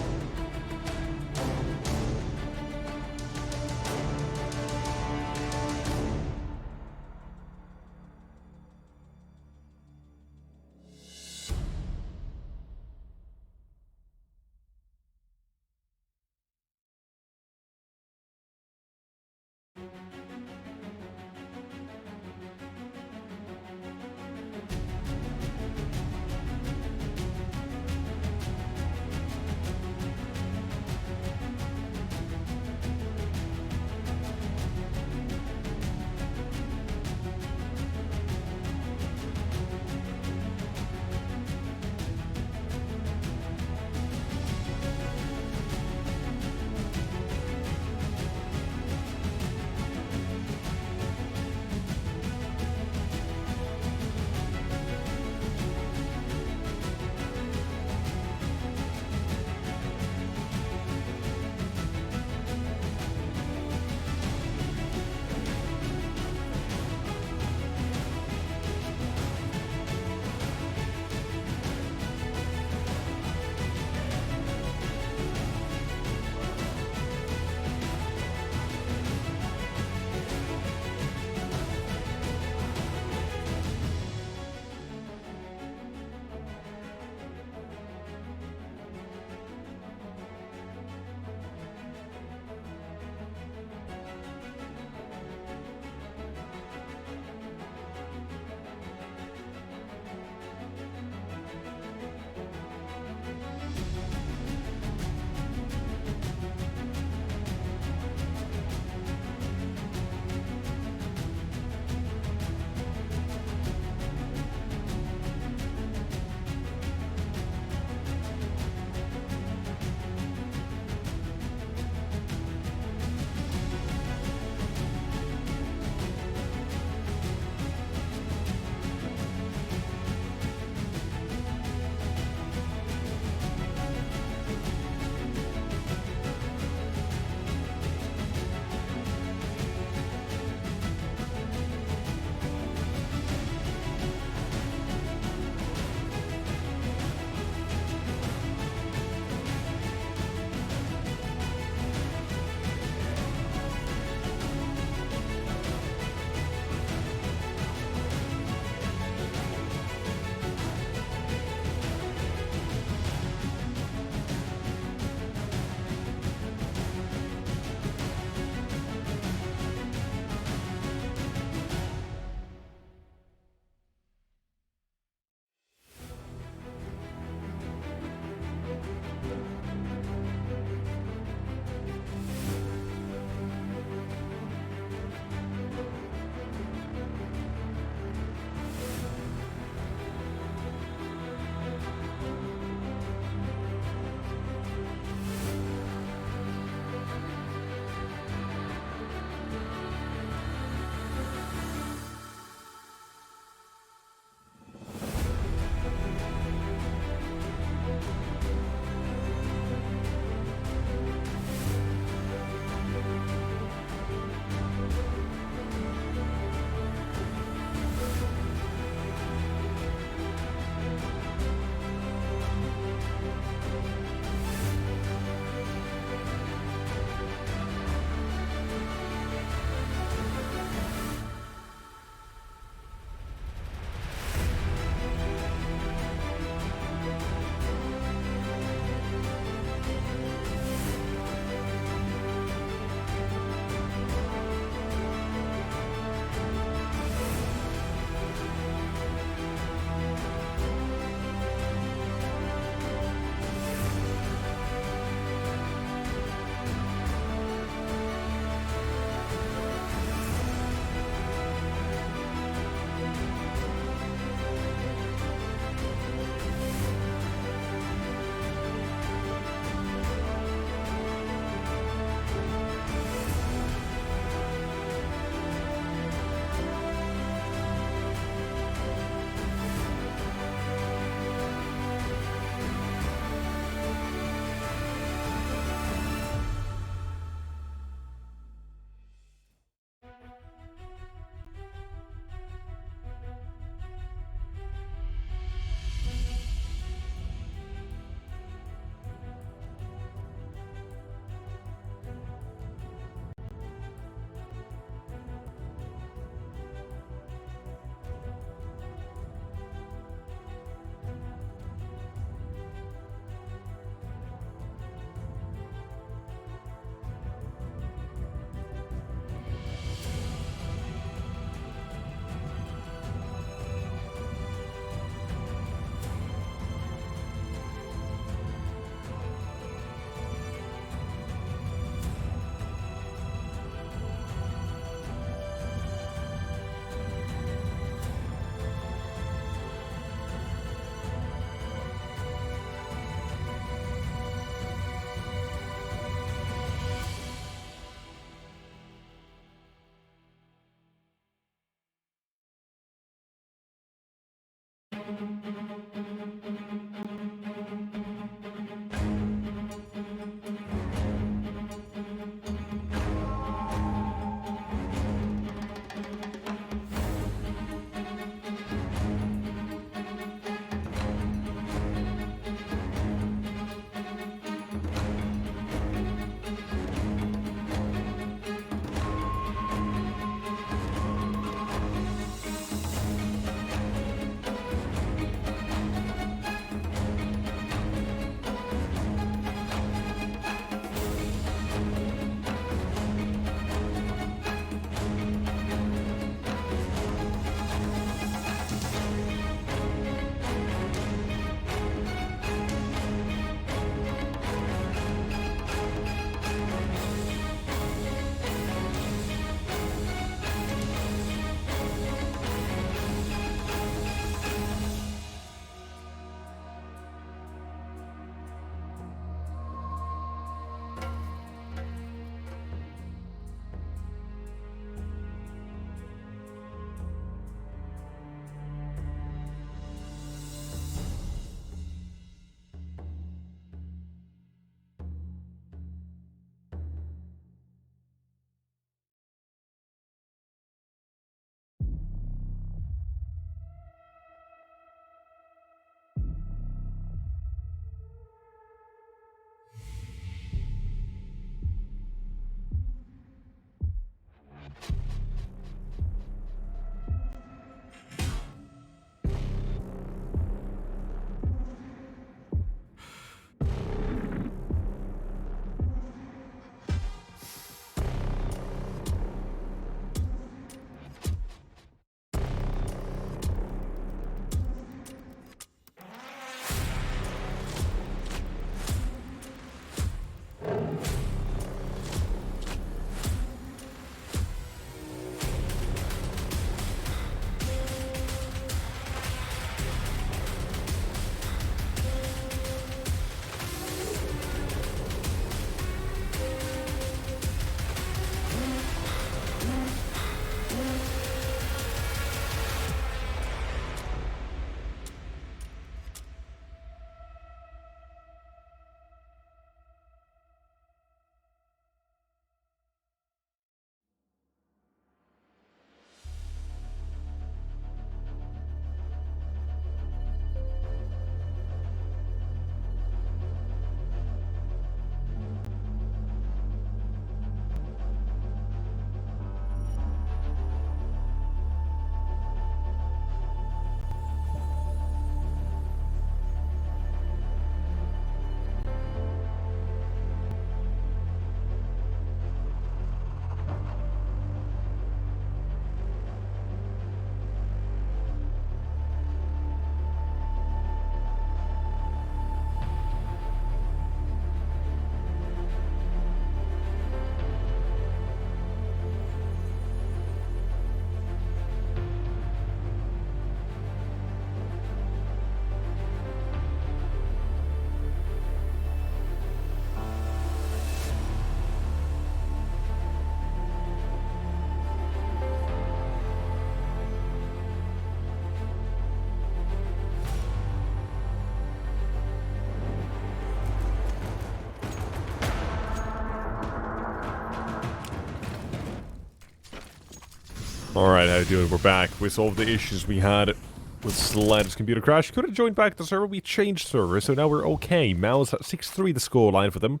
Alright, how you doing? We're back. We solved the issues we had with Sled's computer crash. Could have joined back the server. We changed server, so now we're okay. MOUZ at 6-3 the scoreline for them.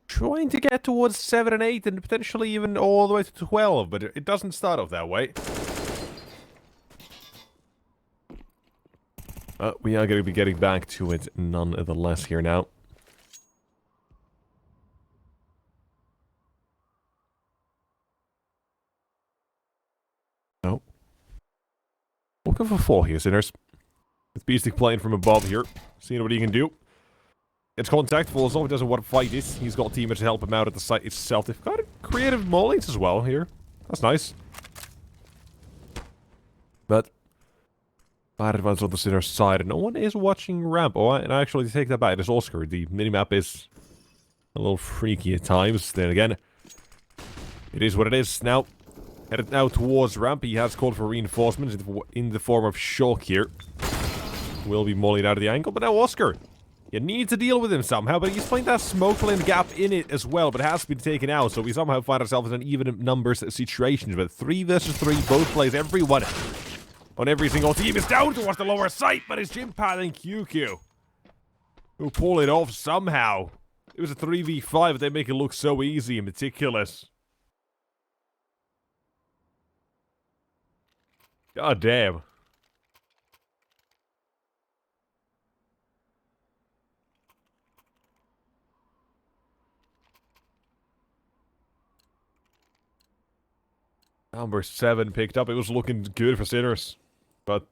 Trying to get towards 7 and 8 and potentially even all the way to 12, but it doesn't start off that way. We are going to be getting back to it nonetheless here now. Oh. Looking for 4 here, sinners. With Beastic playing from above here. Seeing what he can do. It's contact. Volzo doesn't want to fight it. He's got teammates to help him out at the site itself. They've got creative mollies as well here. That's nice. But bad advance on the sinner side. No one is watching ramp. Oh, and I actually take that back. It's Oscar. The minimap is a little freaky at times. Then again, it is what it is. Now, headed now towards ramp. He has called for reinforcements in the form of Shock here. Will be mollied out of the angle. But now Oscar, you need to deal with him somehow, but he's playing that smoke plane gap in it as well, but it has been taken out, so we somehow find ourselves in an even numbers situation. But 3 versus 3, both plays, everyone on every single team is down towards the lower site, but it's Jimpad and QQ who pull it off somehow. It was a 3v5, but they make it look so easy and meticulous. God damn. Number 7 picked up. It was looking good for Sinners, but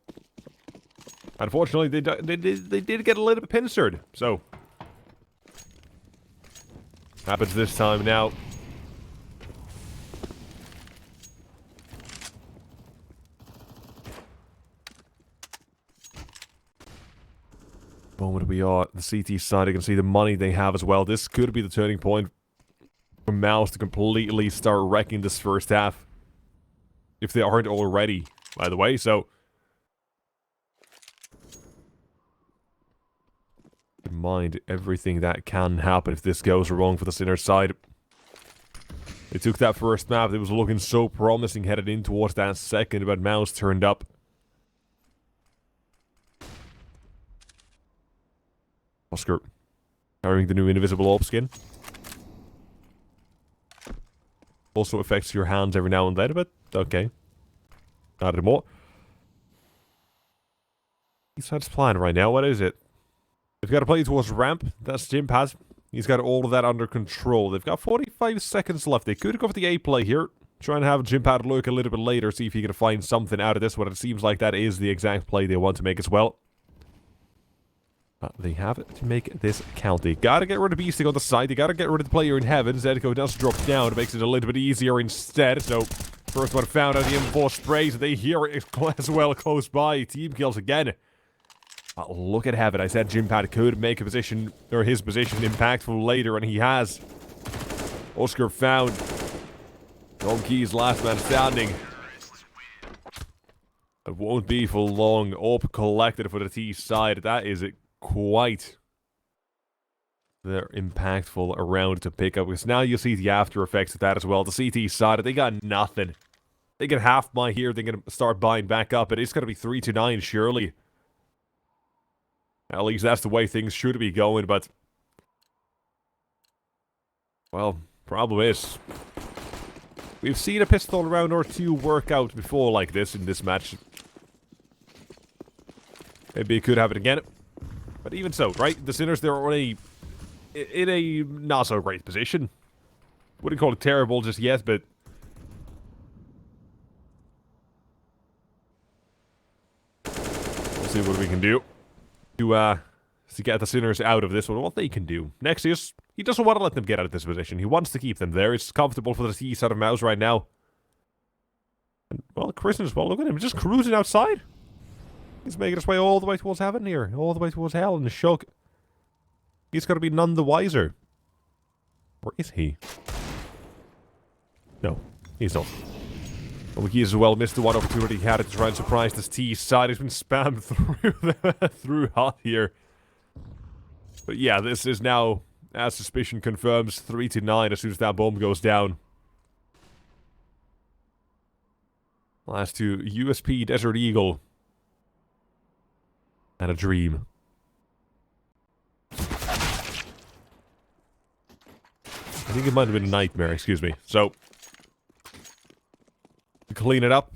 unfortunately they did get a little bit pincered. So happens this time now. Moment we are the CT side, you can see the money they have as well. This could be the turning point for MOUZ to completely start wrecking this first half. If they aren't already, by the way, so keep in mind everything that can happen if this goes wrong for the Sinner side. They took that first map, it was looking so promising headed in towards that second, but MOUZ turned up. Oscar carrying the new invisible orb skin. Also affects your hands every now and then, but okay. Not anymore. Eastside's plan right now, what is it? They've got to play towards ramp. That's Jimpad. He's got all of that under control. They've got 45 seconds left. They could go for the A play here. Try and have Jimpad lurk a little bit later, see if he can find something out of this one. It seems like that is the exact play they want to make as well. They have to make this count. They gotta get rid of Beasting on the side. They gotta get rid of the player in heaven. Zedko does drop down. It makes it a little bit easier instead. So, first one found out the M4 sprays. They hear it as well close by. Team kills again. Look at heaven. I said Jimpad could make a position, or his position, impactful later, and he has. Oscar found. Donkey's last man standing. It won't be for long. Up collected for the T side. That is it. Quite they're impactful around to pick up, because now you see the after effects of that as well. The CT side, they got nothing. They get half my here, they're gonna start buying back up, but it's gonna be 3-9 surely. At least that's the way things should be going, but well, problem is we've seen a pistol round or two work out before like this in this match. Maybe it could happen again. But even so, right? The Sinners, they're already in a not-so-great position. Wouldn't call it terrible just yet, but we'll see what we can do to get the Sinners out of this one. What they can do. Nexius, he doesn't want to let them get out of this position. He wants to keep them there. It's comfortable for the T side of MOUZ right now. And, well, Chris as well, look at him, just cruising outside. He's making his way all the way towards heaven here. All the way towards hell, and the Shock, he's got to be none the wiser. Or is he? No, he's not. Well, he as well missed the one opportunity he had to try and surprise this T side. He's been spammed through hot here. But yeah, this is now, as suspicion confirms, 3-9 as soon as that bomb goes down. Last two, USP Desert Eagle. And a Dream. I think it might have been a Nightmare, excuse me. So, to clean it up,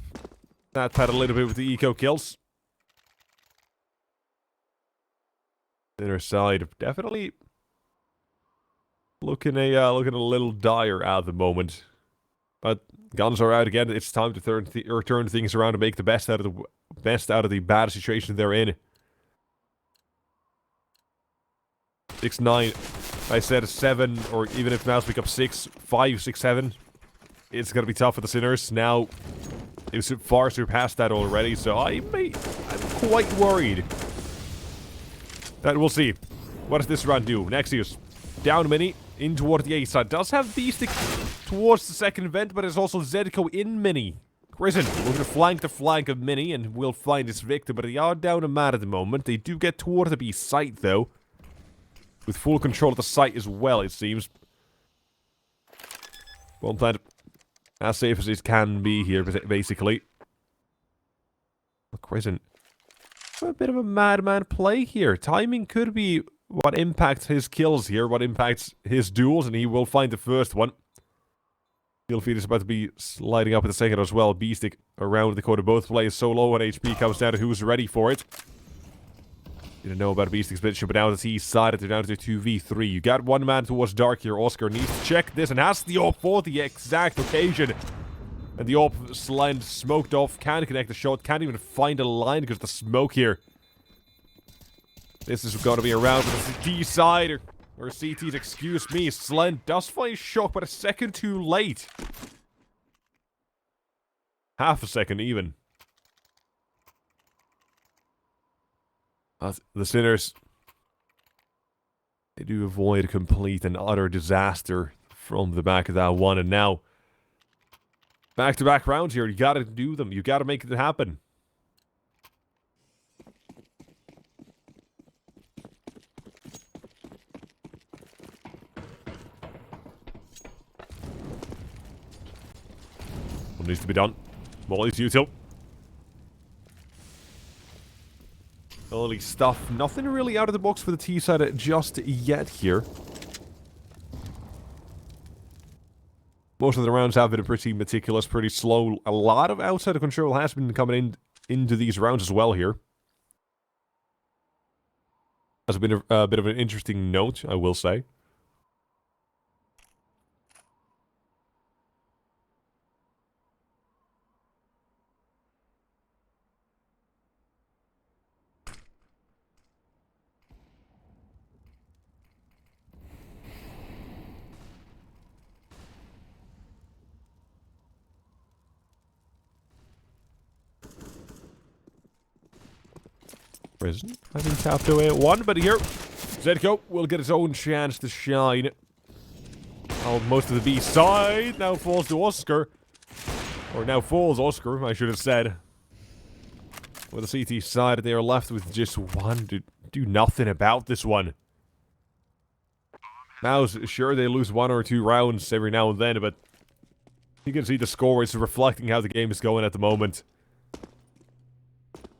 that had a little bit with the eco kills. Inner side, definitely looking a little dire at the moment. But guns are out again. It's time to turn things around and make the best out of the bad situation they're in. 6-9. I said 7, or even if MOUZ pick up 6, 5, 6, 7. It's gonna be tough for the Sinners. Now, it's far surpassed that already, so I'm quite worried. That we'll see. What does this round do? Nexius, down mini, in toward the A side. Does have B-stick towards the second event, but it's also Zedco in mini. Risen, we're gonna flank the flank of mini, and we'll find his victim, but they are down a mat at the moment. They do get toward the B site, though. With full control of the site as well, it seems. Well played. As safe as it can be here, basically. Look, Risen. A bit of a madman play here. Timing could be what impacts his kills here, what impacts his duels, and he will find the first one. Field feed is about to be sliding up in the second as well. B-stick around the corner. Both players so low on HP. Comes down to who's ready for it. Didn't know about a B-stick split, but now that he's sided, they're down to 2v3. You got one man towards Dark here. Oscar needs to check this and has the AWP for the exact occasion. And the AWP slide smoked off. Can't connect the shot. Can't even find a line because of the smoke here. This is going to be around for the CT side. Or CT's, excuse me. Slend does find shot, but a second too late. Half a second even. The Sinners, they do avoid complete and utter disaster from the back of that one. And now, back-to-back rounds here. You gotta do them. You gotta make it happen. What needs to be done? Molly's util. Early stuff. Nothing really out of the box for the T side just yet here. Most of the rounds have been pretty meticulous, pretty slow. A lot of outside of control has been coming into these rounds as well here. Has been a bit of an interesting note, I will say. Prison. I think tapped away at 1, but here, Zedco will get his own chance to shine. Oh, most of the B side now falls to Oscar. Or now falls Oscar, I should have said. With the CT side, they are left with just one to do nothing about this one. MOUZ, sure, they lose 1 or 2 rounds every now and then, but you can see the score is reflecting how the game is going at the moment.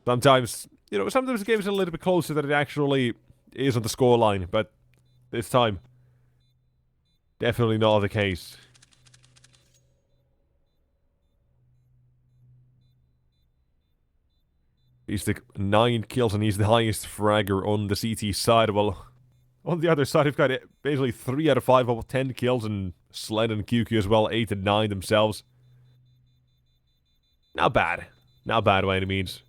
Sometimes, you know, sometimes the game is a little bit closer than it actually is on the scoreline, but this time, definitely not the case. He's the 9 kills and he's the highest fragger on the CT side. Well, on the other side, we've got basically 3 out of 5 of 10 kills, and Sled and QQ as well, 8 and 9 themselves. Not bad. Not bad by any means.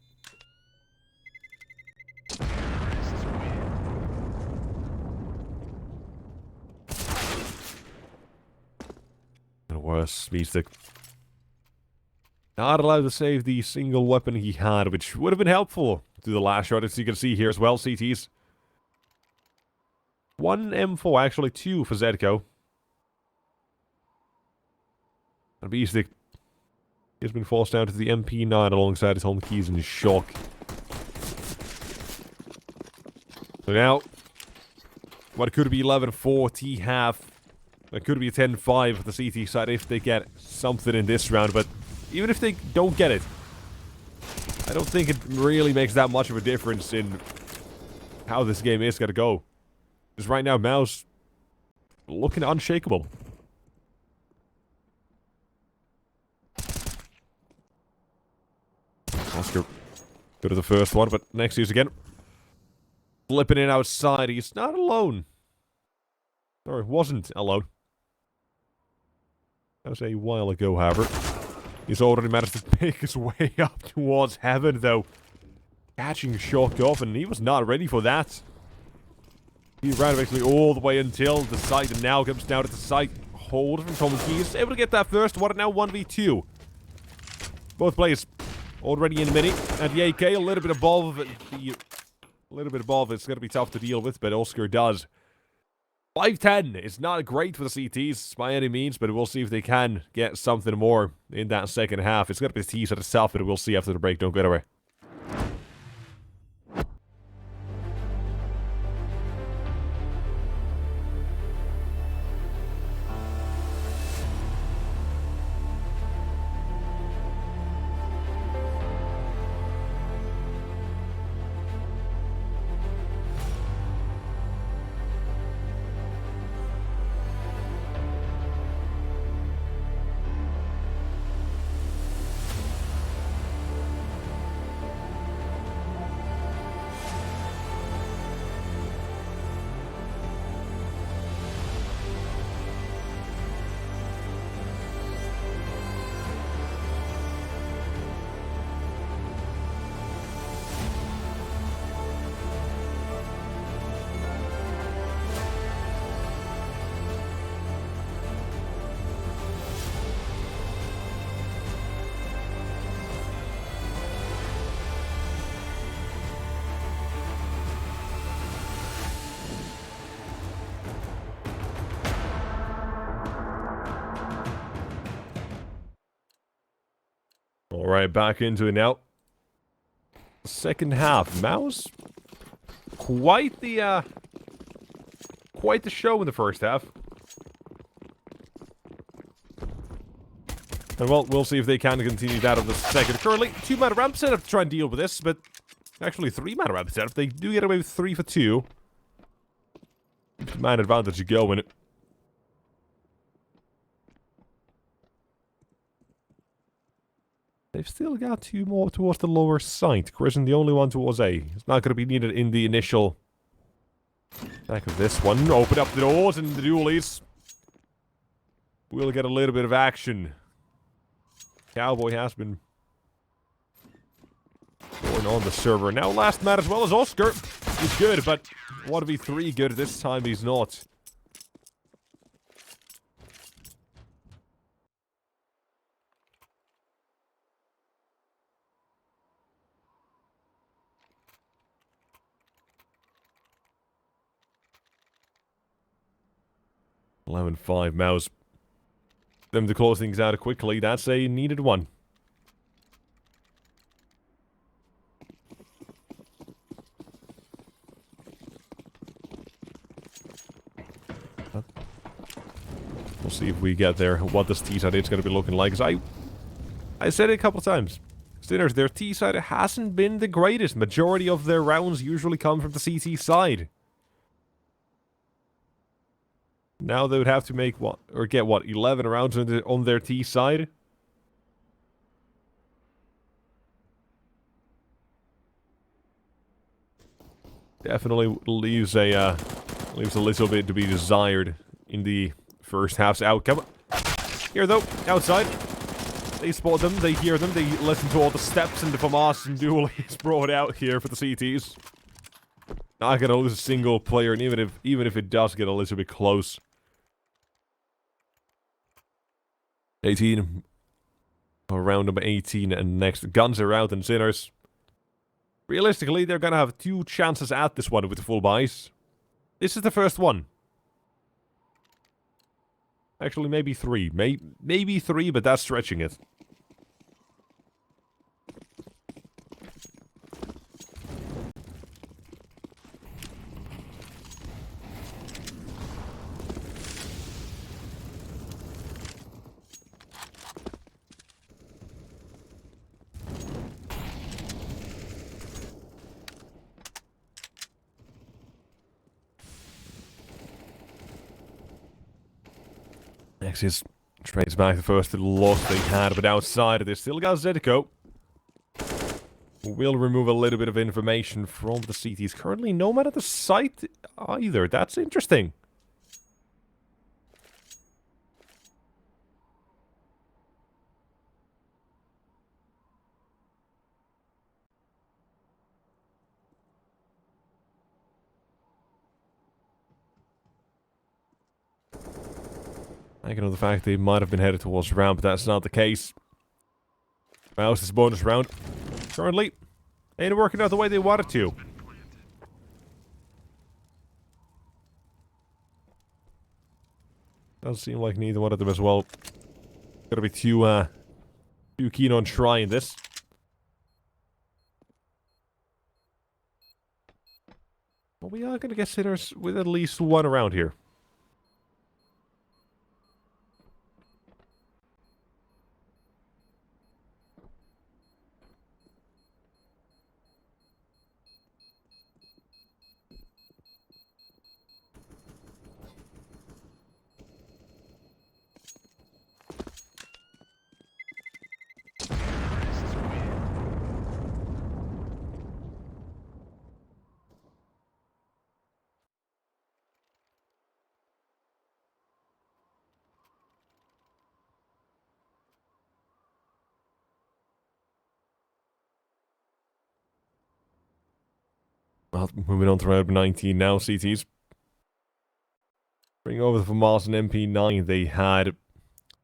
And worse, Meestick. Not allowed to save the single weapon he had, which would have been helpful to the last shot, as you can see here as well, CTs. 1 M4, actually 2 for Zedco. And Beestick has been forced down to the MP9 alongside his home keys in shock. So now, what could be 11-4 T-half. That could be a 10-5 for the CT side if they get something in this round, but Even if they don't get it, I don't think it really makes that much of a difference in how this game is going to go. Because right now, MOUZ looking unshakable. Oscar go to the first one, but next use again. Flipping in outside. He's not alone. Or wasn't alone. That was a while ago, however. He's already managed to pick his way up towards heaven, though. Catching shocked off, and he was not ready for that. He ran basically all the way until the site, and now comes down to the site. Hold from Tom Keys. Able to get that first one, now 1v2. Both players already in the mini. And the AK a little bit above. It's going to be tough to deal with, but Oscar does. 5-10 is not great for the CTs by any means, but we'll see if they can get something more in that second half. It's going to be the T's at itself, but we'll see after the break. Don't get away. Alright, back into it now. Second half. MOUZ, quite the show in the first half. And well, we'll see if they can continue that of the second. Currently, 2-mana ramp setup to try and deal with this, but actually 3-mana ramp setup. They do get away with 3 for 2. Man advantage you go in it. They've still got 2 more towards the lower side. Christian, the only one towards A. It's not going to be needed in the initial back of this one. Open up the doors and the dualies. We'll get a little bit of action. Cowboy has been going on the server. Now last man as well as Oscar. He's good, but 1v3 good. This time he's not. $11-5 MOUZ. Them to close things out quickly. That's a needed one. We'll see if we get there. What this T-side is going to be looking like. Because I said it a couple of times. Sinners, their T-side hasn't been the greatest. Majority of their rounds usually come from the CT side. Now they would have to make what, or get what, 11 rounds on their T side? Definitely leaves a little bit to be desired in the first half's outcome. Here though, outside. They spot them, they hear them, they listen to all the steps, and the FAMAS and duel is brought out here for the CTs. Not gonna lose a single player, and even if it does get a little bit close. 18. Round number 18 and next. Guns are out and Sinners. Realistically, they're gonna have 2 chances at this one with the full buys. This is the first one. Actually, maybe 3. Maybe 3, but that's stretching it. Nexus trades back the first little loss they had, but outside of this, still got Zedico. We'll remove a little bit of information from the CTs. Currently no man at the site either. That's interesting. I know the fact they might have been headed towards round, but that's not the case. MOUZ is bonus round. Currently, ain't working out the way they wanted to. Doesn't seem like neither one of them as well gonna be too keen on trying this. But we are gonna get sinners with at least one around here. Well, moving on to round 19 now, CTs. Bring over the MOUZ and MP9 they had.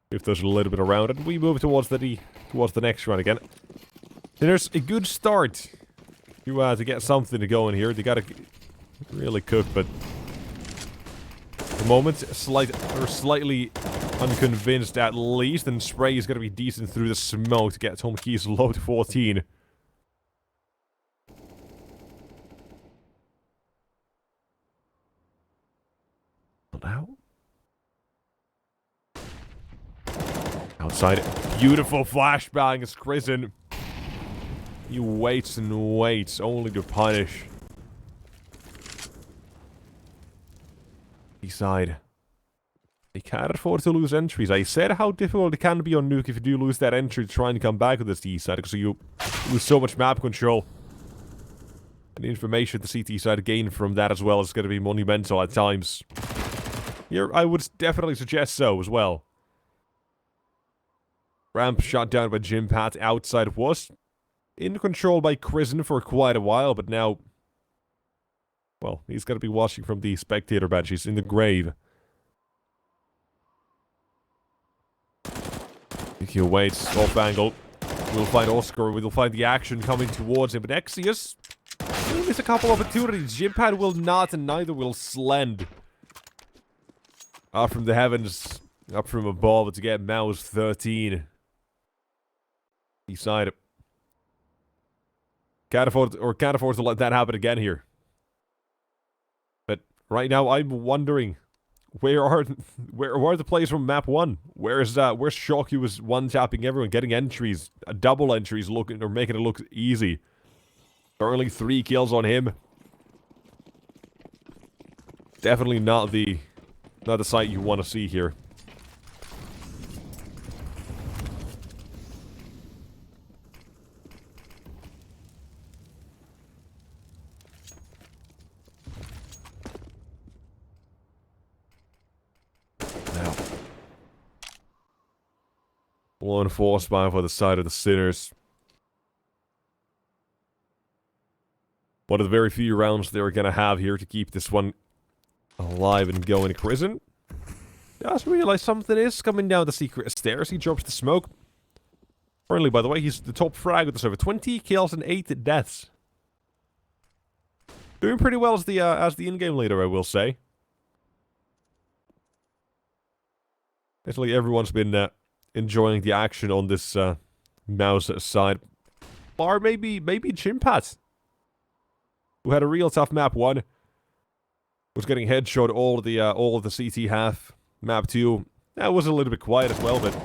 If there's a little bit around, and we move towards the next round again. And there's a good start to get something to go in here. They gotta really cook, but at the moment, slightly unconvinced at least, and Spray is gonna be decent through the smoke to get Tom Keys low to 14. Out. Outside, beautiful flashbang as Kristen. He waits and waits, only to punish. Eastside. They can't afford to lose entries. I said how difficult it can be on Nuke if you do lose that entry to try and come back with this Eastside, because you lose so much map control. And the information the CT side gain from that as well is going to be monumental at times. Here, I would definitely suggest so as well. Ramp shot down by Jim Pat. Outside was in control by Kristen for quite a while, but now, well, he's going to be watching from the spectator bench. He's in the grave. He waits, off angle. We'll find Oscar. We'll find the action coming towards him. But Nexius, there's a couple opportunities. Jim Pat will not, and neither will Slend. Up from the heavens, up from above to get MOUZ 13. Eastside. Can't afford to let that happen again here. But right now, I'm wondering, where are the players from map 1? Where's Shock, who was one-tapping everyone, getting entries, double entries, making it look easy. Currently 3 kills on him. Definitely not the sight you want to see here. Now, one force by for the side of the Sinners. One of the very few rounds they're going to have here to keep this one alive and going to Kristen. Just realized something is coming down the secret stairs. He drops the smoke. Currently, by the way, he's the top frag with the server. 20 kills and 8 deaths. Doing pretty well as the in-game leader, I will say. Basically, everyone's been enjoying the action on this MOUZ side. Bar maybe Chimpat, who had a real tough map 1. Was getting headshot all of the CT half. Map 2, that was a little bit quiet as well, but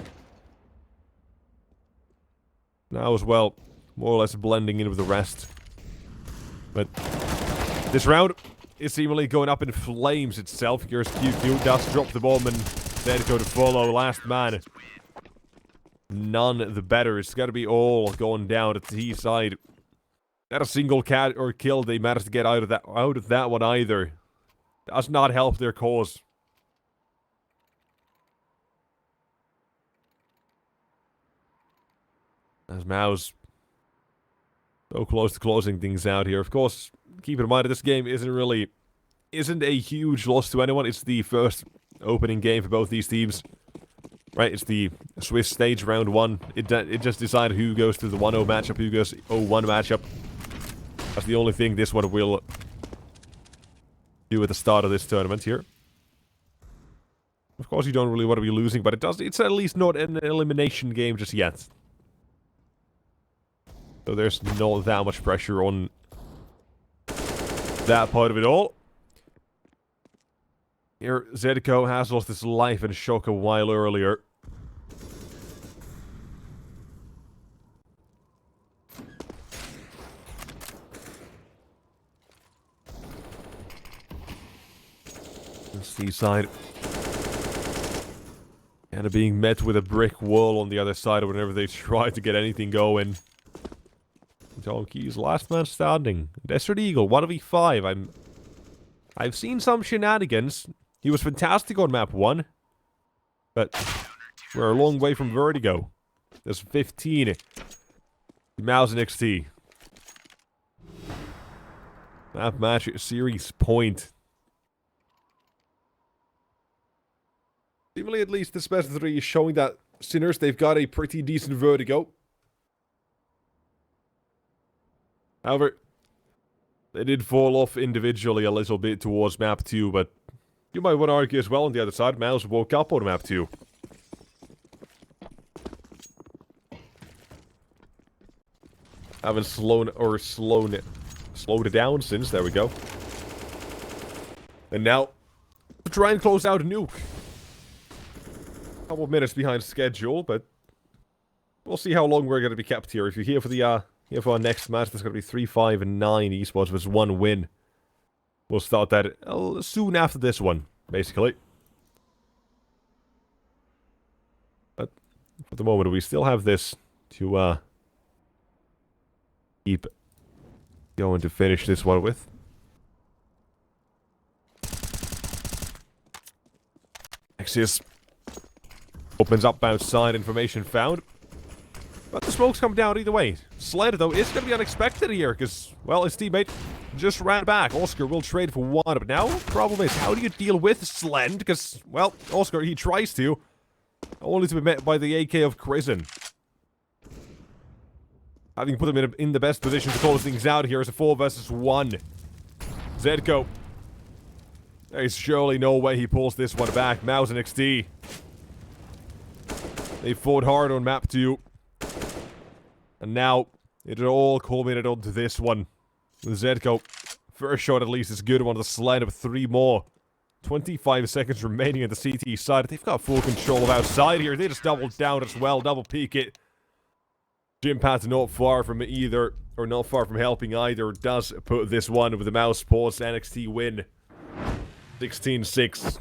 now as well, more or less blending in with the rest. But this round is seemingly going up in flames itself. Here's QQ, does drop the bomb, and Zedco to follow, last man. None the better. It's got to be all going down at the T side. Not a single cat or kill they managed to get out of that one either. Does not help their cause. As MOUZ so close to closing things out here. Of course, keep in mind that this game isn't a huge loss to anyone. It's the first opening game for both these teams. Right, it's the Swiss stage round 1. It just decided who goes to the 1-0 matchup, who goes 0-1 matchup. That's the only thing this one will do at the start of this tournament here. Of course, you don't really want to be losing, but it's at least not an elimination game just yet. So there's not that much pressure on that part of it all. Here, Zedco has lost his life in shock a while earlier. The seaside. Kind of being met with a brick wall on the other side whenever they try to get anything going. Donkey's last man standing. Desert Eagle, 1v5. I've seen some shenanigans. He was fantastic on map 1. But we're a long way from Vertigo. There's 15. MOUZ NXT. Map match series point. Seemingly at least this best of 3 is showing that Sinners, they've got a pretty decent Vertigo. However, they did fall off individually a little bit towards map 2, but you might want to argue as well on the other side, MOUZ woke up on map 2. Haven't slowed it down since, there we go. And now, to try and close out a nuke. A couple of minutes behind schedule, but we'll see how long we're going to be kept here. If you're here for the, here for our next match, there's going to be 3-5 and 9 esports with 1 win. We'll start that soon after this one, basically. But for the moment, we still have this to keep going to finish this one with. Nexus opens up outside, information found. But the smoke's come down either way. Sled, though, is going to be unexpected here, because, well, his teammate just ran back. Oscar will trade for 1, but now the problem is, how do you deal with Slend? Because, well, Oscar, he tries to, only to be met by the AK of Krisen. Having put him in the best position to close things out here as a 4 versus 1. Zedco. There's surely no way he pulls this one back. MOUZ NXT. They fought hard on map 2. And now, it all culminated onto this one. With Zedco, first shot at least is good on the slide of 3 more. 25 seconds remaining at the CT side. They've got full control of outside here. They just doubled down as well, double peek it. Jimpad's not far from either, or not far from helping either. Does put this one with the MOUZ Sports NXT win. 16-6.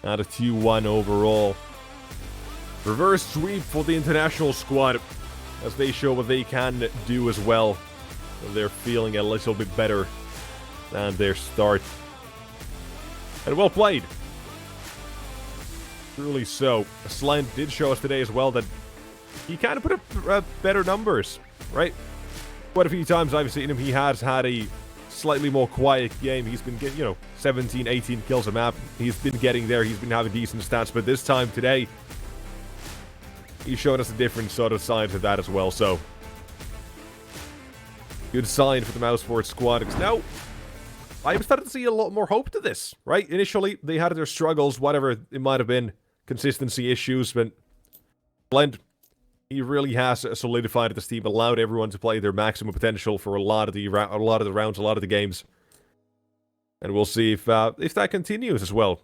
Out of 2-1 overall. Reverse sweep for the international squad. As they show what they can do as well. They're feeling a little bit better than their start. And well played. Truly so. Slime did show us today as well that he kind of put up better numbers, right? Quite a few times I've seen him, he has had a slightly more quiet game. He's been getting, 17, 18 kills a map. He's been getting there. He's been having decent stats. But this time today, he's showing us a different sort of side to that as well, so good sign for the MOUZ Sports squad. Because now, I'm starting to see a lot more hope to this, right? Initially, they had their struggles, whatever it might have been, consistency issues, but Blend, he really has solidified this team, allowed everyone to play their maximum potential for a lot of the rounds, a lot of the games. And we'll see if that continues as well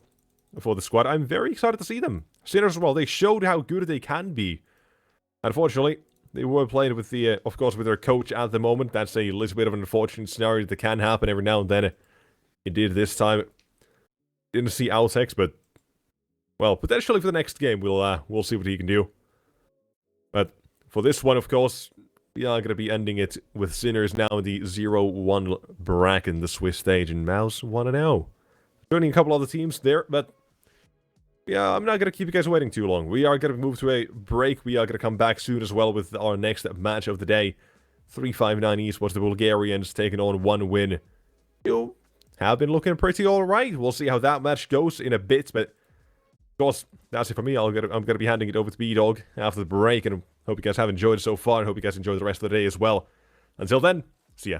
for the squad. I'm very excited to see them. Sinners as well, they showed how good they can be. Unfortunately, they were playing with the, of course, with their coach at the moment. That's a little bit of an unfortunate scenario that can happen every now and then. It did this time. Didn't see Altex, but well, potentially for the next game, we'll see what he can do. But for this one, of course, we are going to be ending it with Sinners now in the 0-1 bracket in the Swiss stage, and MOUZ 1-0. Joining a couple other teams there, but yeah, I'm not going to keep you guys waiting too long. We are going to move to a break. We are going to come back soon as well with our next match of the day. 359 Esports, the Bulgarians taking on 1win. You have been looking pretty alright. We'll see how that match goes in a bit, but of course, that's it for me. I'm going to be handing it over to B-Dog after the break, and I hope you guys have enjoyed it so far, and hope you guys enjoy the rest of the day as well. Until then, see ya.